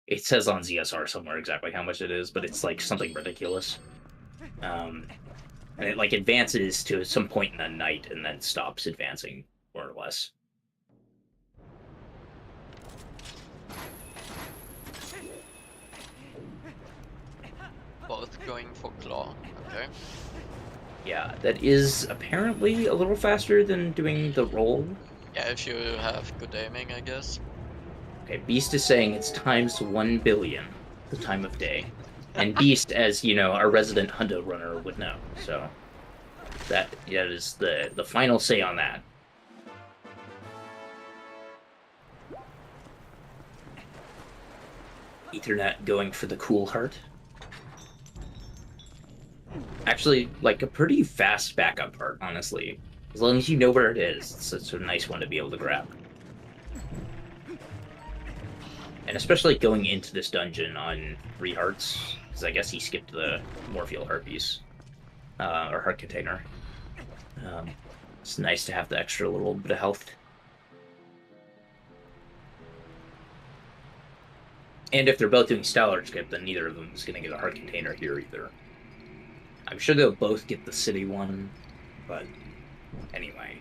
[SPEAKER 3] It says on ZSR somewhere exactly how much it is, but it's like something ridiculous. And it like advances to some point in the night and then stops advancing, more or less.
[SPEAKER 2] Both going for claw. Okay.
[SPEAKER 3] Yeah, that is apparently a little faster than doing the roll.
[SPEAKER 2] Yeah, if you have good aiming, I guess.
[SPEAKER 3] Okay, Beast is saying it's times 1 billion, the time of day. And Beast, as you know, our resident Hundo runner would know. So that is the final say on that. Ethernet going for the cool heart. Actually, like a pretty fast backup heart, honestly. As long as you know where it is, it's a nice one to be able to grab. And especially going into this dungeon on 3 hearts, because I guess he skipped the Morpheal heart piece, or heart container. It's nice to have the extra little bit of health. And if they're both doing Stellar Skip, then neither of them is going to get a heart container here either. I'm sure they'll both get the city one, but anyway.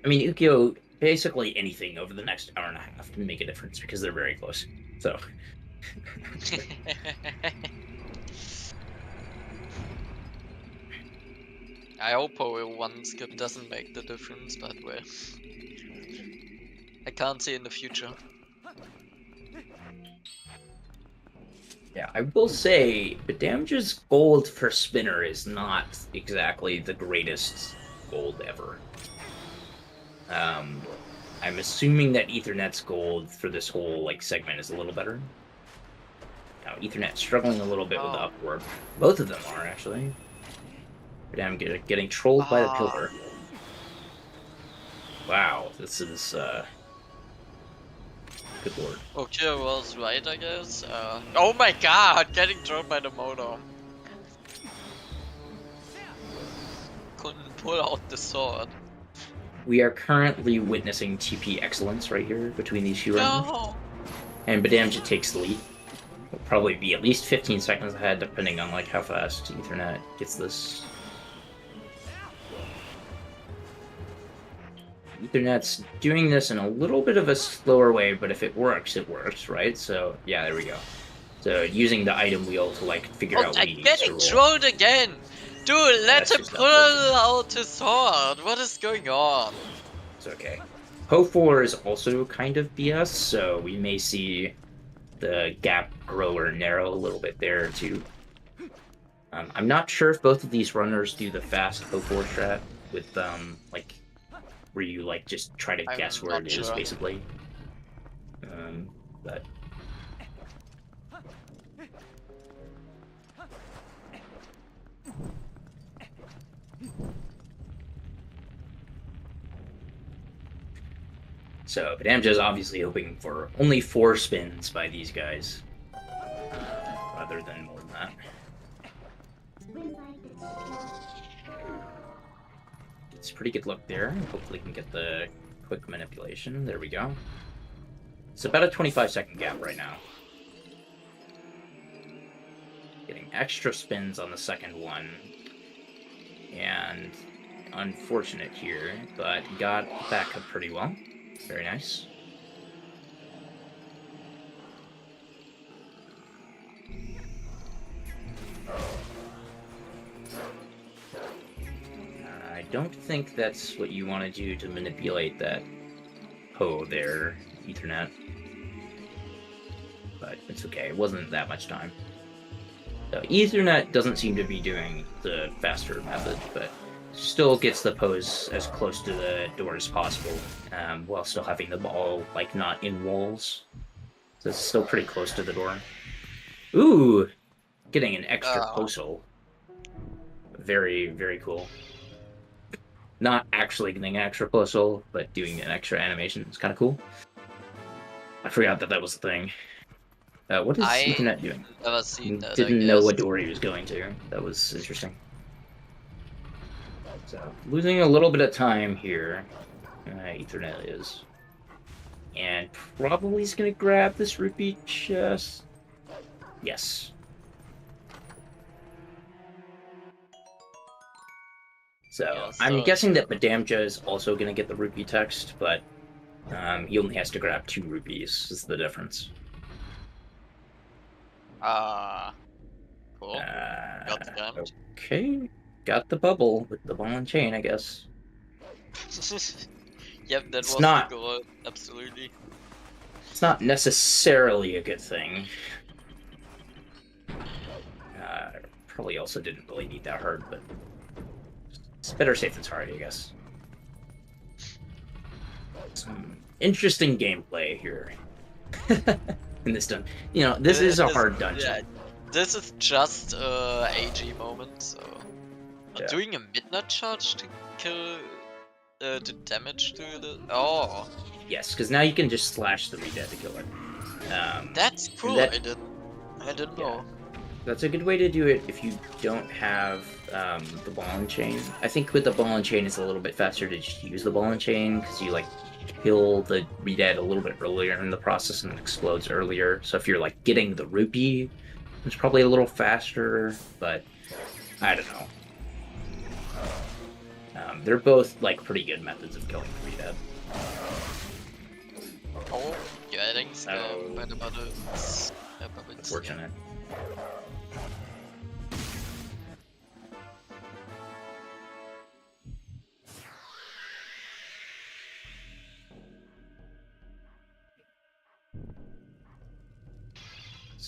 [SPEAKER 3] I mean, Ukyo, basically anything over the next hour and a half can make a difference because they're very close. So.
[SPEAKER 2] I hope one skip doesn't make the difference, but well. I can't see in the future.
[SPEAKER 3] Yeah, I will say, bdamja's gold for spinner is not exactly the greatest gold ever. I'm assuming that Ethernet's gold for this whole like segment is a little better. Now, Ethernet's struggling a little bit with the upward. Both of them are, actually. bdamja getting trolled by the pillar. Wow, this is, good lord.
[SPEAKER 2] Okay, I was right, I guess. Oh my god, getting thrown by the motor. Couldn't pull out the sword.
[SPEAKER 3] We are currently witnessing TP excellence right here between these two runners.
[SPEAKER 2] No!
[SPEAKER 3] And bdamja takes the lead. Will probably be at least 15 seconds ahead, depending on like how fast Ethernet gets this. Ethernet's doing this in a little bit of a slower way, but if it works, right? So yeah, there we go. So using the item wheel to like figure out.
[SPEAKER 2] I'm getting trolled again, dude. Let him pull out his sword. What is going on?
[SPEAKER 3] It's okay. Ho4 is also kind of BS, so we may see the gap grow or narrow a little bit there too. I'm not sure if both of these runners do the fast Ho4 strat with like where you like just try to guess where it is basically. But so bdamja is obviously hoping for only 4 spins by these guys, rather than more than that. It's a pretty good look there. Hopefully can get the quick manipulation. There we go. It's about a 25-second gap right now. Getting extra spins on the second one. And unfortunate here, but got back up pretty well. Very nice. I don't think that's what you want to do to manipulate that Ho there, Ethernet. But it's okay, it wasn't that much time. So Ethernet doesn't seem to be doing the faster method, but still gets the pose as close to the door as possible, while still having the ball like not in walls. So it's still pretty close to the door. Ooh! Getting an extra postal. Very, very cool. Not actually getting an extra postal, but doing an extra animation is kind of cool. I forgot that was the thing. What is Ethernet doing?
[SPEAKER 2] Never seen that,
[SPEAKER 3] Didn't know what door he was going to. That was interesting. So, losing a little bit of time here. Ethernet is. And probably he's going to grab this rupee chest. Yes. So, yeah, I'm guessing that bdamja is also going to get the rupee text, but he only has to grab 2 rupees, is the difference.
[SPEAKER 2] Cool. Got scammed.
[SPEAKER 3] Okay. Got the bubble with the ball and chain, I guess.
[SPEAKER 2] Yep, that was the goal. Absolutely.
[SPEAKER 3] It's not necessarily a good thing. Probably also didn't really need that hard, but it's better safe than sorry, I guess. Some interesting gameplay here. In this dungeon. You know, this is a hard dungeon.
[SPEAKER 2] Yeah, this is just a AG moment, so... Yeah. Doing a midnight charge to kill... to damage to the... Oh!
[SPEAKER 3] Yes, because now you can just slash the redead to kill it.
[SPEAKER 2] That's cool, I didn't know.
[SPEAKER 3] That's a good way to do it if you don't have the ball and chain. I think with the ball and chain it's a little bit faster to just use the ball and chain, because you like kill the redead a little bit earlier in the process and it explodes earlier. So if you're like getting the rupee, it's probably a little faster, but I don't know. They're both like pretty good methods of killing the redead.
[SPEAKER 2] Oh, getting scammed by the buttons.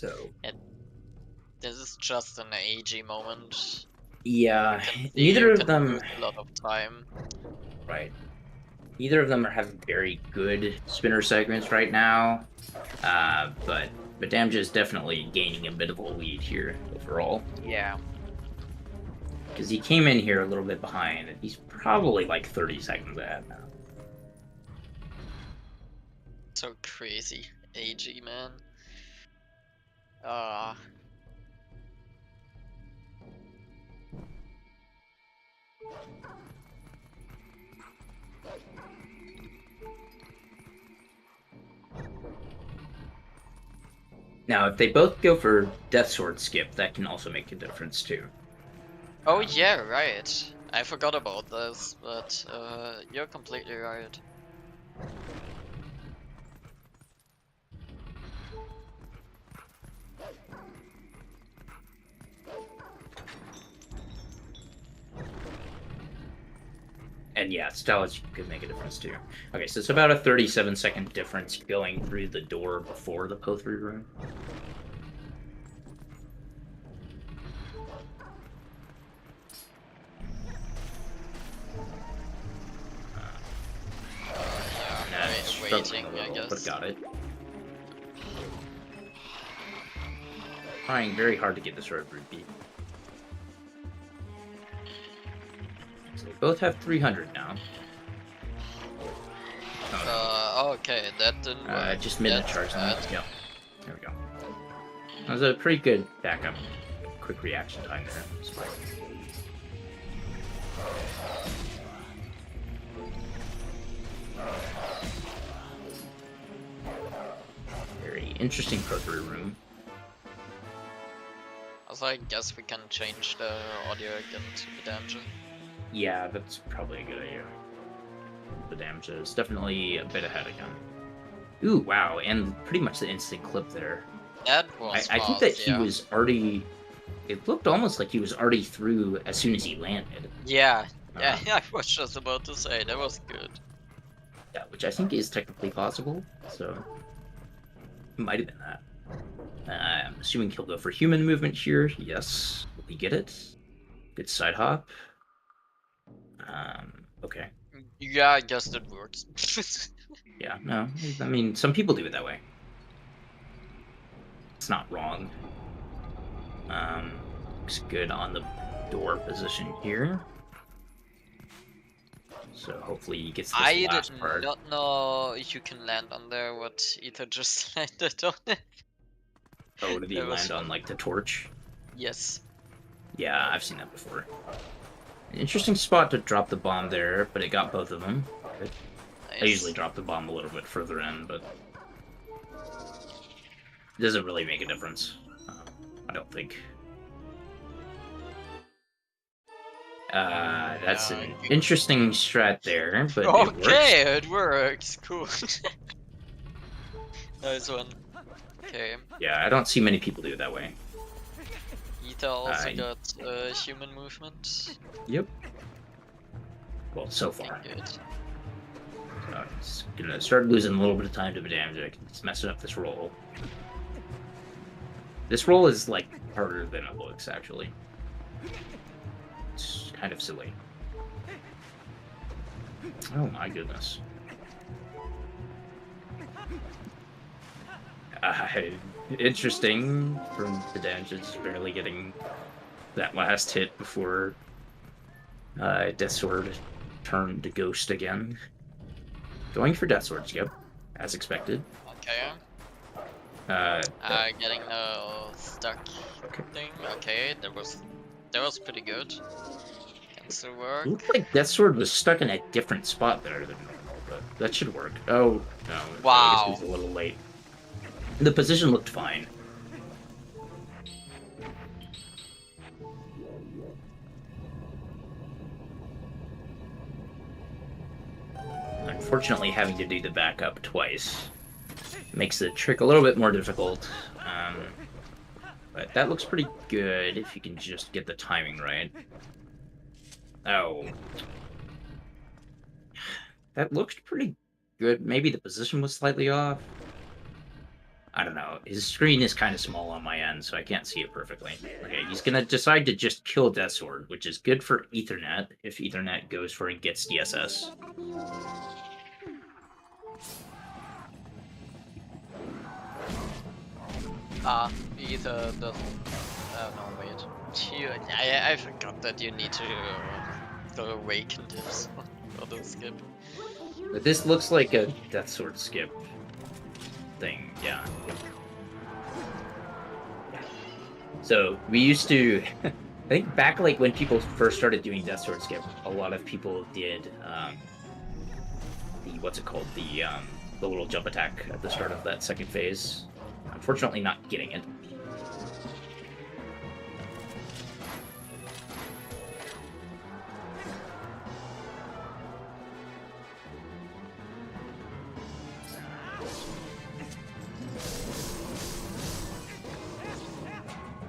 [SPEAKER 3] So
[SPEAKER 2] This is just an AG moment.
[SPEAKER 3] yeah,
[SPEAKER 2] You
[SPEAKER 3] neither of
[SPEAKER 2] can
[SPEAKER 3] them.
[SPEAKER 2] lose a lot of time.
[SPEAKER 3] Right. Neither of them are having very good spinner segments right now. But bdamja is definitely gaining a bit of a lead here overall.
[SPEAKER 2] Yeah.
[SPEAKER 3] Because he came in here a little bit behind, and he's probably like 30 seconds ahead now.
[SPEAKER 2] So crazy. AG, man. Ah.
[SPEAKER 3] Now, if they both go for Death Sword skip, that can also make a difference too.
[SPEAKER 2] Oh yeah, right. I forgot about this, but you're completely right.
[SPEAKER 3] And yeah, styles could make a difference too. Okay, so it's about a 37-second difference going through the door before the Poe 3 room.
[SPEAKER 2] Waiting, I guess.
[SPEAKER 3] But got it. Trying very hard to get this road route beat. So they both have 300 now.
[SPEAKER 2] Okay, that didn't work.
[SPEAKER 3] Just mid charge on that. Yeah. There we go. That was a pretty good backup. Quick reaction time there. It's fine. Very interesting Pro 3 room.
[SPEAKER 2] Also, I guess we can change the audio again to bdamja.
[SPEAKER 3] Yeah, that's probably a good idea. bdamja is definitely a bit ahead again. Ooh, wow, and pretty much the instant clip there.
[SPEAKER 2] That was
[SPEAKER 3] I think that he was already... It looked almost like he was already through as soon as he landed.
[SPEAKER 2] Yeah, yeah, I was just about to say, that was good.
[SPEAKER 3] Yeah, which I think is technically possible, so... It might have been that. I'm assuming he'll go for human movement here. Yes, we get it. Good side hop. Okay.
[SPEAKER 2] Yeah, I guess that works.
[SPEAKER 3] Yeah, no, I mean, some people do it that way. It's not wrong. Looks good on the door position here. So hopefully he gets this last part.
[SPEAKER 2] I did not know you can land on there what Ether just landed on it.
[SPEAKER 3] Oh, did he land on, like, the torch?
[SPEAKER 2] Yes.
[SPEAKER 3] Yeah, I've seen that before. An interesting spot to drop the bomb there, but it got both of them. Nice. I usually drop the bomb a little bit further in, but... It doesn't really make a difference. I don't think. That's an interesting strat there, but
[SPEAKER 2] okay, it works. Cool. Nice one. Okay.
[SPEAKER 3] Yeah, I don't see many people do it that way.
[SPEAKER 2] Ether also got human movement.
[SPEAKER 3] Yep. Well, so far.
[SPEAKER 2] Okay, good.
[SPEAKER 3] So it's gonna start losing a little bit of time to bdamja. It's messing up this roll. This roll is, like, harder than it looks, actually. It's kind of silly. Oh my goodness. Interesting from bdamja just barely getting that last hit before Death Sword turned to Ghost again. Going for Death Sword skip, as expected.
[SPEAKER 2] Okay. Getting the stuck thing. Okay, that was pretty good. Can still work.
[SPEAKER 3] It looked like Death Sword was stuck in a different spot there than normal, but that should work. Oh no!
[SPEAKER 2] Wow.
[SPEAKER 3] I guess he was a little late. The position looked fine. Unfortunately, having to do the backup twice makes the trick a little bit more difficult. But that looks pretty good if you can just get the timing right. Oh. That looked pretty good. Maybe the position was slightly off. I don't know. His screen is kind of small on my end, so I can't see it perfectly. Okay, he's gonna decide to just kill Death Sword, which is good for Ethernet if Ethernet goes for and gets DSS.
[SPEAKER 2] Ether doesn't. No, wait. I forgot that you need to awaken this for the skip.
[SPEAKER 3] But this looks like a Death Sword skip thing, yeah. So we used to, I think back like when people first started doing Death Sword skip, a lot of people did the what's it called, the little jump attack at the start of that second phase. Unfortunately, not getting it.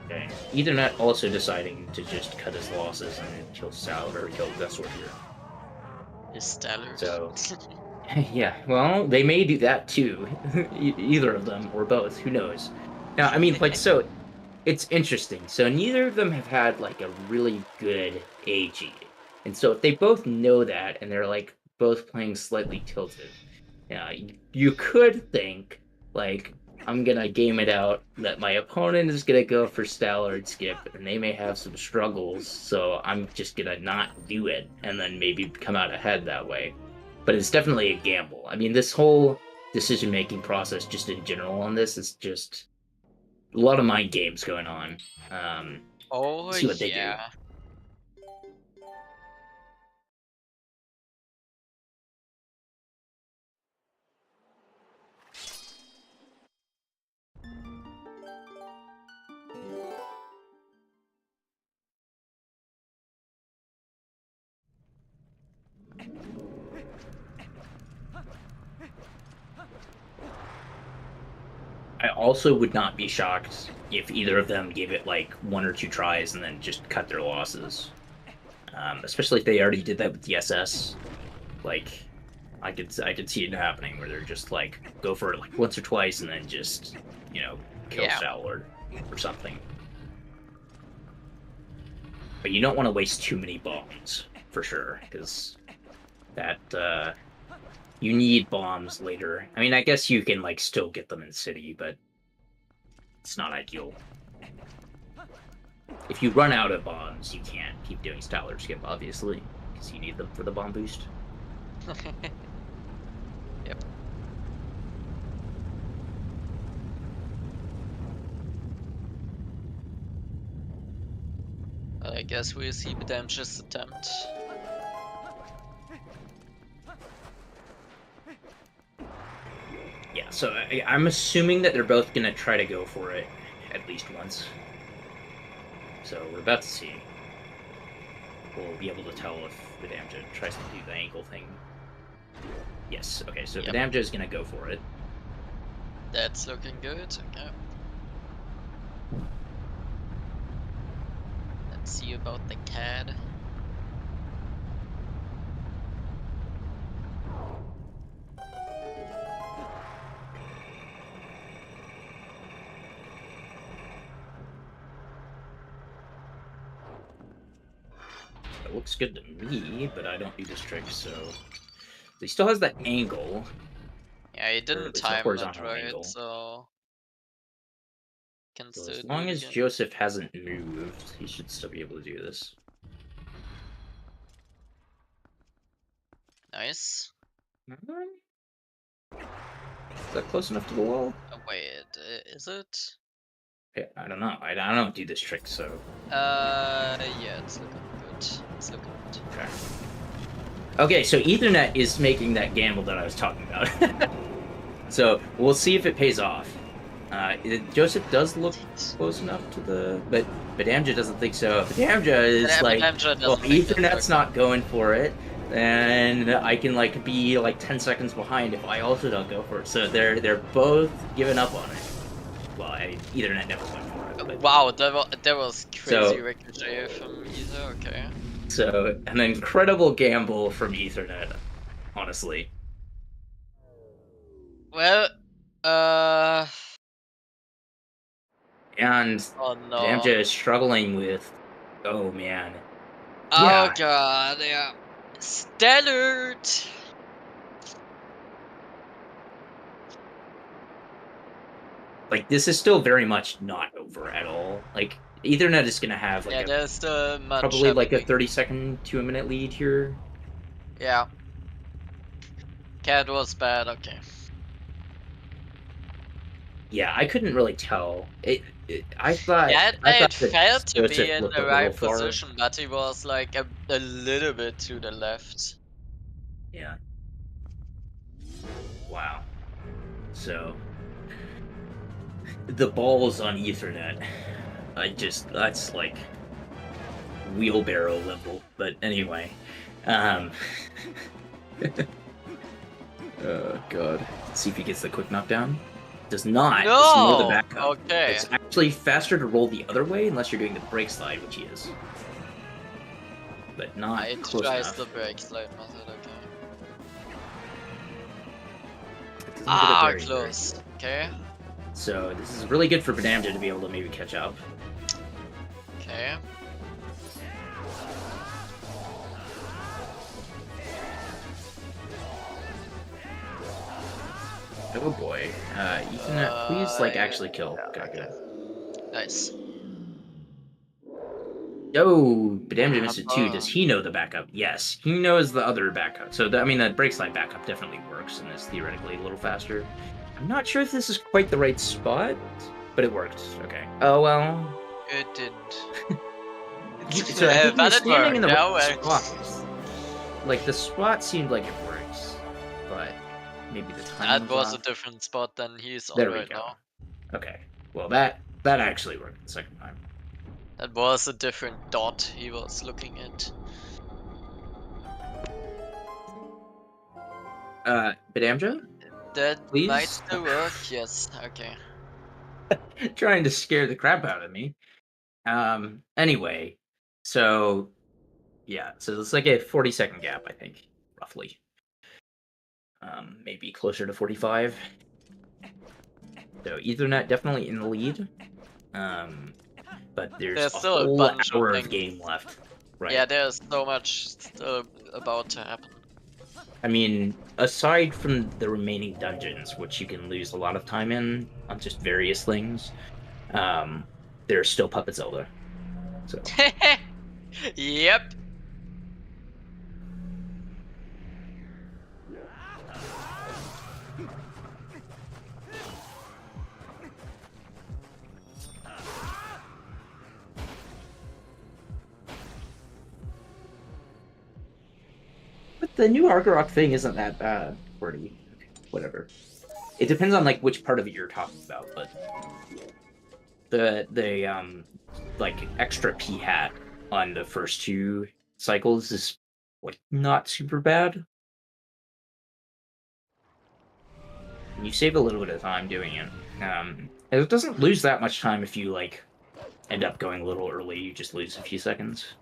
[SPEAKER 3] Okay. Ethernet also deciding to just cut his losses and kill Salad or kill Death Sword here.
[SPEAKER 2] Is Stellar.
[SPEAKER 3] So, yeah, well, they may do that too. Either of them or both, who knows? Now, I mean, like, so it's interesting. So neither of them have had like a really good AG, and so if they both know that and they're like both playing slightly tilted, yeah, you could think like, I'm gonna game it out that my opponent is gonna go for Stallard skip and they may have some struggles, so I'm just gonna not do it and then maybe come out ahead that way. But it's definitely a gamble. I mean, this whole decision-making process just in general on this is just a lot of mind games going on.
[SPEAKER 2] Oh,
[SPEAKER 3] See what they do.
[SPEAKER 2] yeah.
[SPEAKER 3] I also would not be shocked if either of them gave it like 1 or 2 tries and then just cut their losses. Especially if they already did that with DSS. Like, I could see it happening where they're just like go for it like once or twice and then just, you know, kill Stallard or something. But you don't want to waste too many bombs for sure, because that you need bombs later. I mean, I guess you can like still get them in city, but it's not ideal. If you run out of bombs, you can't keep doing Stellar skip, obviously, because you need them for the bomb boost.
[SPEAKER 2] Yep. I guess we'll see bdamja's attempt.
[SPEAKER 3] Yeah, so I'm assuming that they're both going to try to go for it at least once. So we're about to see. We'll be able to tell if bdamja tries to do the ankle thing. Yes, okay, so bdamja is going to go for it.
[SPEAKER 2] That's looking good, okay. Let's see about the CAD.
[SPEAKER 3] It looks good to me, but I don't do this trick, so... He still has that angle.
[SPEAKER 2] Yeah, he didn't time it right,
[SPEAKER 3] angle.
[SPEAKER 2] so... Can
[SPEAKER 3] So
[SPEAKER 2] still
[SPEAKER 3] as long as
[SPEAKER 2] again.
[SPEAKER 3] Joseph hasn't moved, he should still be able to do this.
[SPEAKER 2] Nice.
[SPEAKER 3] Is that close enough to the wall?
[SPEAKER 2] Oh, wait, is it?
[SPEAKER 3] Yeah, I don't know. I don't do this trick, so...
[SPEAKER 2] Yeah, it's looking good. It's looking good.
[SPEAKER 3] Okay. Okay, so Ethernet is making that gamble that I was talking about. So we'll see if it pays off. Joseph does look close enough to the... But bdamja doesn't think so. bdamja is like, well, Ethernet's not going for it, and I can like be like 10 seconds behind if I also don't go for it. So they're both giving up on it. Well, Ethernet never went for it. But...
[SPEAKER 2] Wow, that was crazy ricochet from Ether, okay.
[SPEAKER 3] So, an incredible gamble from Ethernet, honestly.
[SPEAKER 2] Well,
[SPEAKER 3] And
[SPEAKER 2] Oh no.
[SPEAKER 3] bdamja is struggling with. Oh man.
[SPEAKER 2] Oh
[SPEAKER 3] Yeah.
[SPEAKER 2] god, yeah. Standard!
[SPEAKER 3] Like this is still very much not over at all. Like Ethernet is gonna have like
[SPEAKER 2] Yeah,
[SPEAKER 3] a
[SPEAKER 2] there's still much
[SPEAKER 3] probably like a
[SPEAKER 2] happening.
[SPEAKER 3] 30-second to a minute lead here.
[SPEAKER 2] Yeah. Cat was bad, okay.
[SPEAKER 3] Yeah, I couldn't really tell. I
[SPEAKER 2] Yeah,
[SPEAKER 3] thought
[SPEAKER 2] it
[SPEAKER 3] that
[SPEAKER 2] felt to
[SPEAKER 3] Joseph
[SPEAKER 2] be in
[SPEAKER 3] looked
[SPEAKER 2] the
[SPEAKER 3] a little
[SPEAKER 2] right
[SPEAKER 3] far.
[SPEAKER 2] position, but he was like a little bit to the left.
[SPEAKER 3] Yeah. Wow. So the balls on Ethernet. That's like wheelbarrow level. But anyway. Um Oh god. See if he gets the quick knockdown. Does not. Just ignore the
[SPEAKER 2] No!
[SPEAKER 3] backup.
[SPEAKER 2] Okay.
[SPEAKER 3] It's actually faster to roll the other way unless you're doing the brake slide, which he is. But not
[SPEAKER 2] It
[SPEAKER 3] close
[SPEAKER 2] tries
[SPEAKER 3] enough.
[SPEAKER 2] the brake slide method, okay.
[SPEAKER 3] It doesn't get it
[SPEAKER 2] Ah,
[SPEAKER 3] very, very
[SPEAKER 2] close.
[SPEAKER 3] good.
[SPEAKER 2] Okay.
[SPEAKER 3] So this is really good for bdamja to be able to maybe catch up.
[SPEAKER 2] Okay.
[SPEAKER 3] Oh boy. Ethernet, please like actually kill.
[SPEAKER 2] Yeah,
[SPEAKER 3] Okay, good.
[SPEAKER 2] nice.
[SPEAKER 3] Oh, bdamja missed it too. Does he know the backup? Yes, he knows the other backup. So I mean, the brake slide backup definitely works and is theoretically a little faster. I'm not sure if this is quite the right spot, but it worked. Okay. Oh well.
[SPEAKER 2] It didn't.
[SPEAKER 3] So I think he
[SPEAKER 2] But
[SPEAKER 3] was
[SPEAKER 2] it
[SPEAKER 3] standing in the
[SPEAKER 2] worked, yeah,
[SPEAKER 3] right
[SPEAKER 2] well.
[SPEAKER 3] spot. Like the spot seemed like it works, but maybe the timing
[SPEAKER 2] That was a
[SPEAKER 3] off.
[SPEAKER 2] different spot than he's on
[SPEAKER 3] There we
[SPEAKER 2] right
[SPEAKER 3] go.
[SPEAKER 2] now.
[SPEAKER 3] Okay. Well, that actually worked the second time.
[SPEAKER 2] That was a different dot he was looking at.
[SPEAKER 3] bdamja,
[SPEAKER 2] That
[SPEAKER 3] please.
[SPEAKER 2] might still work, yes, okay.
[SPEAKER 3] Trying to scare the crap out of me. Anyway, so yeah, so it's like a 40-second gap, I think, roughly. Maybe closer to 45. So Ethernet definitely in the lead. But there's a
[SPEAKER 2] still a
[SPEAKER 3] whole
[SPEAKER 2] bunch
[SPEAKER 3] hour
[SPEAKER 2] of
[SPEAKER 3] of
[SPEAKER 2] things.
[SPEAKER 3] game left. Right.
[SPEAKER 2] Yeah, there's so much still about to happen.
[SPEAKER 3] I mean, aside from the remaining dungeons, which you can lose a lot of time in on just various things, there's still Puppet Zelda. So
[SPEAKER 2] Yep.
[SPEAKER 3] but the new Argarok thing isn't that bad. Pretty whatever. It depends on like which part of it you're talking about, but the like extra P hat on the first two cycles is like not super bad. You save a little bit of time doing it. It doesn't lose that much time if you like end up going a little early. You just lose a few seconds.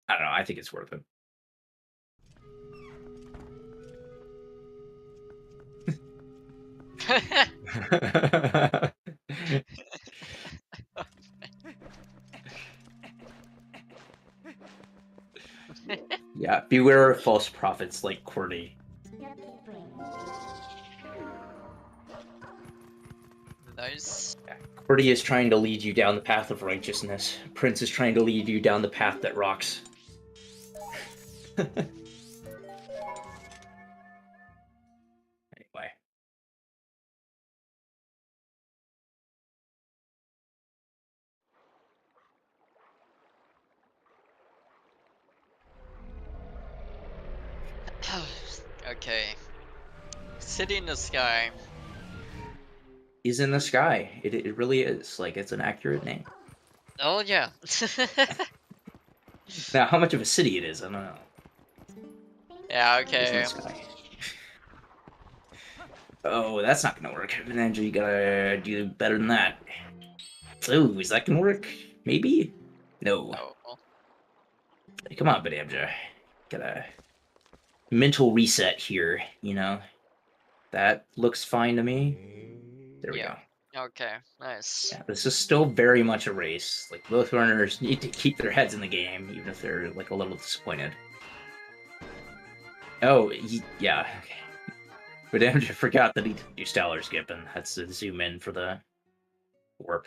[SPEAKER 3] I don't know. I think it's worth it. Yeah, beware of false prophets like Qwerty.
[SPEAKER 2] Nice.
[SPEAKER 3] Qwerty is trying to lead you down the path of righteousness. Prince is trying to lead you down the path that rocks. Anyway.
[SPEAKER 2] Okay. City in the Sky.
[SPEAKER 3] Is in the sky. It really is. Like, it's an accurate name.
[SPEAKER 2] Oh yeah.
[SPEAKER 3] Now, how much of a city it is, I don't know.
[SPEAKER 2] Yeah,
[SPEAKER 3] It's in
[SPEAKER 2] okay.
[SPEAKER 3] the sky. Oh, that's not gonna work. Andrew, you gotta do better than that. Oh, is that gonna work? Maybe? No.
[SPEAKER 2] Oh.
[SPEAKER 3] Come on, bdamja. Gotta mental reset here, you know? That looks fine to me. There we
[SPEAKER 2] Yeah.
[SPEAKER 3] go.
[SPEAKER 2] Okay, nice.
[SPEAKER 3] Yeah, this is still very much a race. Like, both runners need to keep their heads in the game, even if they're, like, a little disappointed. Oh, yeah, okay. But I forgot that he didn't do stellar skip, and that's to zoom in for the warp.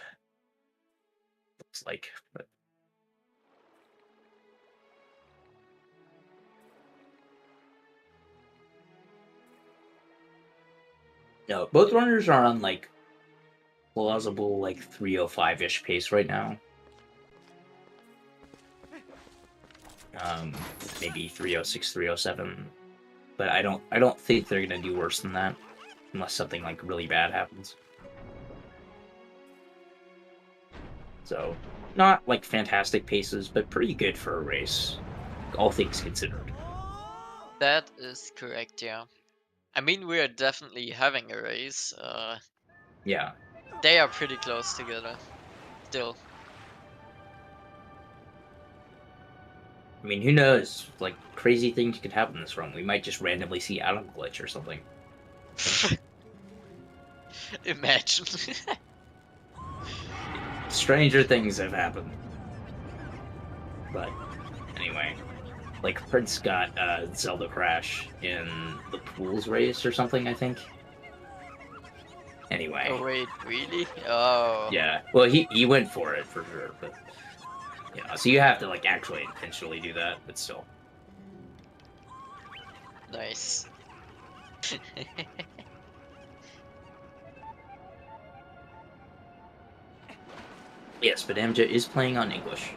[SPEAKER 3] Looks like, but... No, both runners are on, like, plausible, like, 305-ish pace right now. Maybe 306, 307. But I don't think they're gonna do worse than that. Unless something, like, really bad happens. So, not, like, fantastic paces, but pretty good for a race. All things considered.
[SPEAKER 2] That is correct, yeah. I mean, we are definitely having a race.
[SPEAKER 3] Yeah.
[SPEAKER 2] They are pretty close together, still.
[SPEAKER 3] I mean, who knows? Like, crazy things could happen in this run. We might just randomly see Atom Glitch or something.
[SPEAKER 2] Imagine.
[SPEAKER 3] Stranger things have happened. But, anyway. Like, Prince got Zelda Crash in the Pools race or something, I think. Anyway.
[SPEAKER 2] Oh wait, really? Oh.
[SPEAKER 3] Yeah. Well, he went for it, for sure, but... Yeah, so you have to, like, actually intentionally do that, but still.
[SPEAKER 2] Nice.
[SPEAKER 3] Yes, but bdamja is playing on English,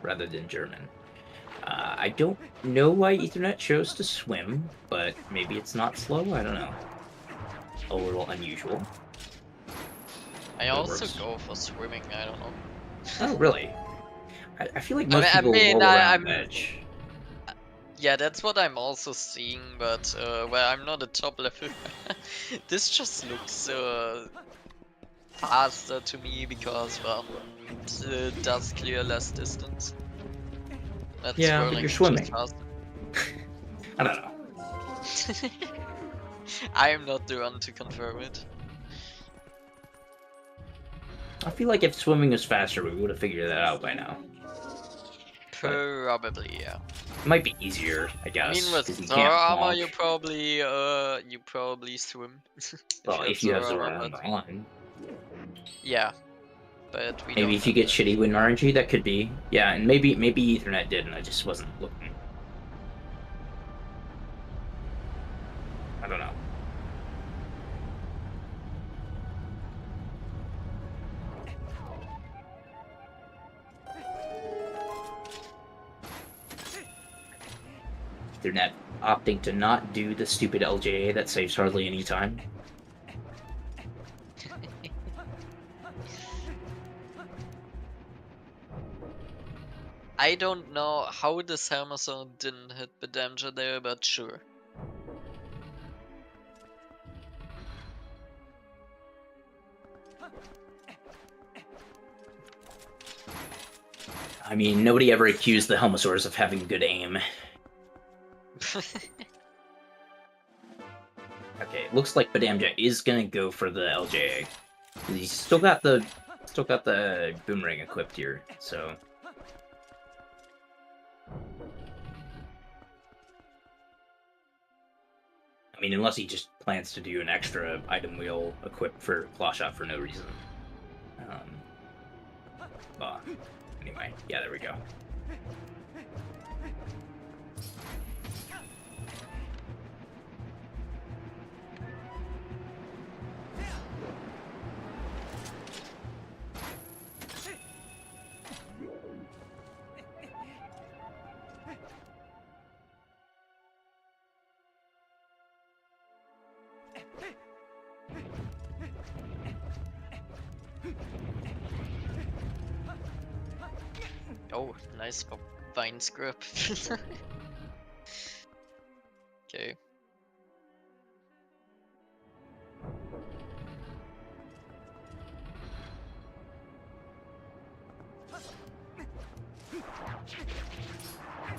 [SPEAKER 3] rather than German. I don't know why Ethernet chose to swim, but maybe it's not slow, I don't know. A little unusual.
[SPEAKER 2] I
[SPEAKER 3] It
[SPEAKER 2] also
[SPEAKER 3] works.
[SPEAKER 2] go for swimming, I don't know.
[SPEAKER 3] Oh, really? I feel like most people roll around the edge.
[SPEAKER 2] Yeah, that's what I'm also seeing, but well, I'm not a top level. This just looks faster to me because, well, it does clear less distance. That's
[SPEAKER 3] Yeah, but you're swimming. I don't know.
[SPEAKER 2] I am not the one to confirm it.
[SPEAKER 3] I feel like if swimming was faster, we would have figured that out by now.
[SPEAKER 2] Probably, yeah.
[SPEAKER 3] It might be easier, I
[SPEAKER 2] I
[SPEAKER 3] guess.
[SPEAKER 2] mean, with
[SPEAKER 3] 'cause you
[SPEAKER 2] Zora
[SPEAKER 3] can't
[SPEAKER 2] armor,
[SPEAKER 3] bonk.
[SPEAKER 2] you probably swim.
[SPEAKER 3] Well, if you have
[SPEAKER 2] Zora
[SPEAKER 3] Zora
[SPEAKER 2] armor,
[SPEAKER 3] armor on.
[SPEAKER 2] yeah, but we
[SPEAKER 3] Maybe
[SPEAKER 2] don't
[SPEAKER 3] if you
[SPEAKER 2] have
[SPEAKER 3] get
[SPEAKER 2] that.
[SPEAKER 3] shitty win RNG, that could be. Yeah, and maybe Ethernet did, and I just wasn't looking. I don't know. Ethernet opting to not do the stupid LJA that saves hardly any time.
[SPEAKER 2] I don't know how this hammer zone didn't hit bdamja there, but sure.
[SPEAKER 3] I mean, nobody ever accused the Helmosaurs of having good aim. Okay, looks like bdamja is gonna go for the LJA. He's still got the boomerang equipped here, so. I mean, unless he just plans to do an extra item wheel equipped for claw shot for no reason. Well, anyway, yeah, there we go.
[SPEAKER 2] Oh, nice vine scrub. Okay.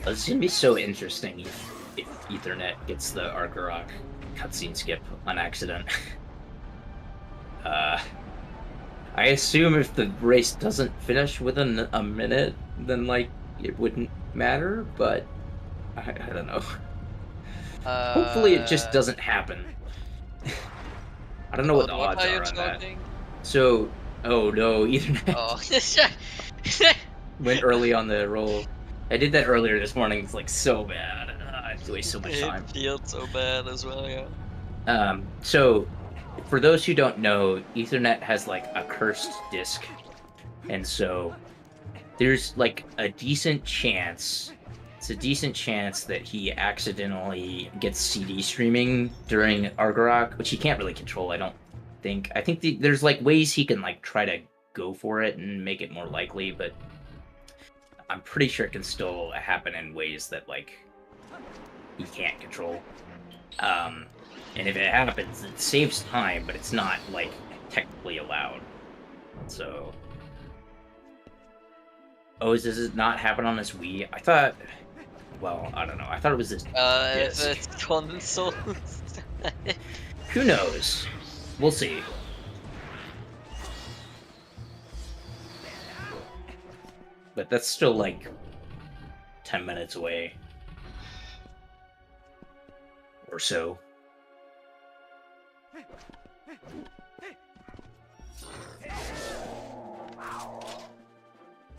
[SPEAKER 3] It's gonna be so interesting if Ethernet gets the Argarok cutscene skip on accident. I assume if the race doesn't finish within a minute, then like it wouldn't matter, but I don't know. Hopefully it just doesn't happen. I don't know what the
[SPEAKER 2] What
[SPEAKER 3] odds
[SPEAKER 2] are you
[SPEAKER 3] are on that.
[SPEAKER 2] talking?
[SPEAKER 3] So, oh no, Ethernet
[SPEAKER 2] Oh.
[SPEAKER 3] went early on the roll. I did that earlier this morning. It's like so bad. I waste so much
[SPEAKER 2] It
[SPEAKER 3] time.
[SPEAKER 2] feels so bad as well, yeah.
[SPEAKER 3] So for those who don't know, Ethernet has like a cursed disk, and so there's like a decent chance. It's a decent chance that he accidentally gets CD streaming during Argarok, which he can't really control. I don't think. I think there's like ways he can like try to go for it and make it more likely, but I'm pretty sure it can still happen in ways that like he can't control. And if it happens, it saves time, but it's not like technically allowed. So, oh, does it not happen on this Wii? I thought. Well, I don't know. I thought it was this
[SPEAKER 2] If
[SPEAKER 3] disc.
[SPEAKER 2] it's consoles.
[SPEAKER 3] Who knows? We'll see. But that's still like 10 minutes away. Or so.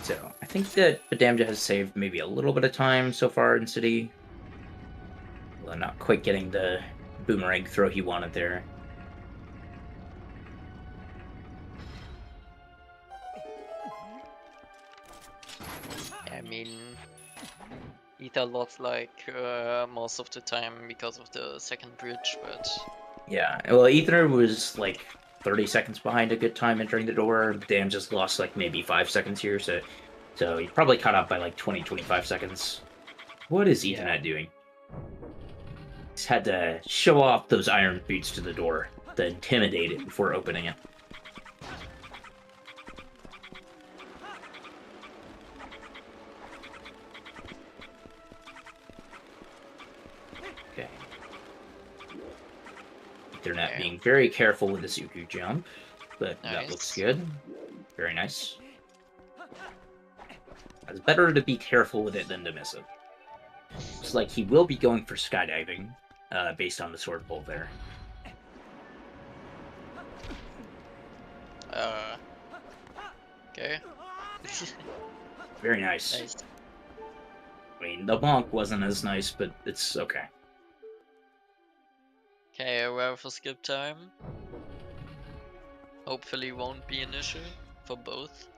[SPEAKER 3] So, I think that bdamja has saved maybe a little bit of time so far in City. Well, not quite getting the boomerang throw he wanted there.
[SPEAKER 2] I mean, Ether lost like most of the time because of the second bridge, but
[SPEAKER 3] Yeah, well, Ether was like 30 seconds behind a good time entering the door. Bdam just lost like maybe 5 seconds here, so he probably caught up by like 20-25 seconds. What is Ethernet doing? He's had to show off those iron boots to the door to intimidate it before opening it. Okay. Ethernet being very careful with the Zuku jump, but that looks good. Very nice. It's better to be careful with it than to miss it. Looks like he will be going for skydiving, based on the sword pull there.
[SPEAKER 2] okay.
[SPEAKER 3] Very nice.
[SPEAKER 2] Nice.
[SPEAKER 3] I mean, the bonk wasn't as nice, but it's okay.
[SPEAKER 2] Okay, aware for skip time. Hopefully won't be an issue for both.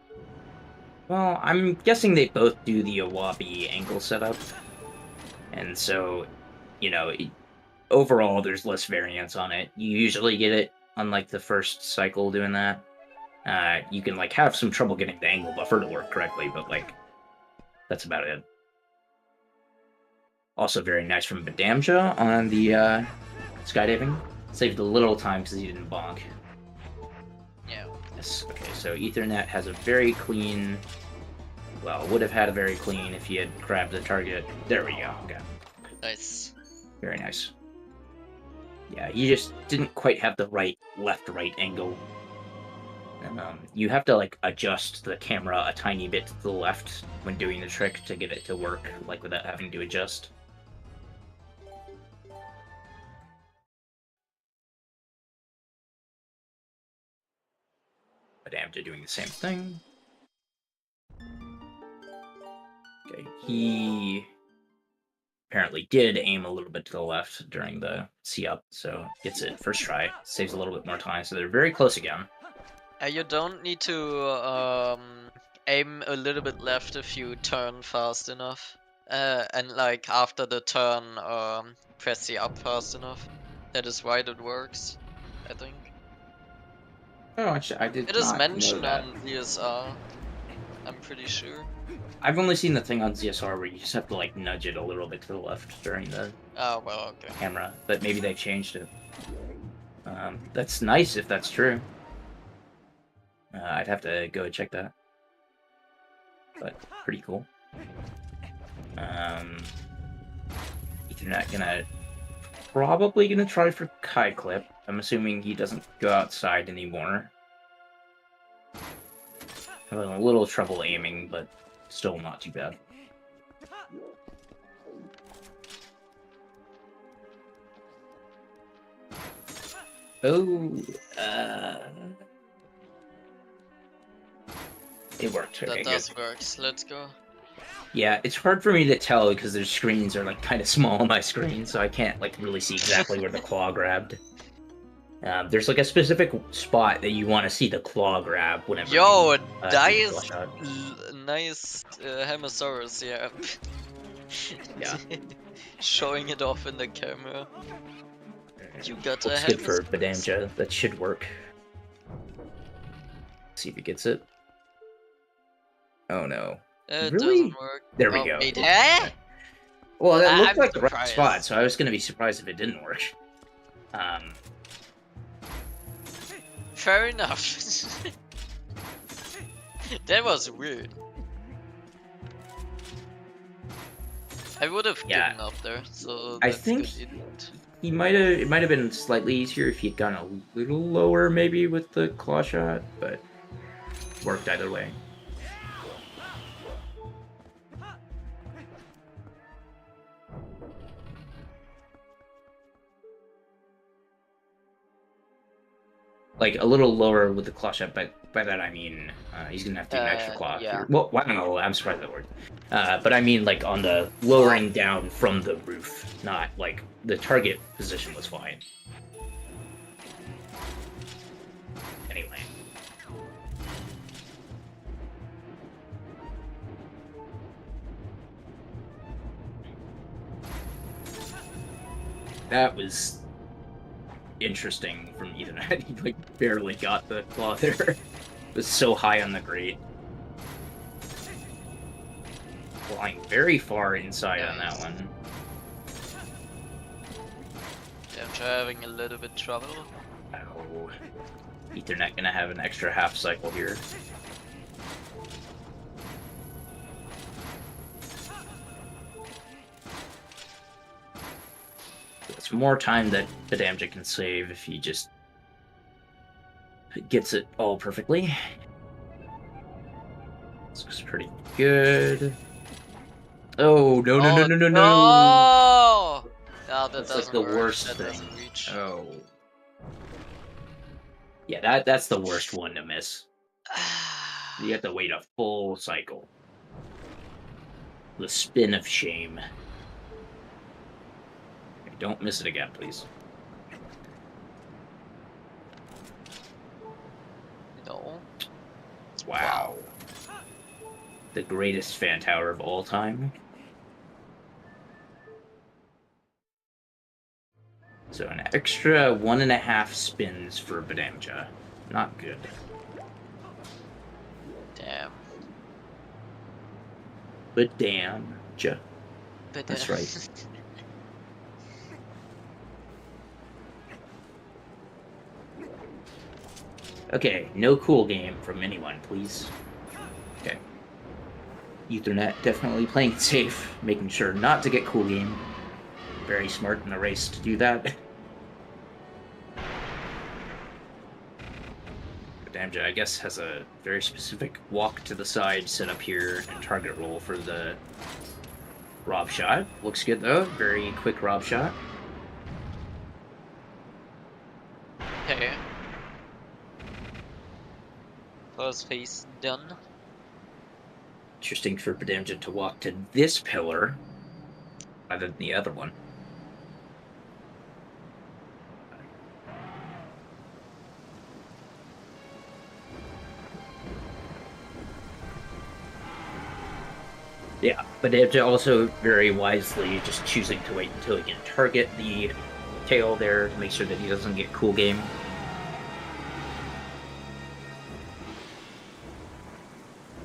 [SPEAKER 3] Well, I'm guessing they both do the Awabi angle setup. And so, you know, overall there's less variance on it. You usually get it on like the first cycle doing that. You can like have some trouble getting the angle buffer to work correctly, but like that's about it. Also very nice from bdamja on the skydiving. Saved a little time because he didn't bonk.
[SPEAKER 2] Yeah.
[SPEAKER 3] Yes. Okay, so Ethernet has a very clean. Well, would have had a very clean if he had grabbed the target. There we go. Okay.
[SPEAKER 2] Nice.
[SPEAKER 3] Very nice. Yeah, you just didn't quite have the right left-right angle. You have to like adjust the camera a tiny bit to the left when doing the trick to get it to work, like without having to adjust. bdamja doing the same thing. Okay, he apparently did aim a little bit to the left during the C-up, so gets it first try. Saves a little bit more time, so they're very close again.
[SPEAKER 2] You don't need to aim a little bit left if you turn fast enough. And like after the turn, press the up fast enough. That is why it works, I think.
[SPEAKER 3] Oh, actually, I did
[SPEAKER 2] It is
[SPEAKER 3] not
[SPEAKER 2] mentioned
[SPEAKER 3] know that.
[SPEAKER 2] on DSR, I'm pretty sure.
[SPEAKER 3] I've only seen the thing on ZSR where you just have to like nudge it a little bit to the left during the
[SPEAKER 2] Oh, well, okay.
[SPEAKER 3] camera, but maybe they changed it. That's nice if that's true. I'd have to go check that. But pretty cool. Ethernet probably gonna try for Kai Clip. I'm assuming he doesn't go outside anymore. Having a little trouble aiming, but still not too bad. Oh, it worked. Okay,
[SPEAKER 2] That does
[SPEAKER 3] good.
[SPEAKER 2] work. Let's go.
[SPEAKER 3] Yeah, it's hard for me to tell because their screens are like kind of small on my screen, so I can't like really see exactly where the claw grabbed. There's like a specific spot that you want to see the claw grab whenever.
[SPEAKER 2] Yo,
[SPEAKER 3] you, do the claw shot.
[SPEAKER 2] nice Hemosaurus, yeah.
[SPEAKER 3] Yeah.
[SPEAKER 2] Showing it off in the camera. You got a
[SPEAKER 3] Looks good for
[SPEAKER 2] Hemosaurus.
[SPEAKER 3] bdamja. That should work. See if he gets it. Oh no.
[SPEAKER 2] It
[SPEAKER 3] Really?
[SPEAKER 2] doesn't work.
[SPEAKER 3] There we
[SPEAKER 2] Oh,
[SPEAKER 3] go.
[SPEAKER 2] wait, eh?
[SPEAKER 3] Well, that looked
[SPEAKER 2] I'm
[SPEAKER 3] like the right
[SPEAKER 2] surprised.
[SPEAKER 3] spot, so I was gonna be surprised if it didn't work.
[SPEAKER 2] Fair enough. That was weird. I would have given up there, so
[SPEAKER 3] I
[SPEAKER 2] that's
[SPEAKER 3] think
[SPEAKER 2] good you didn't.
[SPEAKER 3] It might have been slightly easier if he'd gone a little lower, maybe with the claw shot, but worked either way. Like a little lower with the claw shot, but by that I mean he's gonna have to do an extra claw.
[SPEAKER 2] Yeah.
[SPEAKER 3] Well, I don't know. I'm surprised that word. But I mean like on the lowering down from the roof, not like the target position was fine. Anyway. That was interesting from EtherNet. He like barely got the claw there. It was so high on the grate. Flying very far inside on that one.
[SPEAKER 2] Yeah, I'm having a little bit trouble.
[SPEAKER 3] Oh, EtherNet gonna have an extra half cycle here. It's more time that bdamja can save if he just gets it all perfectly. This looks pretty good. Oh, no.
[SPEAKER 2] No, that
[SPEAKER 3] That's
[SPEAKER 2] doesn't
[SPEAKER 3] like the
[SPEAKER 2] work.
[SPEAKER 3] worst
[SPEAKER 2] That
[SPEAKER 3] thing.
[SPEAKER 2] doesn't reach.
[SPEAKER 3] Oh. Yeah, that's the worst one to miss. You have to wait a full cycle. The spin of shame. Don't miss it again, please.
[SPEAKER 2] No.
[SPEAKER 3] Wow. The greatest fan tower of all time. So an extra 1.5 spins for bdamja. Not good.
[SPEAKER 2] Damn.
[SPEAKER 3] Bdamja.
[SPEAKER 2] But
[SPEAKER 3] That's right. Okay, no cool game from anyone, please. Okay. EtherNet definitely playing it safe, making sure not to get cool game. Very smart in the race to do that. bdamja, I guess, has a very specific walk to the side set up here and target roll for the rob shot. Looks good though. Very quick rob shot.
[SPEAKER 2] Okay. First phase done.
[SPEAKER 3] Interesting for bdamja to walk to this pillar rather than the other one. Yeah, bdamja also very wisely just choosing to wait until he can target the tail there to make sure that he doesn't get cool game.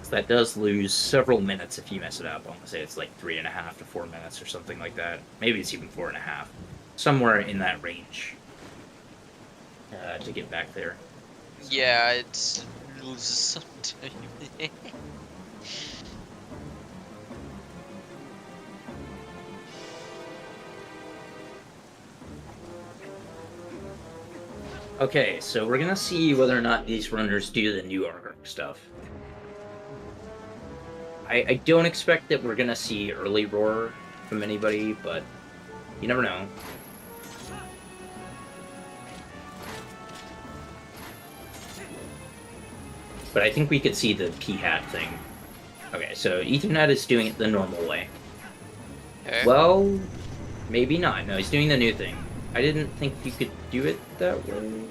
[SPEAKER 3] So that does lose several minutes if you mess it up. I want to say it's like 3.5 to 4 minutes or something like that. Maybe it's even 4.5. Somewhere in that range to get back there.
[SPEAKER 2] Yeah, it loses some time.
[SPEAKER 3] Okay, so we're gonna see whether or not these runners do the new arc stuff. I don't expect that we're gonna see early roar from anybody, but you never know. But I think we could see the P-hat thing. Okay, so Ethernet is doing it the normal way.
[SPEAKER 2] Okay.
[SPEAKER 3] Well, maybe not. No, he's doing the new thing. I didn't think you could do it that way.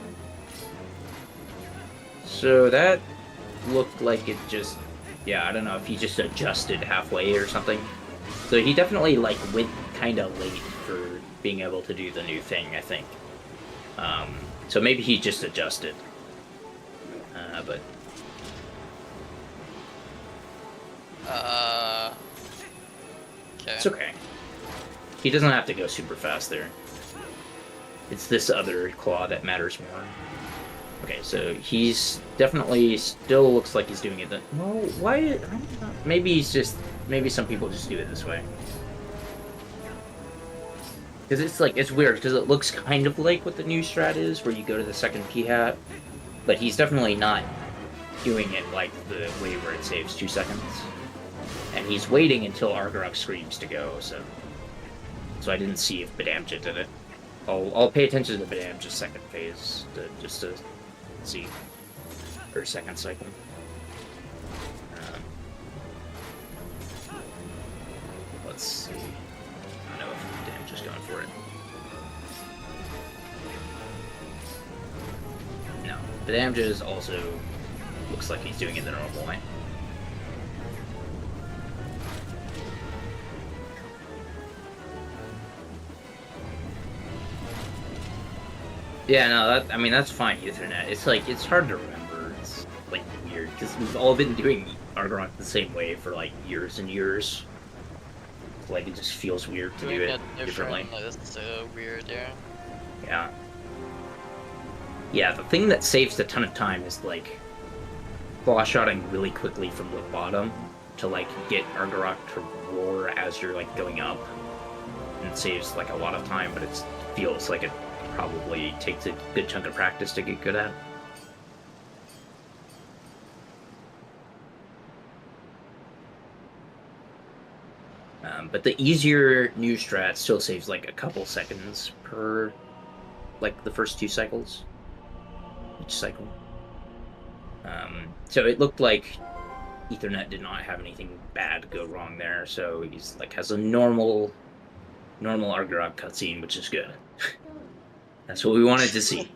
[SPEAKER 3] So that looked like it just... Yeah, I don't know if he just adjusted halfway or something. So he definitely, like, went kind of late for being able to do the new thing, I think. So maybe he just adjusted. But...
[SPEAKER 2] Okay.
[SPEAKER 3] It's okay. He doesn't have to go super fast there. It's this other claw that matters more. Okay, so he's definitely still looks like he's doing it. Well, why? I don't know. Maybe he's just. Maybe some people just do it this way. Because it's like it's weird because it looks kind of like what the new strat is, where you go to the second P-hat, but he's definitely not doing it like the way where it saves 2 seconds. And he's waiting until Argarok screams to go, so I didn't see if bdamja did it. I'll pay attention to the bdamja second phase just to see, or second cycle. Let's see. I don't know if bdamja's going for it. No, bdamja is also looks like he's doing it the normal way. Yeah, no, I mean, that's fine, Ethernet. It's like, it's hard to remember. It's, like, weird, because we've all been doing Argarok the same way for, like, years and years. Like, it just feels weird to do it differently.
[SPEAKER 2] That's weird, yeah.
[SPEAKER 3] Yeah. Yeah, the thing that saves a ton of time is, like, claw-shotting really quickly from the bottom to, like, get Argarok to roar as you're, like, going up. And it saves, like, a lot of time, but it feels like it probably takes a good chunk of practice to get good at. But the easier new strat still saves like a couple seconds per, like, the first 2 cycles. Each cycle. So it looked like Ethernet did not have anything bad go wrong there, so he's like has a normal Argarok cutscene, which is good. That's what we wanted to see.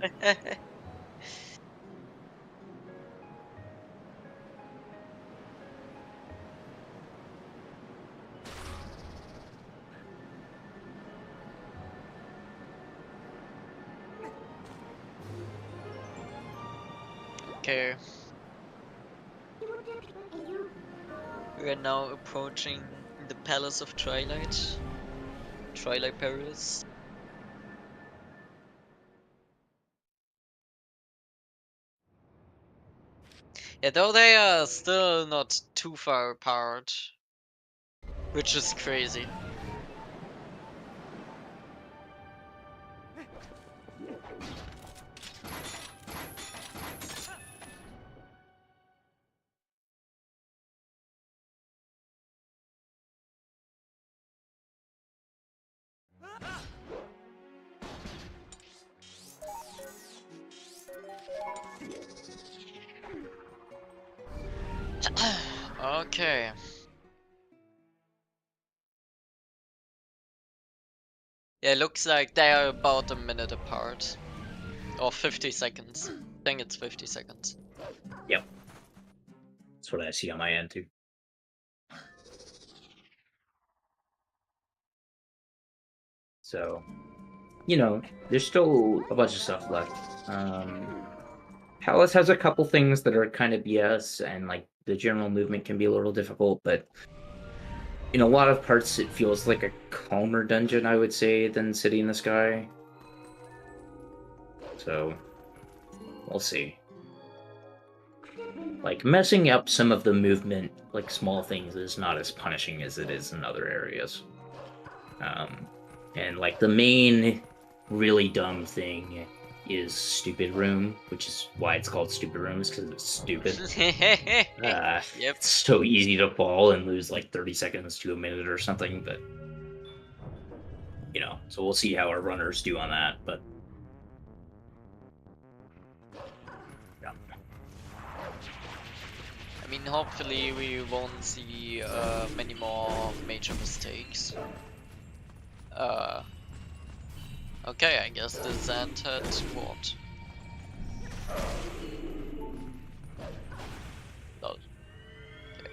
[SPEAKER 2] Okay. We are now approaching the Palace of Twilight. Twilight Palace. Yeah, though they are still not too far apart, which is crazy. Okay. Yeah, it looks like they are about a minute apart. Or 50 seconds. I think it's 50 seconds.
[SPEAKER 3] Yep. That's what I see on my end too. So, you know, there's still a bunch of stuff left. Palace has a couple things that are kind of BS, and like the general movement can be a little difficult, but in a lot of parts it feels like a calmer dungeon, I would say, than City in the Sky. So, we'll see. Like, messing up some of the movement, like small things, is not as punishing as it is in other areas. And like the main really dumb thing is Stupid Room, which is why it's called Stupid Rooms, because it's stupid.
[SPEAKER 2] Yep.
[SPEAKER 3] It's so easy to fall and lose like 30 seconds to a minute or something, but you know, so we'll see how our runners do on that, but yeah.
[SPEAKER 2] I mean, hopefully we won't see many more major mistakes. Okay, I guess the Zand had what? Lol. Okay.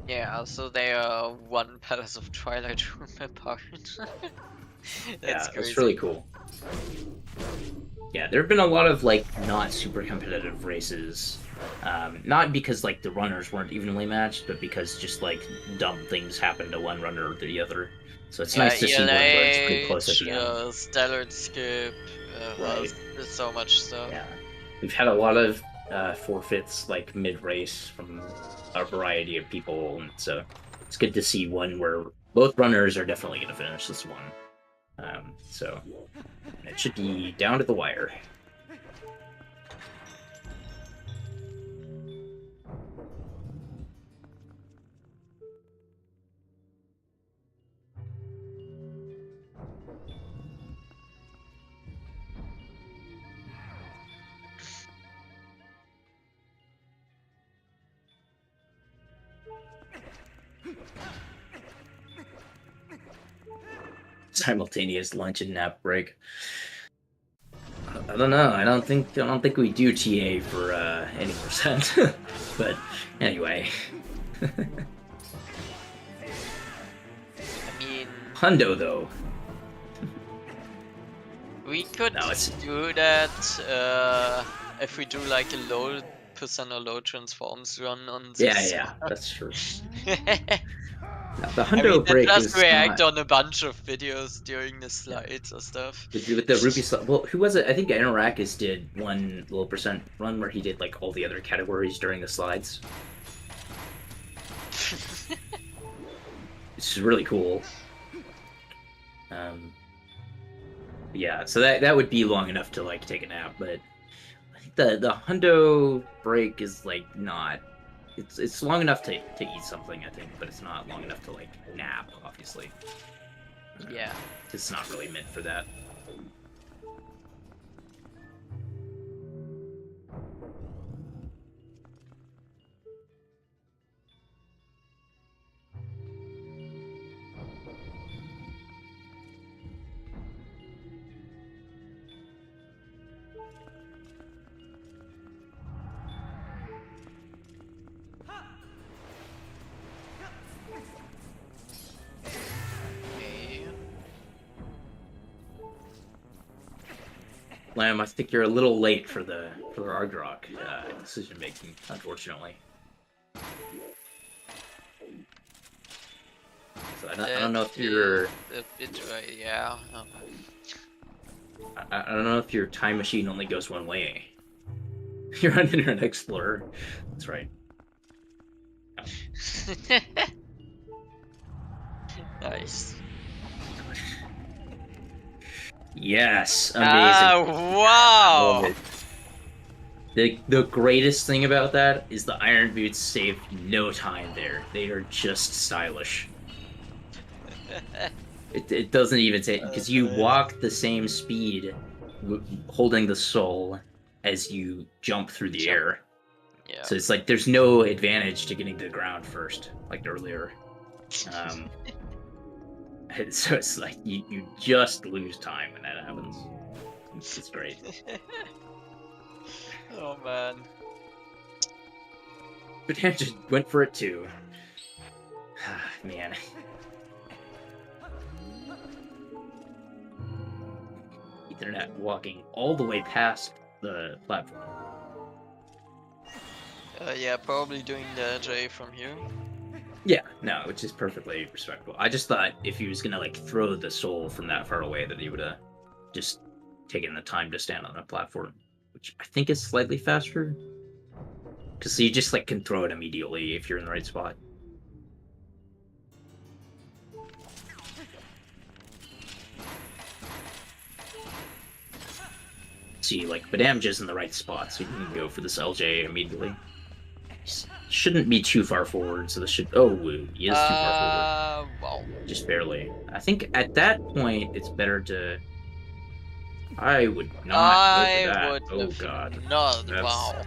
[SPEAKER 2] Yeah, so they are one Palace of Twilight room apart. That's crazy.
[SPEAKER 3] That's really cool. Yeah, there have been a lot of like not super competitive races, not because like the runners weren't evenly matched, but because just like dumb things happened to one runner or the other. So it's nice to see one where it's pretty close at the end.
[SPEAKER 2] Stellar Skip,
[SPEAKER 3] Right.
[SPEAKER 2] there's so much stuff.
[SPEAKER 3] Yeah, we've had a lot of forfeits like mid-race from a variety of people, and so it's good to see one where both runners are definitely going to finish this one. So it should be down to the wire. Simultaneous lunch and nap break. I don't know. I don't think we do TA for any percent. But anyway.
[SPEAKER 2] I mean,
[SPEAKER 3] Hundo though.
[SPEAKER 2] we could
[SPEAKER 3] No, it's-
[SPEAKER 2] do that if we do like a low percent or low transforms run on this.
[SPEAKER 3] Yeah, that's true.
[SPEAKER 2] I
[SPEAKER 3] The Hundo
[SPEAKER 2] mean,
[SPEAKER 3] break
[SPEAKER 2] just
[SPEAKER 3] is
[SPEAKER 2] react
[SPEAKER 3] not...
[SPEAKER 2] on a bunch of videos during the slides or stuff.
[SPEAKER 3] with the Ruby well, who was it? I think Anarakis did one low percent run where he did like all the other categories during the slides. It's really cool. Yeah, so that would be long enough to like take a nap, but I think the Hundo break is like not. It's long enough to eat something, I think, but it's not long enough to like nap, obviously.
[SPEAKER 2] Yeah.
[SPEAKER 3] It's not really meant for that. Lamb, I think you're a little late for the Argrok decision making, unfortunately. So I don't know if you're.
[SPEAKER 2] A bit right, yeah.
[SPEAKER 3] I don't know if your time machine only goes one way. You're on Internet Explorer. That's right.
[SPEAKER 2] Nice.
[SPEAKER 3] Yes, amazing.
[SPEAKER 2] Wow!
[SPEAKER 3] Love it. The greatest thing about that is the Iron Boots save no time there. They are just stylish. It doesn't even say, because you walk the same speed holding the soul as you jump through the air.
[SPEAKER 2] Yeah.
[SPEAKER 3] So it's like there's no advantage to getting to the ground first, like earlier. So it's like you just lose time when that happens. It's great.
[SPEAKER 2] Oh man.
[SPEAKER 3] But I just went for it too. Man. Ethernet walking all the way past the platform.
[SPEAKER 2] Yeah, probably doing the J from here.
[SPEAKER 3] Yeah, no, which is perfectly respectable. I just thought if he was gonna like throw the soul from that far away, that he would have just taken the time to stand on a platform, which I think is slightly faster. Because you just like can throw it immediately if you're in the right spot. See, like bdamja's in the right spot, so you can go for this LJ immediately. Shouldn't be too far forward, so this should. Oh, he is too far forward.
[SPEAKER 2] Well.
[SPEAKER 3] Just barely. I think at that point it's better to. I would not go for that. Oh god.
[SPEAKER 2] Not.
[SPEAKER 3] That's
[SPEAKER 2] Wow.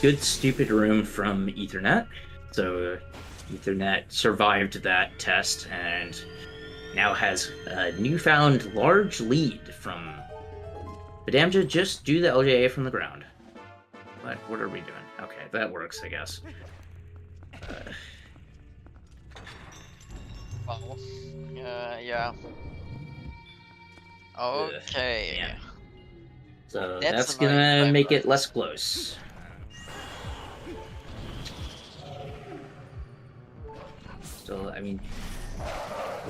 [SPEAKER 3] good stupid room from Ethernet. So Ethernet survived that test and now has a newfound large lead from bdamja. Just do the LJA from the ground. What are we doing? Okay, that works, I guess.
[SPEAKER 2] Wow. Yeah. Okay.
[SPEAKER 3] Yeah. So
[SPEAKER 2] That's
[SPEAKER 3] that's
[SPEAKER 2] annoying
[SPEAKER 3] gonna
[SPEAKER 2] time
[SPEAKER 3] make it
[SPEAKER 2] lapse.
[SPEAKER 3] less close. So, I mean,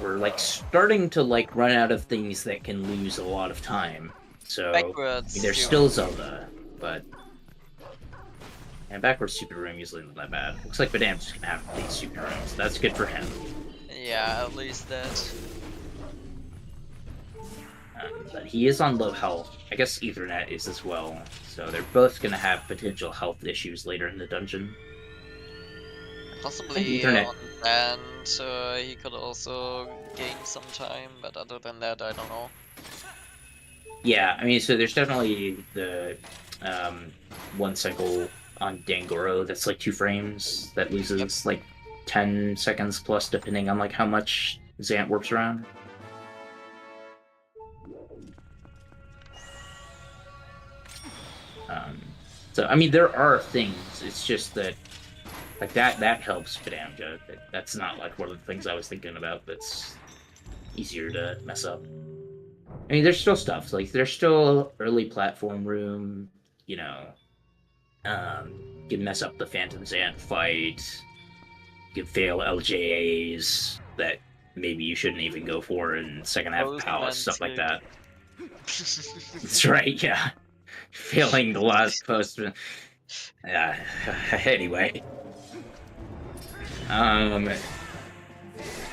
[SPEAKER 3] we're like starting to like run out of things that can lose a lot of time. So,
[SPEAKER 2] Backwards.
[SPEAKER 3] I mean, there's still Zelda, but. And backwards super room usually not that bad. Looks like bdamja's gonna have these super rooms. That's good for him.
[SPEAKER 2] Yeah, at least that.
[SPEAKER 3] But he is on low health. I guess Ethernet is as well. So they're both gonna have potential health issues later in the dungeon.
[SPEAKER 2] Possibly
[SPEAKER 3] Ethernet.
[SPEAKER 2] on land, he could also gain some time, but other than that, I don't know.
[SPEAKER 3] Yeah, I mean, so there's definitely the 1 cycle on Dangoro that's like 2 frames that loses like 10 seconds plus depending on like how much Zant warps around. So I mean there are things, it's just that like that helps bdamja. That's not like one of the things I was thinking about that's easier to mess up. I mean there's still stuff, like there's still early platform room, you know. You can mess up the Phantom Zant fight. You can fail LJAs that maybe you shouldn't even go for in second half palace, stuff like that. That's right, yeah. Failing the last postman. Yeah. Anyway.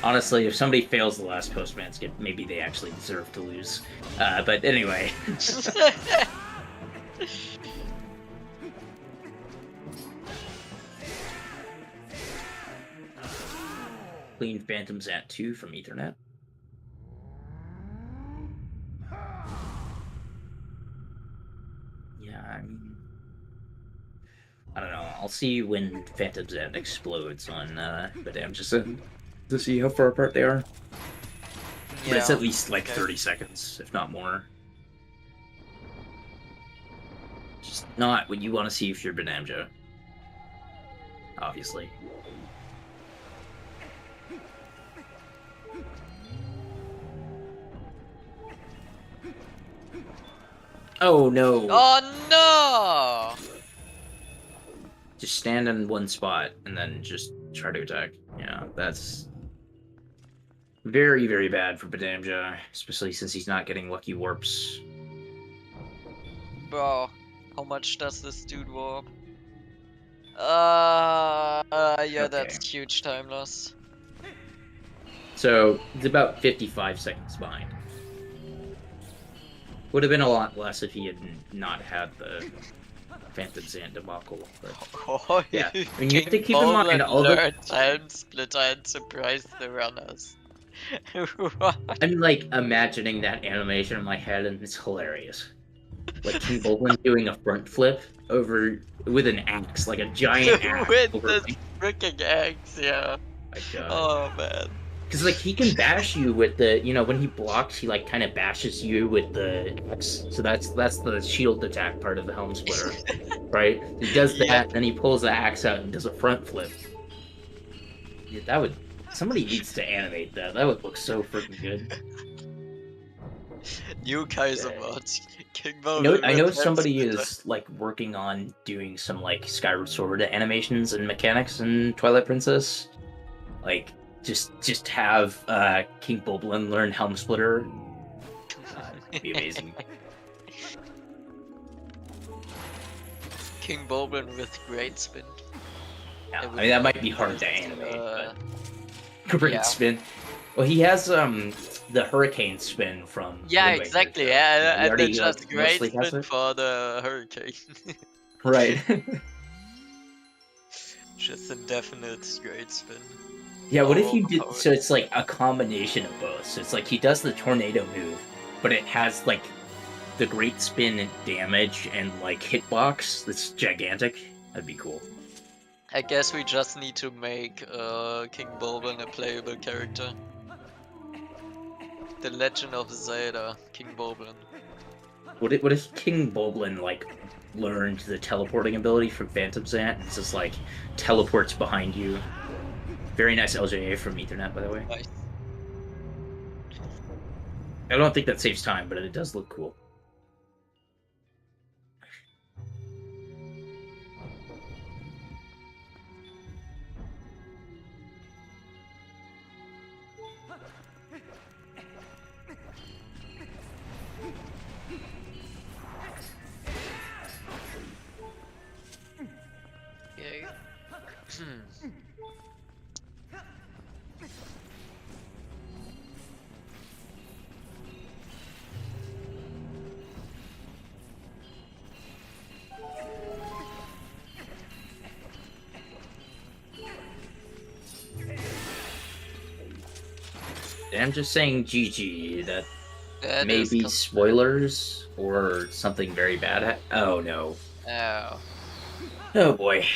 [SPEAKER 3] Honestly, if somebody fails the last postman skip, maybe they actually deserve to lose. But anyway. Clean Phantom Zant 2 from Ethernet. Yeah, I mean, I don't know. I'll see when Phantom Zant explodes on bdamja to see how far apart they are. But it's at least like 30 seconds, if not more. Just not what you want to see if you're bdamja. Obviously. Oh no!
[SPEAKER 2] Oh no!
[SPEAKER 3] Just stand in one spot and then just try to attack. Yeah, that's very, very bad for bdamja, especially since he's not getting lucky warps.
[SPEAKER 2] Bro, how much does this dude warp? Yeah,
[SPEAKER 3] Okay.
[SPEAKER 2] that's huge time loss.
[SPEAKER 3] So it's about 55 seconds behind. Would have been a lot less if he had not had the Phantom Zant debacle. But
[SPEAKER 2] Oh,
[SPEAKER 3] yeah, I mean, you have to keep in mind all the.
[SPEAKER 2] time splitter and surprise the runners. What?
[SPEAKER 3] I'm like imagining that animation in my head, and it's hilarious. Like King Baldwin doing a front flip over with an axe, like a giant axe.
[SPEAKER 2] With
[SPEAKER 3] over
[SPEAKER 2] the freaking axe, yeah.
[SPEAKER 3] my God.
[SPEAKER 2] Oh man.
[SPEAKER 3] Because like he can bash you with the, you know, when he blocks, he like kind of bashes you with the axe. So that's the shield attack part of the helm splitter, right? He does that,
[SPEAKER 2] Yeah.
[SPEAKER 3] then he pulls the axe out and does a front flip. Yeah, that would. Somebody needs to animate that. That would look so freaking good.
[SPEAKER 2] New Kaiser mod. King
[SPEAKER 3] I know,
[SPEAKER 2] Boban
[SPEAKER 3] I know
[SPEAKER 2] with
[SPEAKER 3] somebody
[SPEAKER 2] Headsplitter.
[SPEAKER 3] is like working on doing some like Skyward Sword animations and mechanics in Twilight Princess. Like just have King Bulblin learn Helm Splitter. It'd be amazing.
[SPEAKER 2] King Boban with Great Spin.
[SPEAKER 3] Yeah,
[SPEAKER 2] It
[SPEAKER 3] I
[SPEAKER 2] would
[SPEAKER 3] mean that
[SPEAKER 2] be
[SPEAKER 3] might be hard to
[SPEAKER 2] nice,
[SPEAKER 3] animate, but great
[SPEAKER 2] yeah.
[SPEAKER 3] spin. Well, he has the Hurricane spin from
[SPEAKER 2] Yeah,
[SPEAKER 3] Wind Waker,
[SPEAKER 2] exactly.
[SPEAKER 3] so
[SPEAKER 2] Yeah,
[SPEAKER 3] he
[SPEAKER 2] and then
[SPEAKER 3] already like
[SPEAKER 2] just Great
[SPEAKER 3] mostly has
[SPEAKER 2] Spin
[SPEAKER 3] it.
[SPEAKER 2] for the Hurricane.
[SPEAKER 3] Right.
[SPEAKER 2] Just indefinite Great Spin.
[SPEAKER 3] Yeah, what if
[SPEAKER 2] Oh,
[SPEAKER 3] you did
[SPEAKER 2] overpowered.
[SPEAKER 3] so it's like a combination of both. So it's like he does the tornado move, but it has like the great spin and damage and like hitbox that's gigantic. That'd be cool.
[SPEAKER 2] I guess we just need to make King Boban a playable character. The Legend of Zelda, King Boban.
[SPEAKER 3] What if King Bulblin like learned the teleporting ability from Phantom Zant and just like teleports behind you? Very nice LJA from Ethernet, by the way.
[SPEAKER 2] Nice.
[SPEAKER 3] I don't think that saves time, but it does look cool.
[SPEAKER 2] Okay.
[SPEAKER 3] I'm just saying GG that
[SPEAKER 2] That is
[SPEAKER 3] maybe
[SPEAKER 2] com-
[SPEAKER 3] spoilers or something very bad. Oh no.
[SPEAKER 2] Oh.
[SPEAKER 3] Oh boy.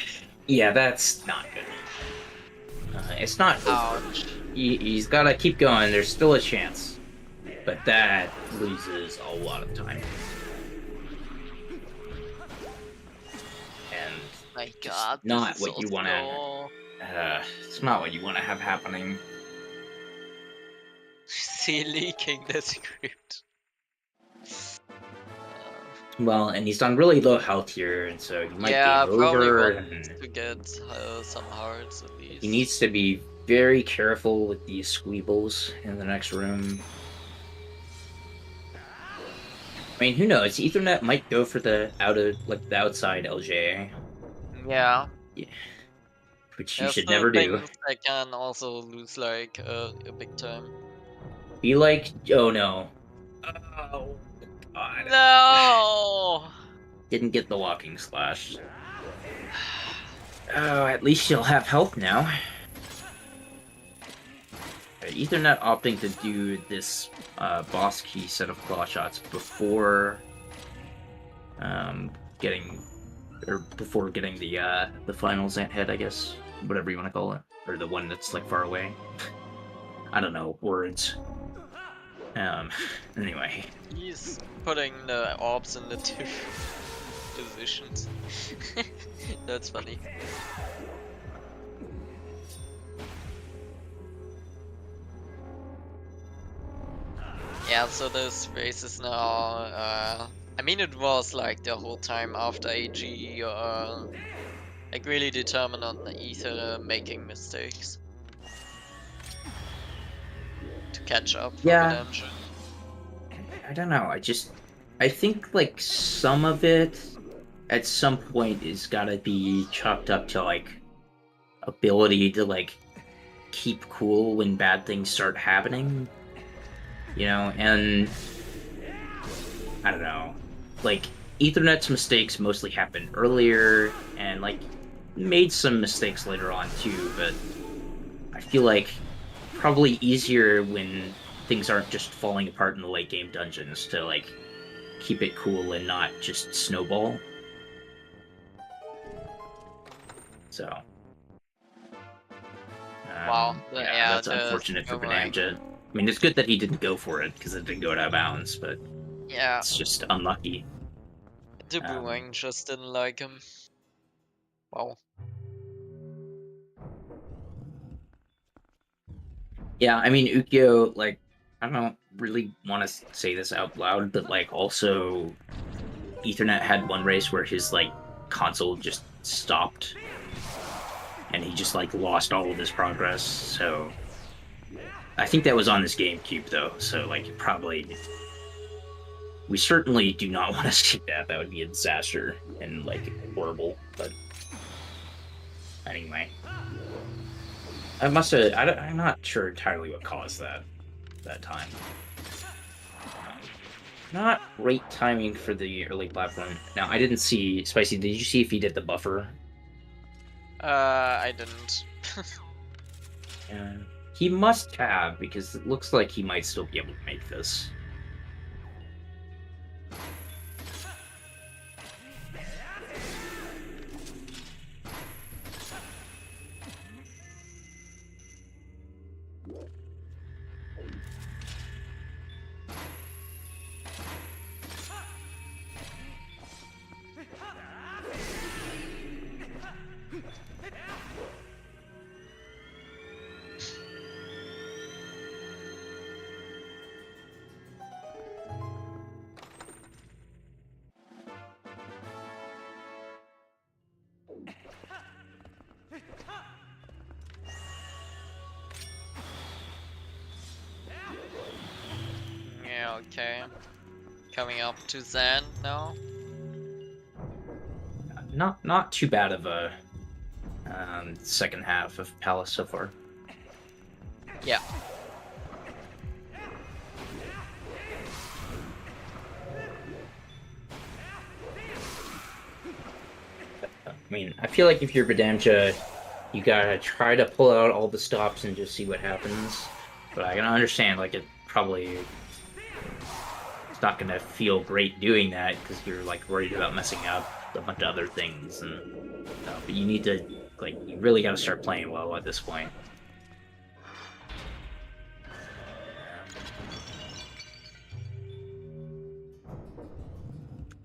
[SPEAKER 3] Yeah, that's not good. It's not over.
[SPEAKER 2] Ouch.
[SPEAKER 3] He's got to keep going. There's still a chance, but that loses a lot of time. And
[SPEAKER 2] My
[SPEAKER 3] just
[SPEAKER 2] god,
[SPEAKER 3] not
[SPEAKER 2] this is
[SPEAKER 3] what
[SPEAKER 2] so
[SPEAKER 3] you want
[SPEAKER 2] slow.
[SPEAKER 3] to. It's not what you want to have happening.
[SPEAKER 2] See leaking the script.
[SPEAKER 3] Well, and he's on really low health here, and so he might
[SPEAKER 2] Yeah,
[SPEAKER 3] game
[SPEAKER 2] probably
[SPEAKER 3] over.
[SPEAKER 2] wants to get some hearts at least.
[SPEAKER 3] He needs to be very careful with these squeebles in the next room. I mean, who knows? Ethernet might go for the outside LJA.
[SPEAKER 2] Yeah.
[SPEAKER 3] Yeah. Which you
[SPEAKER 2] There's
[SPEAKER 3] should
[SPEAKER 2] still
[SPEAKER 3] never do.
[SPEAKER 2] things that can also lose like a big time.
[SPEAKER 3] Be like, oh no. Oh god.
[SPEAKER 2] No!
[SPEAKER 3] Didn't get the walking slash. Oh, at least she'll have health now. Ethernet opting to do this boss key set of claw shots before getting the final Zant head, I guess, whatever you want to call it, or the one that's like far away. I don't know words. Anyway,
[SPEAKER 2] He's putting the orbs in the two positions. That's funny. Yeah, so this race is now, I mean it was like the whole time after AG, like really determined on the Ether making mistakes. To catch up for
[SPEAKER 3] yeah,
[SPEAKER 2] bdamja.
[SPEAKER 3] I don't know. I think like some of it at some point is gotta be chalked up to like ability to like keep cool when bad things start happening. You know, and I don't know. Like Ethernet's mistakes mostly happened earlier and like made some mistakes later on too, but I feel like probably easier when things aren't just falling apart in the late game dungeons to like keep it cool and not just snowball. So
[SPEAKER 2] Wow, yeah,
[SPEAKER 3] that's
[SPEAKER 2] the
[SPEAKER 3] unfortunate for
[SPEAKER 2] boomerang.
[SPEAKER 3] bdamja. I mean, it's good that he didn't go for it because it didn't go out of bounds, but
[SPEAKER 2] Yeah,
[SPEAKER 3] it's just unlucky.
[SPEAKER 2] the boomerang just didn't like him. Wow.
[SPEAKER 3] Yeah, I mean, Ukyo, like, I don't really want to say this out loud, but like also Ethernet had one race where his like console just stopped and he just like lost all of his progress. So I think that was on this GameCube though. So like probably we certainly do not want to see that. That would be a disaster and like horrible. But anyway, I must have. I'm not sure entirely what caused that time. Not great timing for the early platform. Now, I didn't see... Spicy, did you see if he did the buffer?
[SPEAKER 2] I didn't.
[SPEAKER 3] He must have, because it looks like he might still be able to make this.
[SPEAKER 2] Yeah, okay. Coming up to Zen now.
[SPEAKER 3] Not too bad of a second half of Palace so far.
[SPEAKER 2] Yeah.
[SPEAKER 3] I mean, I feel like if you're bdamja, you gotta try to pull out all the stops and just see what happens. But I can understand, like, it probably... It's not gonna feel great doing that, because you're, like, worried about messing up a bunch of other things. And but you need to, like, you really gotta start playing well at this point.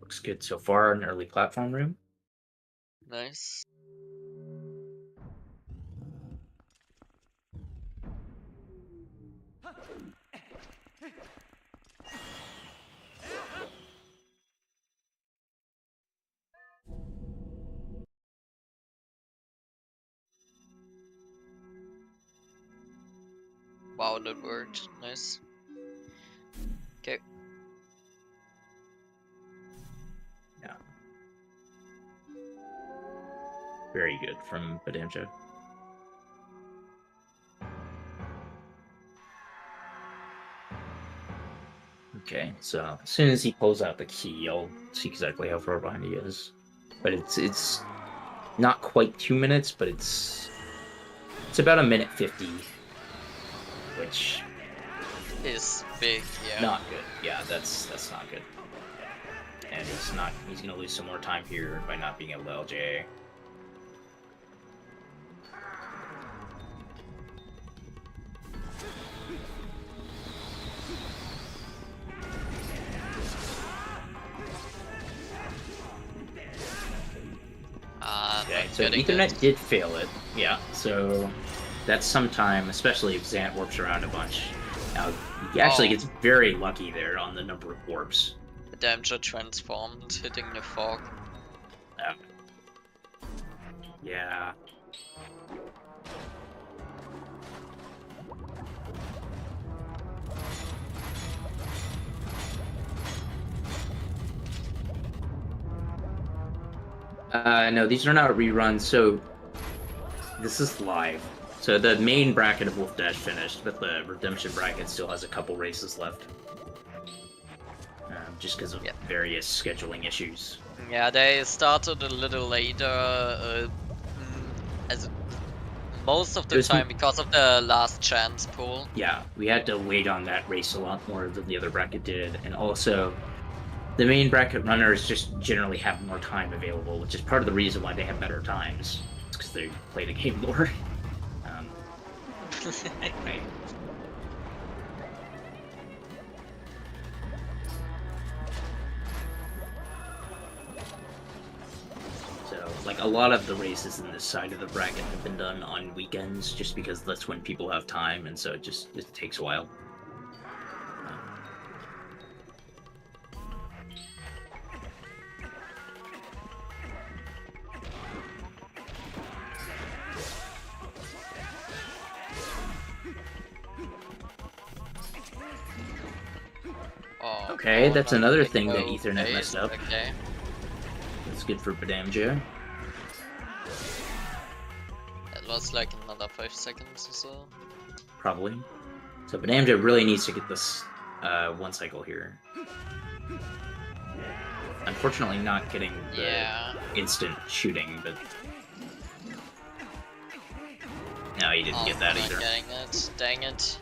[SPEAKER 3] Looks good so far in early platform room.
[SPEAKER 2] Nice. Wow, that worked. Nice. Okay.
[SPEAKER 3] Yeah. Very good from bdamja. Okay, so as soon as he pulls out the key, I'll see exactly how far behind he is. But it's not quite 2 minutes, but it's about 1:50, which
[SPEAKER 2] Is big, yeah.
[SPEAKER 3] not good. Yeah, that's not good. And he's gonna lose some more time here by not being able to LJ. Okay, so Ethernet did fail it. Yeah, so that's some time, especially if Zant warps around a bunch. Now, he actually gets very lucky there on the number of warps.
[SPEAKER 2] bdamja transformed, hitting the fog.
[SPEAKER 3] Yeah. No, these are not reruns, so this is live. So the main bracket of Wolfdash finished, but the redemption bracket still has a couple races left. Just because of various scheduling issues.
[SPEAKER 2] Yeah, they started a little later, as most of the time because of the last chance pool.
[SPEAKER 3] Yeah, we had to wait on that race a lot more than the other bracket did, and also the main bracket runners just generally have more time available, which is part of the reason why they have better times. It's because they play the game more. Right. So, like, a lot of the races in this side of the bracket have been done on weekends, just because that's when people have time, and so it takes a while.
[SPEAKER 2] Oh,
[SPEAKER 3] Okay,
[SPEAKER 2] no,
[SPEAKER 3] that's
[SPEAKER 2] not
[SPEAKER 3] another
[SPEAKER 2] like
[SPEAKER 3] thing that
[SPEAKER 2] no
[SPEAKER 3] Ethernet
[SPEAKER 2] base,
[SPEAKER 3] messed up.
[SPEAKER 2] Okay.
[SPEAKER 3] That's good for bdamja.
[SPEAKER 2] That was like another 5 seconds or so.
[SPEAKER 3] Probably. So bdamja really needs to get this 1 cycle here. Unfortunately not getting the
[SPEAKER 2] Yeah.
[SPEAKER 3] instant shooting, but... No, he didn't get that
[SPEAKER 2] Not
[SPEAKER 3] either.
[SPEAKER 2] getting it. Dang it.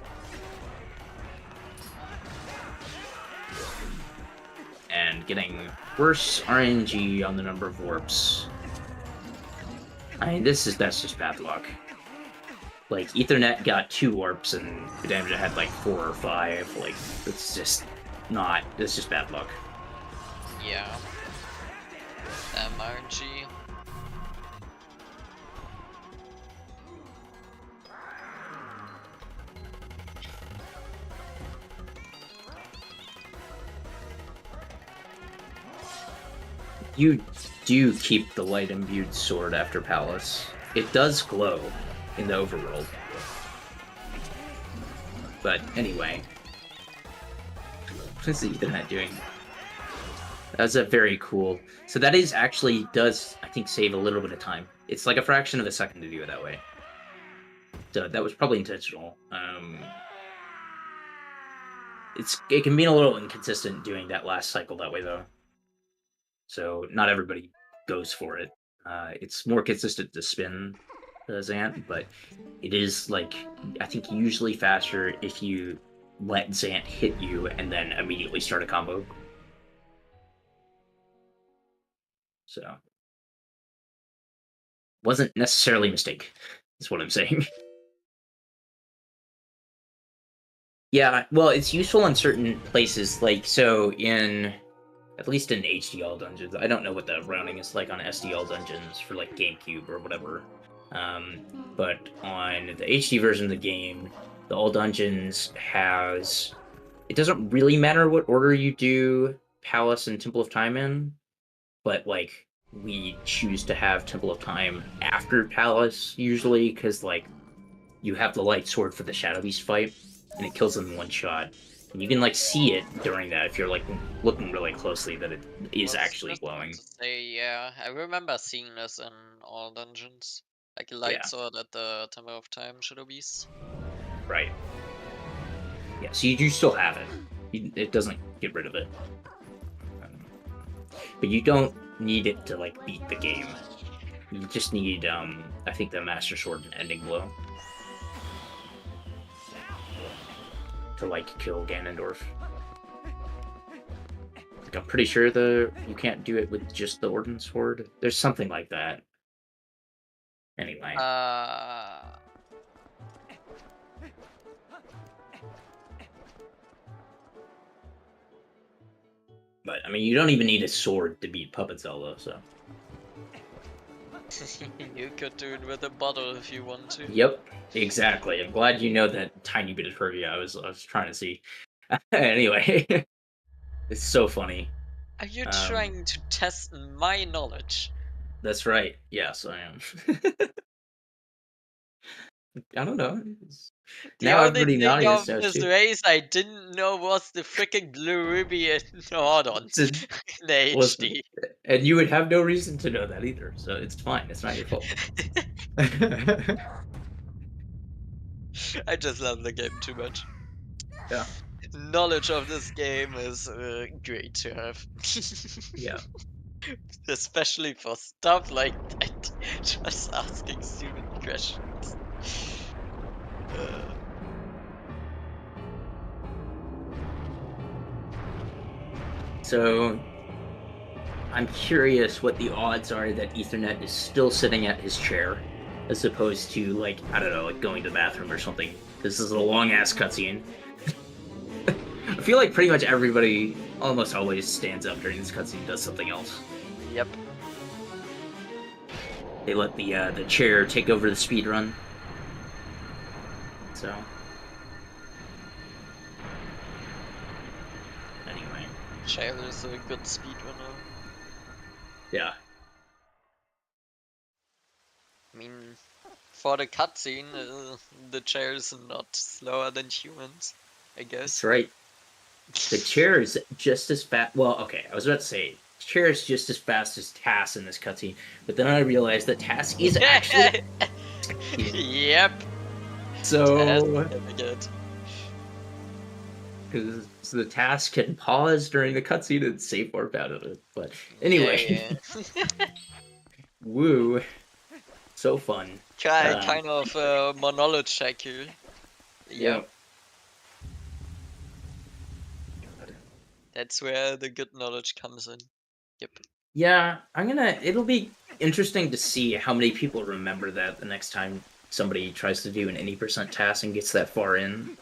[SPEAKER 3] And getting worse RNG on the number of warps. I mean, that's just bad luck. Like, Ethernet got 2 warps and bdamja had like 4 or 5. Like, it's just not... It's just bad luck.
[SPEAKER 2] Yeah. RNG.
[SPEAKER 3] You do keep the light imbued sword after Palace. It does glow in the overworld. But anyway. What is the Ethernet doing? That's a very cool. So that is actually does, I think, save a little bit of time. It's like a fraction of a second to do it that way. So that was probably intentional. It can be a little inconsistent doing that last cycle that way though. So not everybody goes for it. It's more consistent to spin Zant, but it is like I think usually faster if you let Zant hit you and then immediately start a combo. So wasn't necessarily a mistake, is what I'm saying. Yeah, well, it's useful in certain places, like so in at least in HDL dungeons. I don't know what the routing is like on SDL dungeons for like GameCube or whatever. But on the HD version of the game, the all dungeons has it doesn't really matter what order you do Palace and Temple of Time in, but like we choose to have Temple of Time after Palace usually because like you have the light sword for the Shadow Beast fight and it kills them in one shot. And you can like see it during that if you're like looking really closely that it is
[SPEAKER 2] Was
[SPEAKER 3] actually
[SPEAKER 2] just about
[SPEAKER 3] glowing.
[SPEAKER 2] to say, yeah, I remember seeing this in all dungeons. Like a light
[SPEAKER 3] Yeah,
[SPEAKER 2] sword at the Temple of Time Shadow Beast.
[SPEAKER 3] right. Yeah, so you do still have it. It doesn't get rid of it. But you don't need it to like beat the game. You just need I think the Master Sword and Ending Blow to like kill Ganondorf. Like, I'm pretty sure you can't do it with just the Ordnance Sword. There's something like that. Anyway. But I mean, you don't even need a sword to beat Puppet Zelda, so.
[SPEAKER 2] You could do it with a bottle if you want to.
[SPEAKER 3] Yep, exactly. I'm glad you know that tiny bit of trivia I was trying to see. Anyway, it's so funny.
[SPEAKER 2] Are you trying to test my knowledge?
[SPEAKER 3] That's right. Yes, I am. I don't know.
[SPEAKER 2] The
[SPEAKER 3] Now
[SPEAKER 2] only
[SPEAKER 3] everybody in the
[SPEAKER 2] thing
[SPEAKER 3] audience
[SPEAKER 2] of
[SPEAKER 3] knows
[SPEAKER 2] this
[SPEAKER 3] too.
[SPEAKER 2] race I didn't know was the freaking blue ruby in Nordon in the
[SPEAKER 3] Listen,
[SPEAKER 2] HD.
[SPEAKER 3] and you would have no reason to know that either, so it's fine. It's not your fault.
[SPEAKER 2] I just love the game too much.
[SPEAKER 3] Yeah.
[SPEAKER 2] Knowledge of this game is great to have.
[SPEAKER 3] Yeah.
[SPEAKER 2] Especially for stuff like that. Just asking stupid questions.
[SPEAKER 3] So I'm curious what the odds are that Ethernet is still sitting at his chair, as opposed to like I don't know, like going to the bathroom or something. This is a long ass cutscene. I feel like pretty much everybody almost always stands up during this cutscene and does something else.
[SPEAKER 2] Yep.
[SPEAKER 3] They let the chair take over the speed run. So anyway,
[SPEAKER 2] Chair is a good speedrunner.
[SPEAKER 3] yeah.
[SPEAKER 2] I mean, for the cutscene, the chair is not slower than humans, I guess.
[SPEAKER 3] That's right. The chair is just as fast. Well, okay, I was about to say chair is just as fast as Tass in this cutscene, but then I realized that Tass is actually.
[SPEAKER 2] Yep.
[SPEAKER 3] So,
[SPEAKER 2] That's good.
[SPEAKER 3] because the Tass can pause during the cutscene and save warp out of it. But anyway,
[SPEAKER 2] Yeah.
[SPEAKER 3] woo, so fun.
[SPEAKER 2] Kind of more knowledge check here.
[SPEAKER 3] Yeah.
[SPEAKER 2] That's where the good knowledge comes in. Yep.
[SPEAKER 3] Yeah, it'll be interesting to see how many people remember that the next time somebody tries to do an 80% task and gets that far in.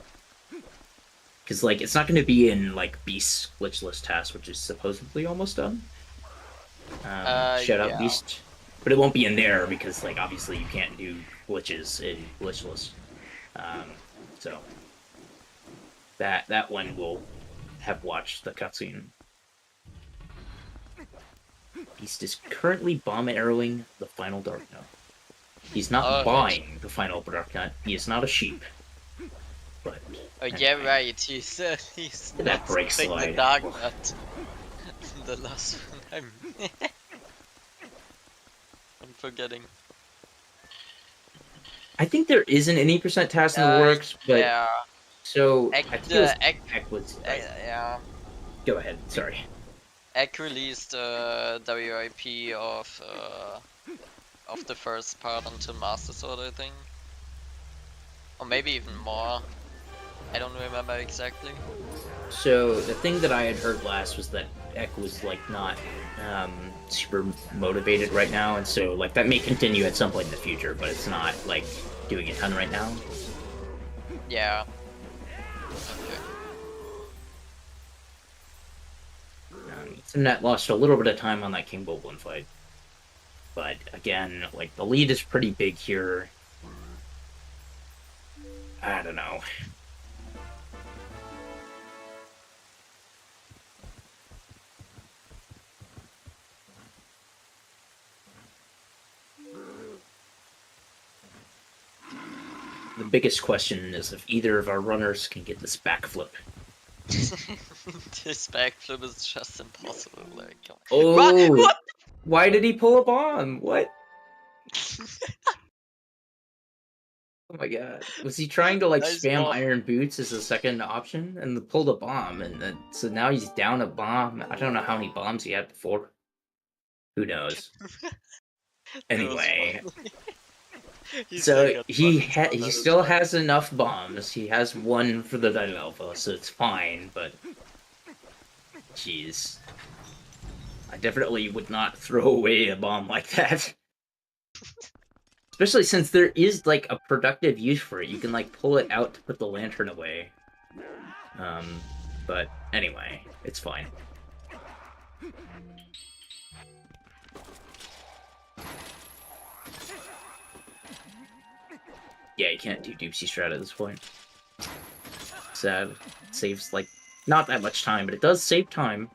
[SPEAKER 3] Because, like, it's not going to be in, like, Beast's glitchless task, which is supposedly almost done. Shout out Beast. But it won't be in there because, like, obviously you can't do glitches in glitchless. So, that one will have watched the cutscene. Beast is currently bomb arrowing the final Dark Nut. He's not buying the final Dark Nut. He is not a sheep. But
[SPEAKER 2] yeah, right. He's
[SPEAKER 3] that break slide.
[SPEAKER 2] The Dark Nut. The last one. I'm forgetting.
[SPEAKER 3] I think there is an 80% task in the works, but
[SPEAKER 2] yeah.
[SPEAKER 3] So
[SPEAKER 2] Egg,
[SPEAKER 3] I think Egg was
[SPEAKER 2] yeah.
[SPEAKER 3] Go ahead. Sorry.
[SPEAKER 2] Egg released WIP of the first part until Master Sword, I think, or maybe even more. I don't remember exactly.
[SPEAKER 3] So the thing that I had heard last was that Egg was like not super motivated right now, and so like that may continue at some point in the future, but it's not like doing a ton right now.
[SPEAKER 2] Yeah.
[SPEAKER 3] EtherNet lost a little bit of time on that King Boblin fight. But again, like the lead is pretty big here. I don't know. The biggest question is if either of our runners can get this backflip.
[SPEAKER 2] This backflip is just impossible. Like,
[SPEAKER 3] oh,
[SPEAKER 2] what?
[SPEAKER 3] Why did he pull a bomb? What? Oh my god! Was he trying to like spam Iron Boots as a second option and pulled a bomb, and then so now he's down a bomb. I don't know how many bombs he had before. Who knows? Anyway. So he still has enough bombs. He has one for the Night Alpha, so it's fine. But jeez, I definitely would not throw away a bomb like that. Especially since there is like a productive use for it. You can like pull it out to put the lantern away. But anyway, it's fine. Yeah, you can't do Doopsie Strat at this point. Sad. It saves, like, not that much time, but it does save time.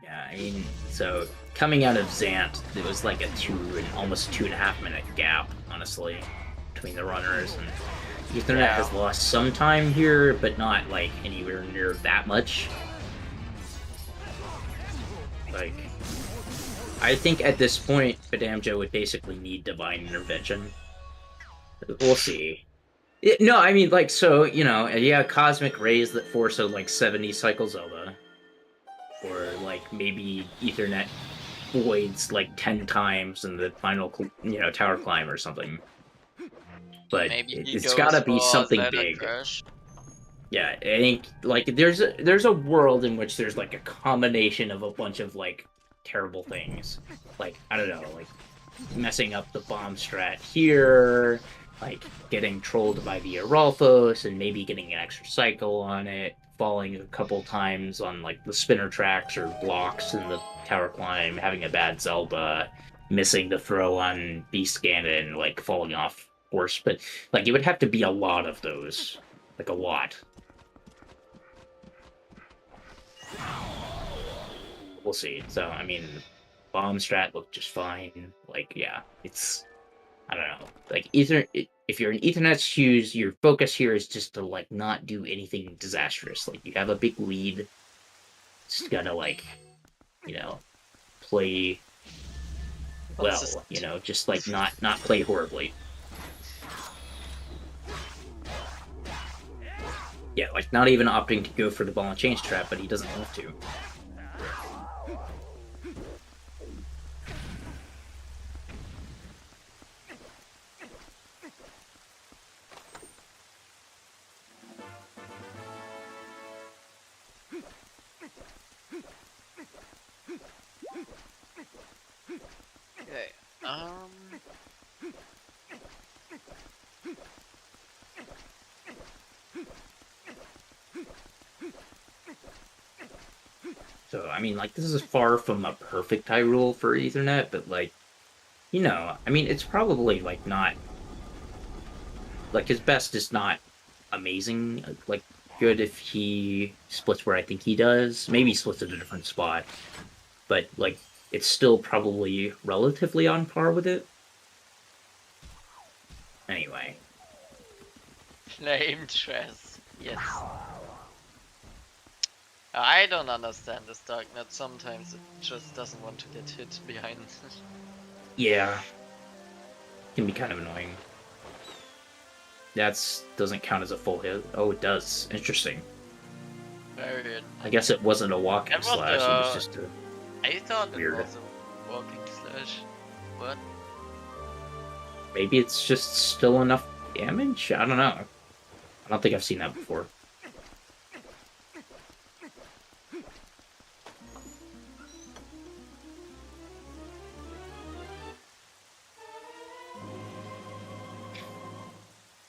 [SPEAKER 3] Yeah, I mean, so, coming out of Zant, it was like a almost 2.5 minute gap, honestly, between the runners, and EtherNet has lost some time here, but not, like, anywhere near that much. Like, I think at this point, bdamja would basically need Divine Intervention. We'll see. No, I mean, like, so, you know, yeah, Cosmic Rays that force a, like, 70 cycle Zelda. Or, like, maybe EtherNet voids, like, 10 times in the final, you know, tower climb or something. But it's gotta be something big.
[SPEAKER 2] Crash.
[SPEAKER 3] Yeah, I think like there's a world in which there's like a combination of a bunch of like terrible things. Like, I don't know, like messing up the bomb strat here, like getting trolled by the Aralthos and maybe getting an extra cycle on it, falling a couple times on like the spinner tracks or blocks in the tower climb, having a bad Zelda, missing the throw on Beast Ganon, like falling off course, but like it would have to be a lot of those, like a lot. we'll see. So I mean, bomb strat looked just fine. Like, yeah, it's I don't know. Like if you're in Ethernet's shoes, your focus here is just to like not do anything disastrous. Like you have a big lead, just gotta like, you know, play well. You know, just like not play horribly. Yeah, like not even opting to go for the ball and chain trap, but he doesn't have to.
[SPEAKER 2] Okay.
[SPEAKER 3] So I mean, like this is far from a perfect high rule for Ethernet, but like, you know, I mean, it's probably like not like his best is not amazing. Like good if he splits where I think he does. Maybe he splits at a different spot, but like it's still probably relatively on par with it. Anyway.
[SPEAKER 2] Flame Tress. Yes. I don't understand this Darknet. Sometimes it just doesn't want to get hit behind.
[SPEAKER 3] Yeah. Can be kind of annoying. That's doesn't count as a full hit. Oh, it does. Interesting.
[SPEAKER 2] Very weird.
[SPEAKER 3] I guess it wasn't a walking
[SPEAKER 2] That was
[SPEAKER 3] slash. It was just a.
[SPEAKER 2] I thought
[SPEAKER 3] Weird.
[SPEAKER 2] it was a walking slash. What?
[SPEAKER 3] Maybe it's just still enough damage. I don't know. I don't think I've seen that before.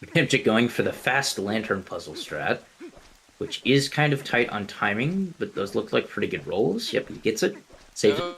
[SPEAKER 3] bdamja going for the fast lantern puzzle strat, which is kind of tight on timing, but those look like pretty good rolls. Yep, he gets it. Saves it.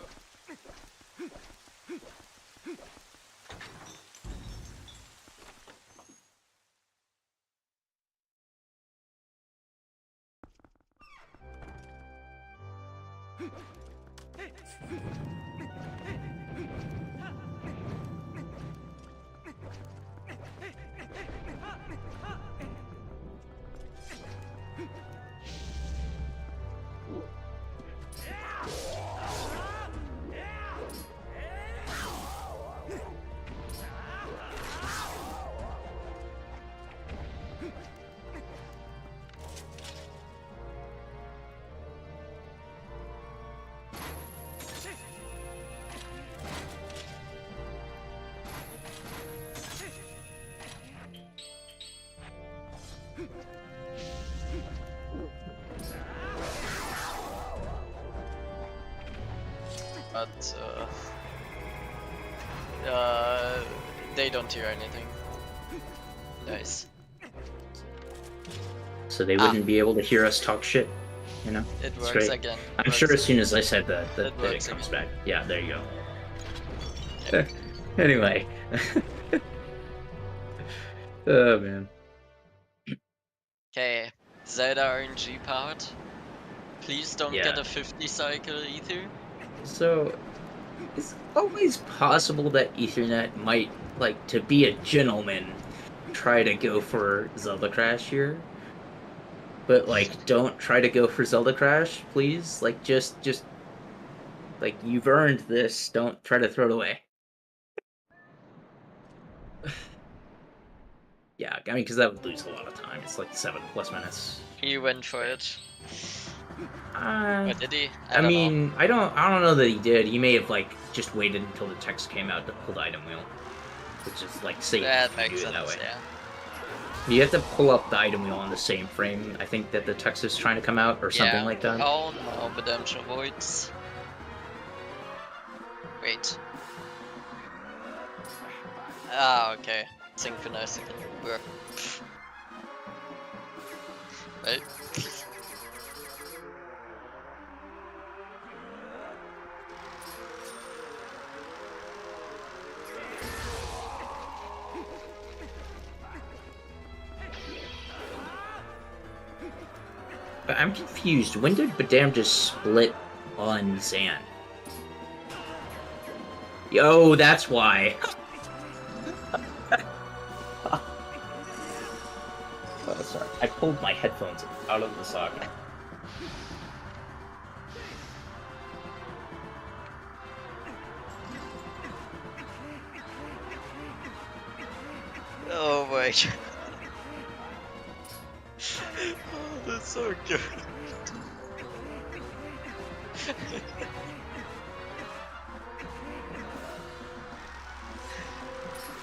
[SPEAKER 2] But they don't hear anything. Nice.
[SPEAKER 3] So they wouldn't be able to hear us talk shit, you know?
[SPEAKER 2] It
[SPEAKER 3] It's
[SPEAKER 2] works
[SPEAKER 3] great.
[SPEAKER 2] again.
[SPEAKER 3] I'm sure as soon as I said that
[SPEAKER 2] It
[SPEAKER 3] it
[SPEAKER 2] works
[SPEAKER 3] comes
[SPEAKER 2] again.
[SPEAKER 3] back. Yeah, there you go. Anyway. Oh, man.
[SPEAKER 2] Okay, Zelda RNG part. Please don't
[SPEAKER 3] Yeah.
[SPEAKER 2] get a 50 cycle ether.
[SPEAKER 3] So, it's always possible that Ethernet might, like, to be a gentleman, try to go for Zelda Crash here. But, like, don't try to go for Zelda Crash, please. Like, just, like, you've earned this. Don't try to throw it away. Yeah, I mean, because that would lose a lot of time. It's like 7+ minutes.
[SPEAKER 2] He went for it.
[SPEAKER 3] Uh,
[SPEAKER 2] Or did he?
[SPEAKER 3] I
[SPEAKER 2] don't know.
[SPEAKER 3] mean, I don't know that he did. He may have like just waited until the text came out to pull the item wheel, which is like safe.
[SPEAKER 2] That
[SPEAKER 3] to
[SPEAKER 2] makes
[SPEAKER 3] do it that
[SPEAKER 2] sense,
[SPEAKER 3] way.
[SPEAKER 2] yeah.
[SPEAKER 3] You have to pull up the item wheel on the same frame. I think that the text is trying to come out or something
[SPEAKER 2] Yeah.
[SPEAKER 3] like that.
[SPEAKER 2] Oh no, bdamja avoids. Wait. Ah, okay. Synchronizing work. Right.
[SPEAKER 3] But I'm confused. When did bdamja split ton sand. Yo, that's why. Oh, sorry. I pulled my headphones out of the socket.
[SPEAKER 2] Oh my god. Oh, that's so good.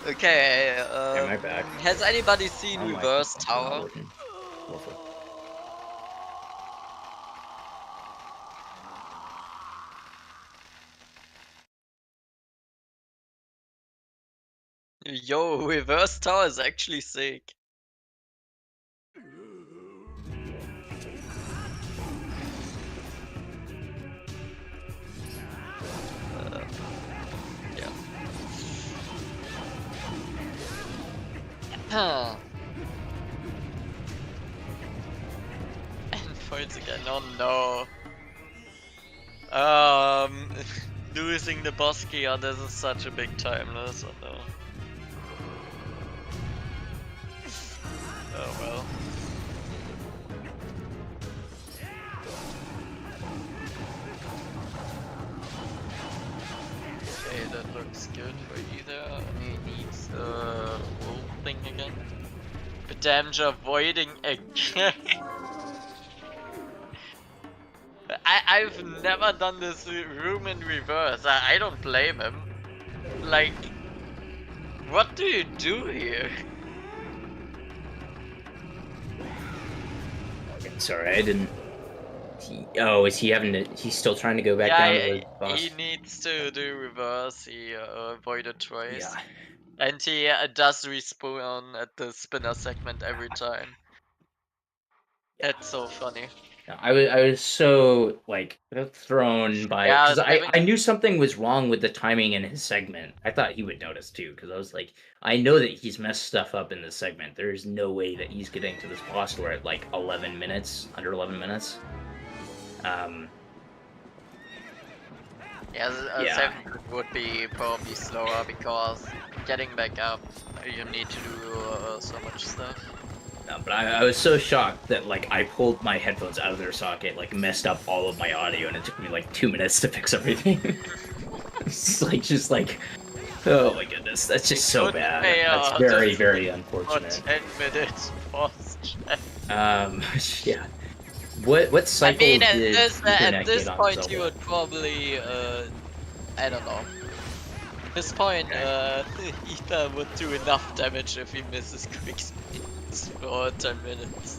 [SPEAKER 2] Okay,
[SPEAKER 3] Am I back?
[SPEAKER 2] has anybody seen
[SPEAKER 3] Oh, my
[SPEAKER 2] Reverse
[SPEAKER 3] headphones are not
[SPEAKER 2] Tower?
[SPEAKER 3] working. Awful.
[SPEAKER 2] Yo, Reverse Tower is actually sick. Yeah. Huh. Endpoints again, oh no. Losing the boss key, oh, this is such a big time loss, oh no. Oh well. Okay, that looks good for either. He needs wolf thing again. Bdamja avoiding again. I've never done this room in reverse. I don't blame him. Like, what do you do here?
[SPEAKER 3] Okay, sorry, I didn't. Oh, is he having to? He's still trying to go back down to the boss?
[SPEAKER 2] he needs to do reverse. He avoided twice.
[SPEAKER 3] Yeah.
[SPEAKER 2] And he does respawn at the spinner segment every time. That's so funny.
[SPEAKER 3] I was so like thrown by
[SPEAKER 2] Yeah,
[SPEAKER 3] because
[SPEAKER 2] having-
[SPEAKER 3] I knew something was wrong with the timing in his segment. I thought he would notice too because I was like, I know that he's messed stuff up in this segment. There's no way that he's getting to this boss door at like 11 minutes, under 11 minutes.
[SPEAKER 2] Yeah,
[SPEAKER 3] Yeah.
[SPEAKER 2] 7 would be probably slower because getting back up, you need to do so much stuff.
[SPEAKER 3] No, but I was so shocked that like I pulled my headphones out of their socket, like messed up all of my audio, and it took me like 2 minutes to fix everything. It's like just like, oh my goodness, that's just so
[SPEAKER 2] Couldn't
[SPEAKER 3] bad.
[SPEAKER 2] pay
[SPEAKER 3] That's
[SPEAKER 2] off.
[SPEAKER 3] very very
[SPEAKER 2] For
[SPEAKER 3] unfortunate.
[SPEAKER 2] 10 minutes pause chat.
[SPEAKER 3] Yeah. What cycle
[SPEAKER 2] I mean,
[SPEAKER 3] did
[SPEAKER 2] at
[SPEAKER 3] Ethernet
[SPEAKER 2] this
[SPEAKER 3] get on
[SPEAKER 2] point,
[SPEAKER 3] Zelda?
[SPEAKER 2] you would probably, I don't know. At this point, Ether would do enough damage if he misses quick speeds for 10 minutes.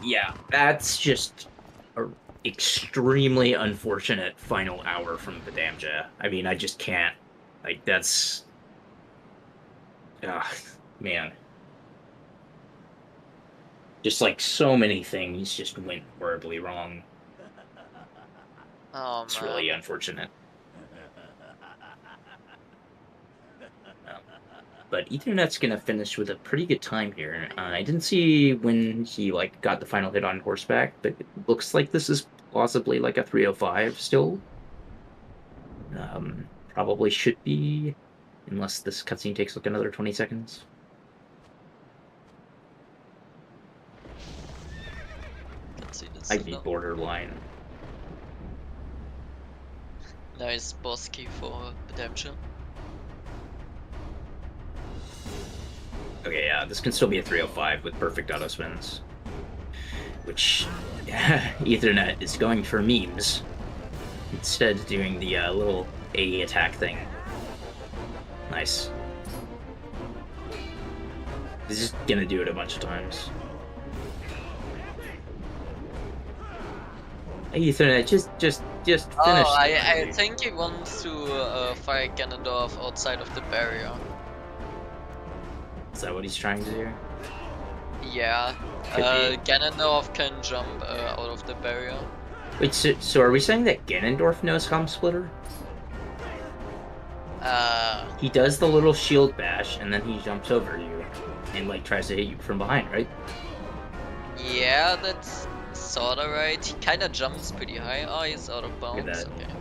[SPEAKER 3] Yeah, that's just a extremely unfortunate final hour from bdamja. I mean, I just can't. Like, that's. Man. Just like so many things just went horribly wrong.
[SPEAKER 2] Oh,
[SPEAKER 3] It's
[SPEAKER 2] man.
[SPEAKER 3] really unfortunate. But Ethernet's gonna finish with a pretty good time here. I didn't see when he like got the final hit on horseback, but it looks like this is possibly like a 305 still. Probably should be, unless this cutscene takes like another 20 seconds. I'd be borderline.
[SPEAKER 2] Nice boss key for Bdamja.
[SPEAKER 3] Okay, yeah, this can still be a 305 with perfect auto spins. Which, Ethernet is going for memes. Instead of doing the little A attack thing. Nice. He's just gonna do it a bunch of times. Hey, Ethernet, just finish.
[SPEAKER 2] Oh, I think he wants to fight Ganondorf outside of the barrier.
[SPEAKER 3] Is that what he's trying to do?
[SPEAKER 2] Yeah,
[SPEAKER 3] Could be.
[SPEAKER 2] Ganondorf can jump out of the barrier.
[SPEAKER 3] Wait, so are we saying that Ganondorf knows Calm Splitter? He does the little shield bash, and then he jumps over you, and like tries to hit you from behind, right?
[SPEAKER 2] Yeah, that's sorta right. He kinda jumps pretty high. Oh, he's out of bounds.
[SPEAKER 3] that.
[SPEAKER 2] Okay.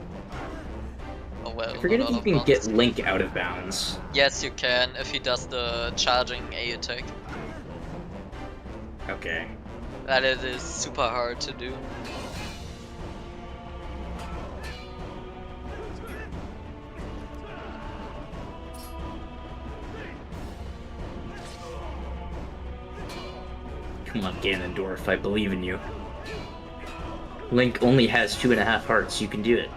[SPEAKER 2] Oh well,
[SPEAKER 3] I forget
[SPEAKER 2] not
[SPEAKER 3] if
[SPEAKER 2] out
[SPEAKER 3] you
[SPEAKER 2] of
[SPEAKER 3] can get
[SPEAKER 2] bounds.
[SPEAKER 3] Link out of bounds.
[SPEAKER 2] Yes, you can if he does the charging A attack.
[SPEAKER 3] Okay.
[SPEAKER 2] That it is super hard to do.
[SPEAKER 3] Come on, Ganondorf, I believe in you. Link only has 2.5 hearts. You can do it.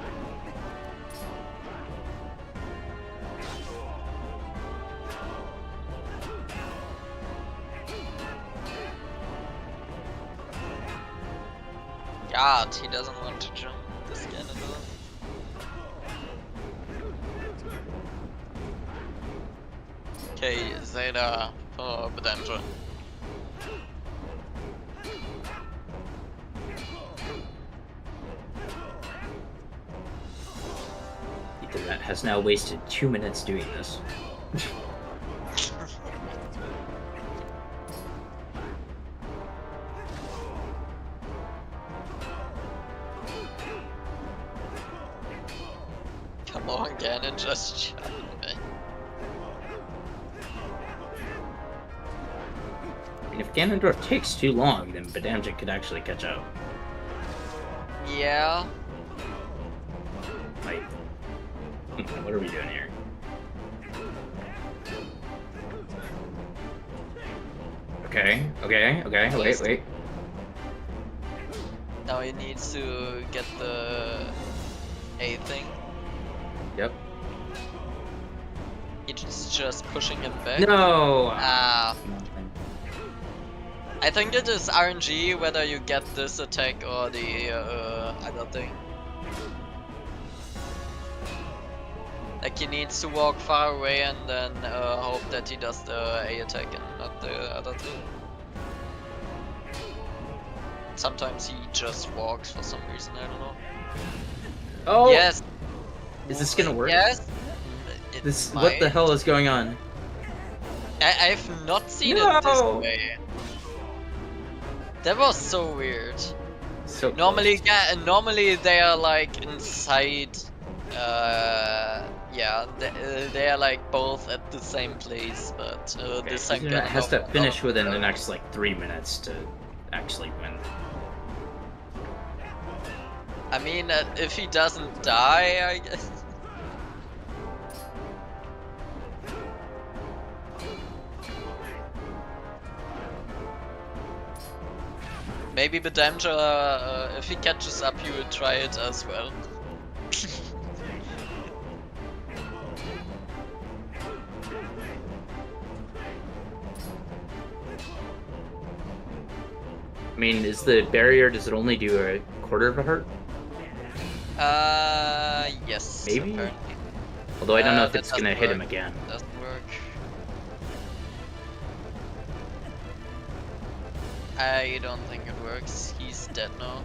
[SPEAKER 2] God, he doesn't want to jump this Ganondorf. Okay, Zelda for bdamja.
[SPEAKER 3] Ethernet has now wasted 2 minutes doing this.
[SPEAKER 2] Come on, Ganon, just jump, man.
[SPEAKER 3] And if Ganondorf takes too long, then bdamja could actually catch up.
[SPEAKER 2] Yeah.
[SPEAKER 3] Like, what are we doing here? Okay, wait.
[SPEAKER 2] Now he needs to get the A thing.
[SPEAKER 3] Yep.
[SPEAKER 2] He's just pushing him back.
[SPEAKER 3] No!
[SPEAKER 2] Ah. I think it is RNG whether you get this attack or the other thing. Like he needs to walk far away and then hope that he does the A attack and not the other thing. Sometimes he just walks for some reason, I don't know.
[SPEAKER 3] Oh!
[SPEAKER 2] Yes!
[SPEAKER 3] Is this gonna work?
[SPEAKER 2] Yes!
[SPEAKER 3] This, what the hell is going on?
[SPEAKER 2] I've not seen it this way. That was so weird.
[SPEAKER 3] So
[SPEAKER 2] Normally,
[SPEAKER 3] close.
[SPEAKER 2] normally they are like inside. Yeah, they are like both at the same place, but
[SPEAKER 3] Okay,
[SPEAKER 2] this time
[SPEAKER 3] Ethernet has to
[SPEAKER 2] Ganondorf
[SPEAKER 3] finish
[SPEAKER 2] got
[SPEAKER 3] within the
[SPEAKER 2] out.
[SPEAKER 3] next like 3 minutes to actually win.
[SPEAKER 2] I mean, if he doesn't die, I guess. Maybe bdamja, if he catches up, you will try it as well.
[SPEAKER 3] I mean, is the barrier, does it only do a quarter of a heart?
[SPEAKER 2] Yes.
[SPEAKER 3] Maybe?
[SPEAKER 2] Apparently.
[SPEAKER 3] Although I don't know if
[SPEAKER 2] That
[SPEAKER 3] it's gonna hit him
[SPEAKER 2] work.
[SPEAKER 3] again.
[SPEAKER 2] Doesn't work. I don't think it works. He's dead now.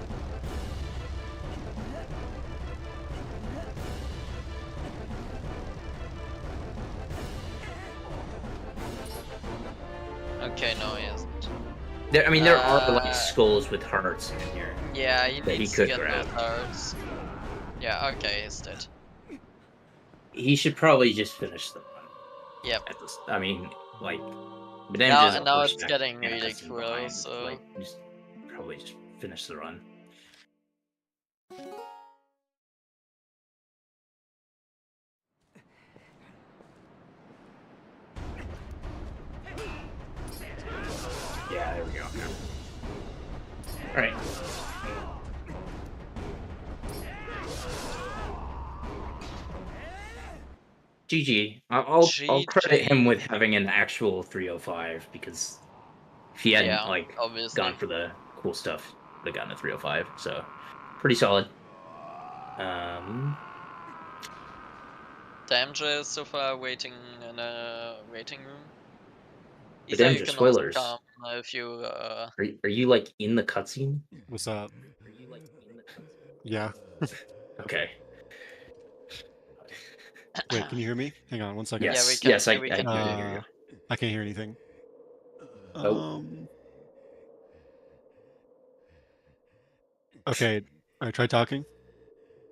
[SPEAKER 2] Okay, no, he isn't.
[SPEAKER 3] There, I mean, there are like skulls with hearts in here.
[SPEAKER 2] Yeah, he
[SPEAKER 3] that he
[SPEAKER 2] needs to
[SPEAKER 3] could
[SPEAKER 2] get
[SPEAKER 3] grab.
[SPEAKER 2] those hearts. Yeah, okay, he's dead.
[SPEAKER 3] He should probably just finish the run.
[SPEAKER 2] Yep.
[SPEAKER 3] At this, I mean, like,
[SPEAKER 2] Now it's getting really cruel, so...
[SPEAKER 3] Like, just probably just finish the run. Yeah, there we go. All right. GG. I'll credit him with having an actual 305 because if he hadn't
[SPEAKER 2] obviously
[SPEAKER 3] gone for the cool stuff, would have gotten a 305. So pretty solid.
[SPEAKER 2] bdamja is so far waiting in a waiting room.
[SPEAKER 3] Bdamja,
[SPEAKER 2] You can
[SPEAKER 3] spoilers.
[SPEAKER 2] also come if you
[SPEAKER 3] Are you like in the cutscene?
[SPEAKER 4] What's up? Yeah.
[SPEAKER 3] Okay.
[SPEAKER 4] Wait, can you hear me? Hang on 1 second.
[SPEAKER 2] Yeah, we
[SPEAKER 3] Yes,
[SPEAKER 2] can,
[SPEAKER 3] yes, I
[SPEAKER 2] we
[SPEAKER 3] can
[SPEAKER 2] can
[SPEAKER 3] hear you.
[SPEAKER 4] I can't hear anything.
[SPEAKER 3] Oh.
[SPEAKER 4] Okay, I try talking.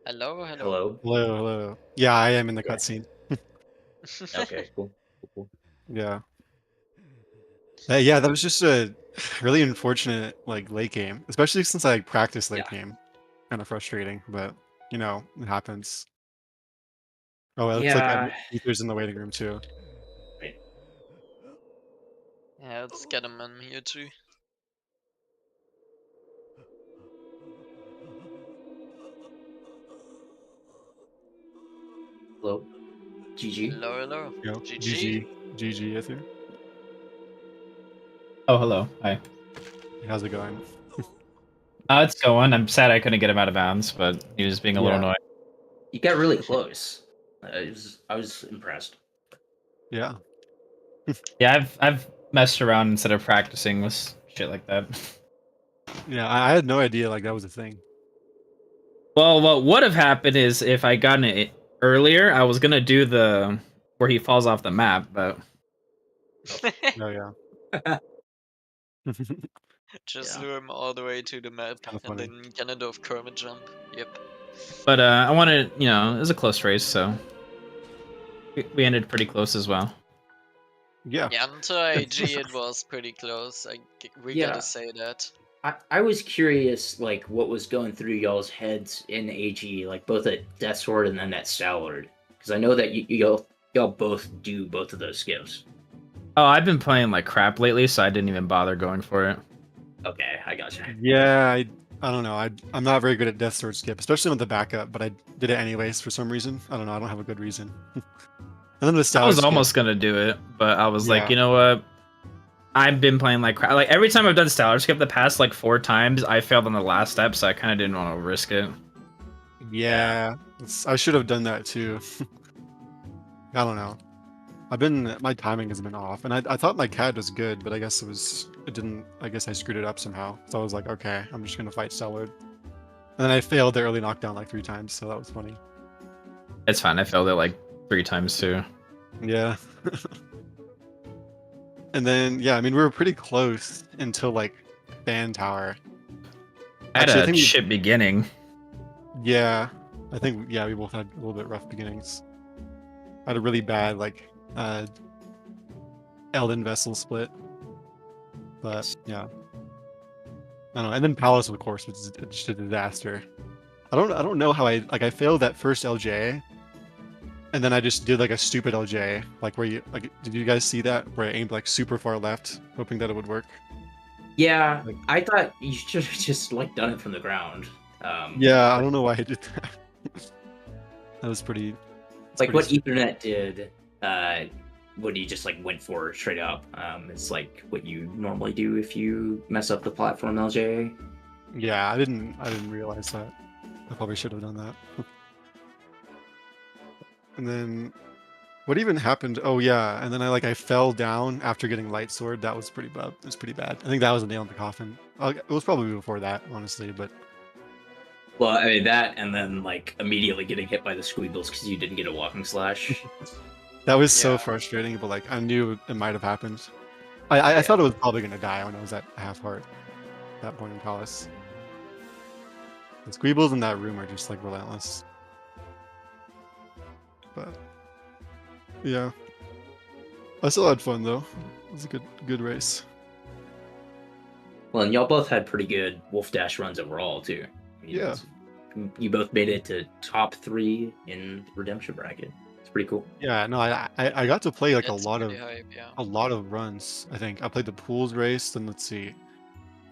[SPEAKER 2] Hello, hello.
[SPEAKER 3] Hello.
[SPEAKER 4] Hello, hello. Yeah, I am in the
[SPEAKER 3] Yeah.
[SPEAKER 4] cutscene.
[SPEAKER 3] Okay. Cool.
[SPEAKER 4] Yeah. Yeah, that was just a really unfortunate like late game, especially since I practiced late
[SPEAKER 3] Yeah.
[SPEAKER 4] game. Kind of frustrating, but you know, it happens. Oh, it looks like
[SPEAKER 3] Yeah.
[SPEAKER 4] Ether's in the waiting room too.
[SPEAKER 3] Right.
[SPEAKER 2] Yeah, let's get him in here too.
[SPEAKER 3] Hello. GG.
[SPEAKER 2] Hello, hello.
[SPEAKER 4] You know,
[SPEAKER 2] GG.
[SPEAKER 4] GG, Ether.
[SPEAKER 5] Oh, hello. Hi.
[SPEAKER 4] How's it going?
[SPEAKER 5] It's going. I'm sad I couldn't get him out of bounds, but he was being a little
[SPEAKER 4] Yeah.
[SPEAKER 5] annoying.
[SPEAKER 3] You got really close. I was impressed.
[SPEAKER 4] Yeah.
[SPEAKER 5] Yeah, I've messed around instead of practicing with shit like that.
[SPEAKER 4] Yeah, I had no idea like that was a thing.
[SPEAKER 5] Well, what would have happened is if I gotten it earlier, I was gonna do the where he falls off the map, but
[SPEAKER 4] Oh yeah.
[SPEAKER 2] Just
[SPEAKER 3] Yeah.
[SPEAKER 2] lure him all the way to the map,
[SPEAKER 4] Kinda
[SPEAKER 2] and
[SPEAKER 4] funny.
[SPEAKER 2] then kind of Kermit jump. Yep.
[SPEAKER 5] I wanted, you know, it was a close race, so we ended pretty close as well.
[SPEAKER 4] Yeah.
[SPEAKER 2] Yeah, until IG it was pretty close. We
[SPEAKER 3] Yeah.
[SPEAKER 2] gotta say that.
[SPEAKER 3] I was curious, like, what was going through y'all's heads in AG, like both at Death Sword and then at Stallard, because I know that y'all both do both of those skills.
[SPEAKER 5] Oh, I've been playing like crap lately, so I didn't even bother going for it.
[SPEAKER 3] Okay, I gotcha.
[SPEAKER 4] Yeah, I don't know. I'm not very good at Death Sword skip, especially with the backup, but I did it anyways for some reason. I don't know. I don't have a good reason. And then the
[SPEAKER 5] I
[SPEAKER 4] Stellar
[SPEAKER 5] was
[SPEAKER 4] skip.
[SPEAKER 5] almost gonna do it, but I was like,
[SPEAKER 4] Yeah.
[SPEAKER 5] you know what? I've been playing like crap. Like every time I've done Stellar Skip the past like 4 times, I failed on the last step, so I kind of didn't want to risk it.
[SPEAKER 4] Yeah, I should have done that too. I don't know. My timing has been off, and I thought my CAD was good, but I guess it didn't. I guess I screwed it up somehow. So I was like, okay, I'm just gonna fight Stellar. And then I failed the early knockdown like 3 times, so that was funny.
[SPEAKER 5] It's fine. I failed it like 3 times too.
[SPEAKER 4] Yeah. And then yeah, I mean we were pretty close until like Fan Tower.
[SPEAKER 5] I had
[SPEAKER 4] Actually, I
[SPEAKER 5] a
[SPEAKER 4] think
[SPEAKER 5] shit beginning.
[SPEAKER 4] Yeah, I think yeah we both had a little bit rough beginnings. I had a really bad like Elden Vessel split, but yeah, I don't know. And then Palace of course was just a disaster. I don't know how I failed that first LJ, and then I just did like a stupid LJ, like where you like did you guys see that where I aimed like super far left, hoping that it would work?
[SPEAKER 3] Yeah,
[SPEAKER 4] Like-
[SPEAKER 3] I thought you should have just like done it from the ground.
[SPEAKER 4] Yeah, I don't know why I did that. That was pretty.
[SPEAKER 3] Like
[SPEAKER 4] pretty
[SPEAKER 3] what
[SPEAKER 4] stupid.
[SPEAKER 3] Ethernet did, what he just like went for straight up. It's like what you normally do if you mess up the platform LJ.
[SPEAKER 4] Yeah, I didn't realize that. I probably should have done that. And then what even happened? Oh yeah, and then I fell down after getting light sword. That was pretty bad. It was pretty bad. I think that was a nail in the coffin. It was probably before that, honestly, but
[SPEAKER 3] Well, I mean that, and then like immediately getting hit by the squeagles because you didn't get a walking slash.
[SPEAKER 4] that was so
[SPEAKER 2] Yeah.
[SPEAKER 4] frustrating. But like I knew it might have happened. I thought it was probably gonna die when I was at half heart. At that point in Palace. The squeebles in that room are just like relentless. But yeah, I still had fun though. It was a good race.
[SPEAKER 3] Well, and y'all both had pretty good Wolfdash runs overall too. I mean,
[SPEAKER 4] Yeah.
[SPEAKER 3] you both made it to top 3 in the redemption bracket. It's pretty cool.
[SPEAKER 4] Yeah, no, I got to play like
[SPEAKER 2] That's
[SPEAKER 4] a lot of
[SPEAKER 2] pretty hype, yeah.
[SPEAKER 4] a lot of runs. I think I played the pools race. Then let's see,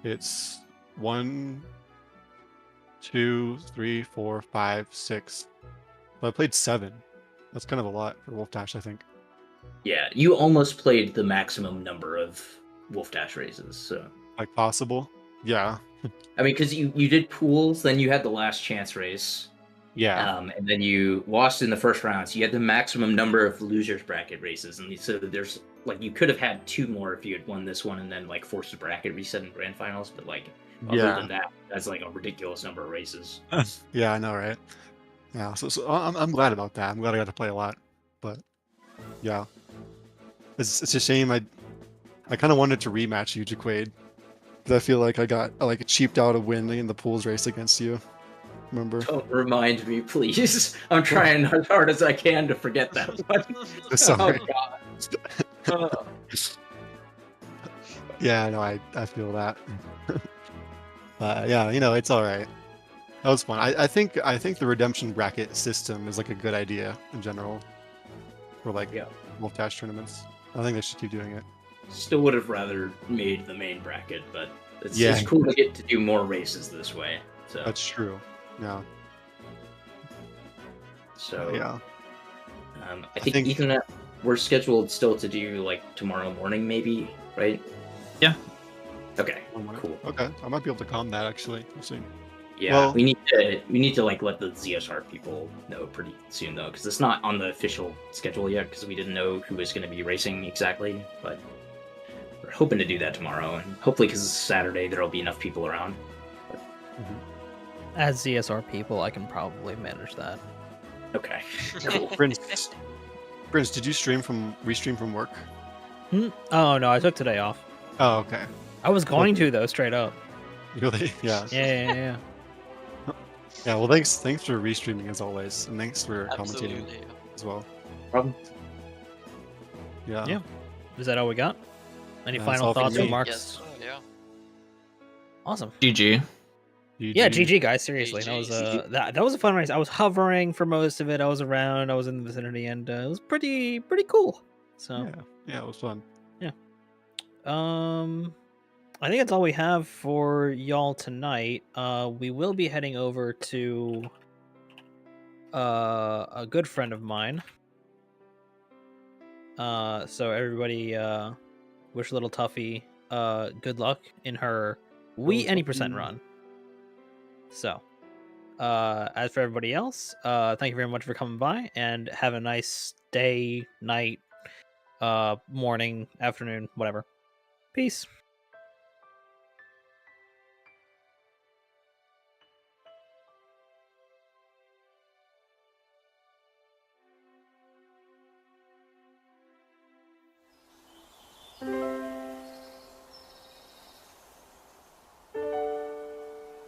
[SPEAKER 4] it's 1, 2, 3, 4, 5, 6. But I played 7. That's kind of a lot for Wolfdash, I think.
[SPEAKER 3] Yeah, you almost played the maximum number of Wolfdash races. So
[SPEAKER 4] Like possible. Yeah,
[SPEAKER 3] I mean, because you did pools, then you had the last chance race.
[SPEAKER 4] yeah,
[SPEAKER 3] And then you lost in the first round, so you had the maximum number of losers bracket races, and so there's like you could have had 2 more if you had won this one and then like forced a bracket reset in grand finals, but like other
[SPEAKER 4] yeah,
[SPEAKER 3] than that, that's like a ridiculous number of races.
[SPEAKER 4] yeah. I know, right? Yeah. So I'm glad about that. I'm glad I got to play a lot. But yeah, it's a shame. I kind of wanted to rematch Ujiquade 'Cause I feel like I cheaped out a win in the pools race against you. Remember?
[SPEAKER 3] Don't remind me, please. I'm trying as hard as I can to forget that one.
[SPEAKER 4] Sorry.
[SPEAKER 3] Oh, God.
[SPEAKER 4] Yeah, no, I feel that. But yeah, it's all right. That was fun. I think the redemption bracket system is like a good idea in general for like
[SPEAKER 3] Yeah.
[SPEAKER 4] Wolfdash tournaments. I think they should keep doing it.
[SPEAKER 3] Still would have rather made the main bracket, but it's
[SPEAKER 4] Yeah.
[SPEAKER 3] cool to get to do more races this way. So
[SPEAKER 4] That's true. Yeah. Yeah.
[SPEAKER 3] I think Ethernet, we're scheduled still to do like tomorrow morning, maybe, right?
[SPEAKER 5] Yeah.
[SPEAKER 3] Okay. Cool.
[SPEAKER 4] Okay, I might be able to calm that actually. We'll see.
[SPEAKER 3] Yeah,
[SPEAKER 4] Well-
[SPEAKER 3] we need to like let the ZSR people know pretty soon though, because it's not on the official schedule yet, because we didn't know who was going to be racing exactly. But we're hoping to do that tomorrow, and hopefully, because it's Saturday, there'll be enough people around.
[SPEAKER 1] As ZSR people, I can probably manage that.
[SPEAKER 3] Okay.
[SPEAKER 4] Prince, did you restream from work?
[SPEAKER 1] Oh no, I took today off.
[SPEAKER 4] Oh, okay.
[SPEAKER 1] I was going to though, straight up.
[SPEAKER 4] Really? Yeah.
[SPEAKER 1] Yeah.
[SPEAKER 4] Yeah. Well, thanks for restreaming as always, and thanks for commentating
[SPEAKER 2] Absolutely.
[SPEAKER 4] as well.
[SPEAKER 3] Problem.
[SPEAKER 4] Yeah.
[SPEAKER 1] Yeah. Is that all we got? Any
[SPEAKER 4] That's
[SPEAKER 1] final
[SPEAKER 4] all from
[SPEAKER 1] thoughts,
[SPEAKER 4] me.
[SPEAKER 1] remarks?
[SPEAKER 2] Yes. Yeah.
[SPEAKER 1] Awesome.
[SPEAKER 5] GG.
[SPEAKER 1] Yeah, GG guys. Seriously, that was
[SPEAKER 2] GG.
[SPEAKER 1] that was a fun race. I was hovering for most of it. I was around. I was in the vicinity, and it was pretty cool. So
[SPEAKER 4] Yeah, it was fun.
[SPEAKER 1] I think that's all we have for y'all tonight. We will be heading over to a good friend of mine. So everybody, wish little Tuffy good luck in her any percent run. So, as for everybody else, thank you very much for coming by, and have a nice day, night, morning, afternoon, whatever. Peace.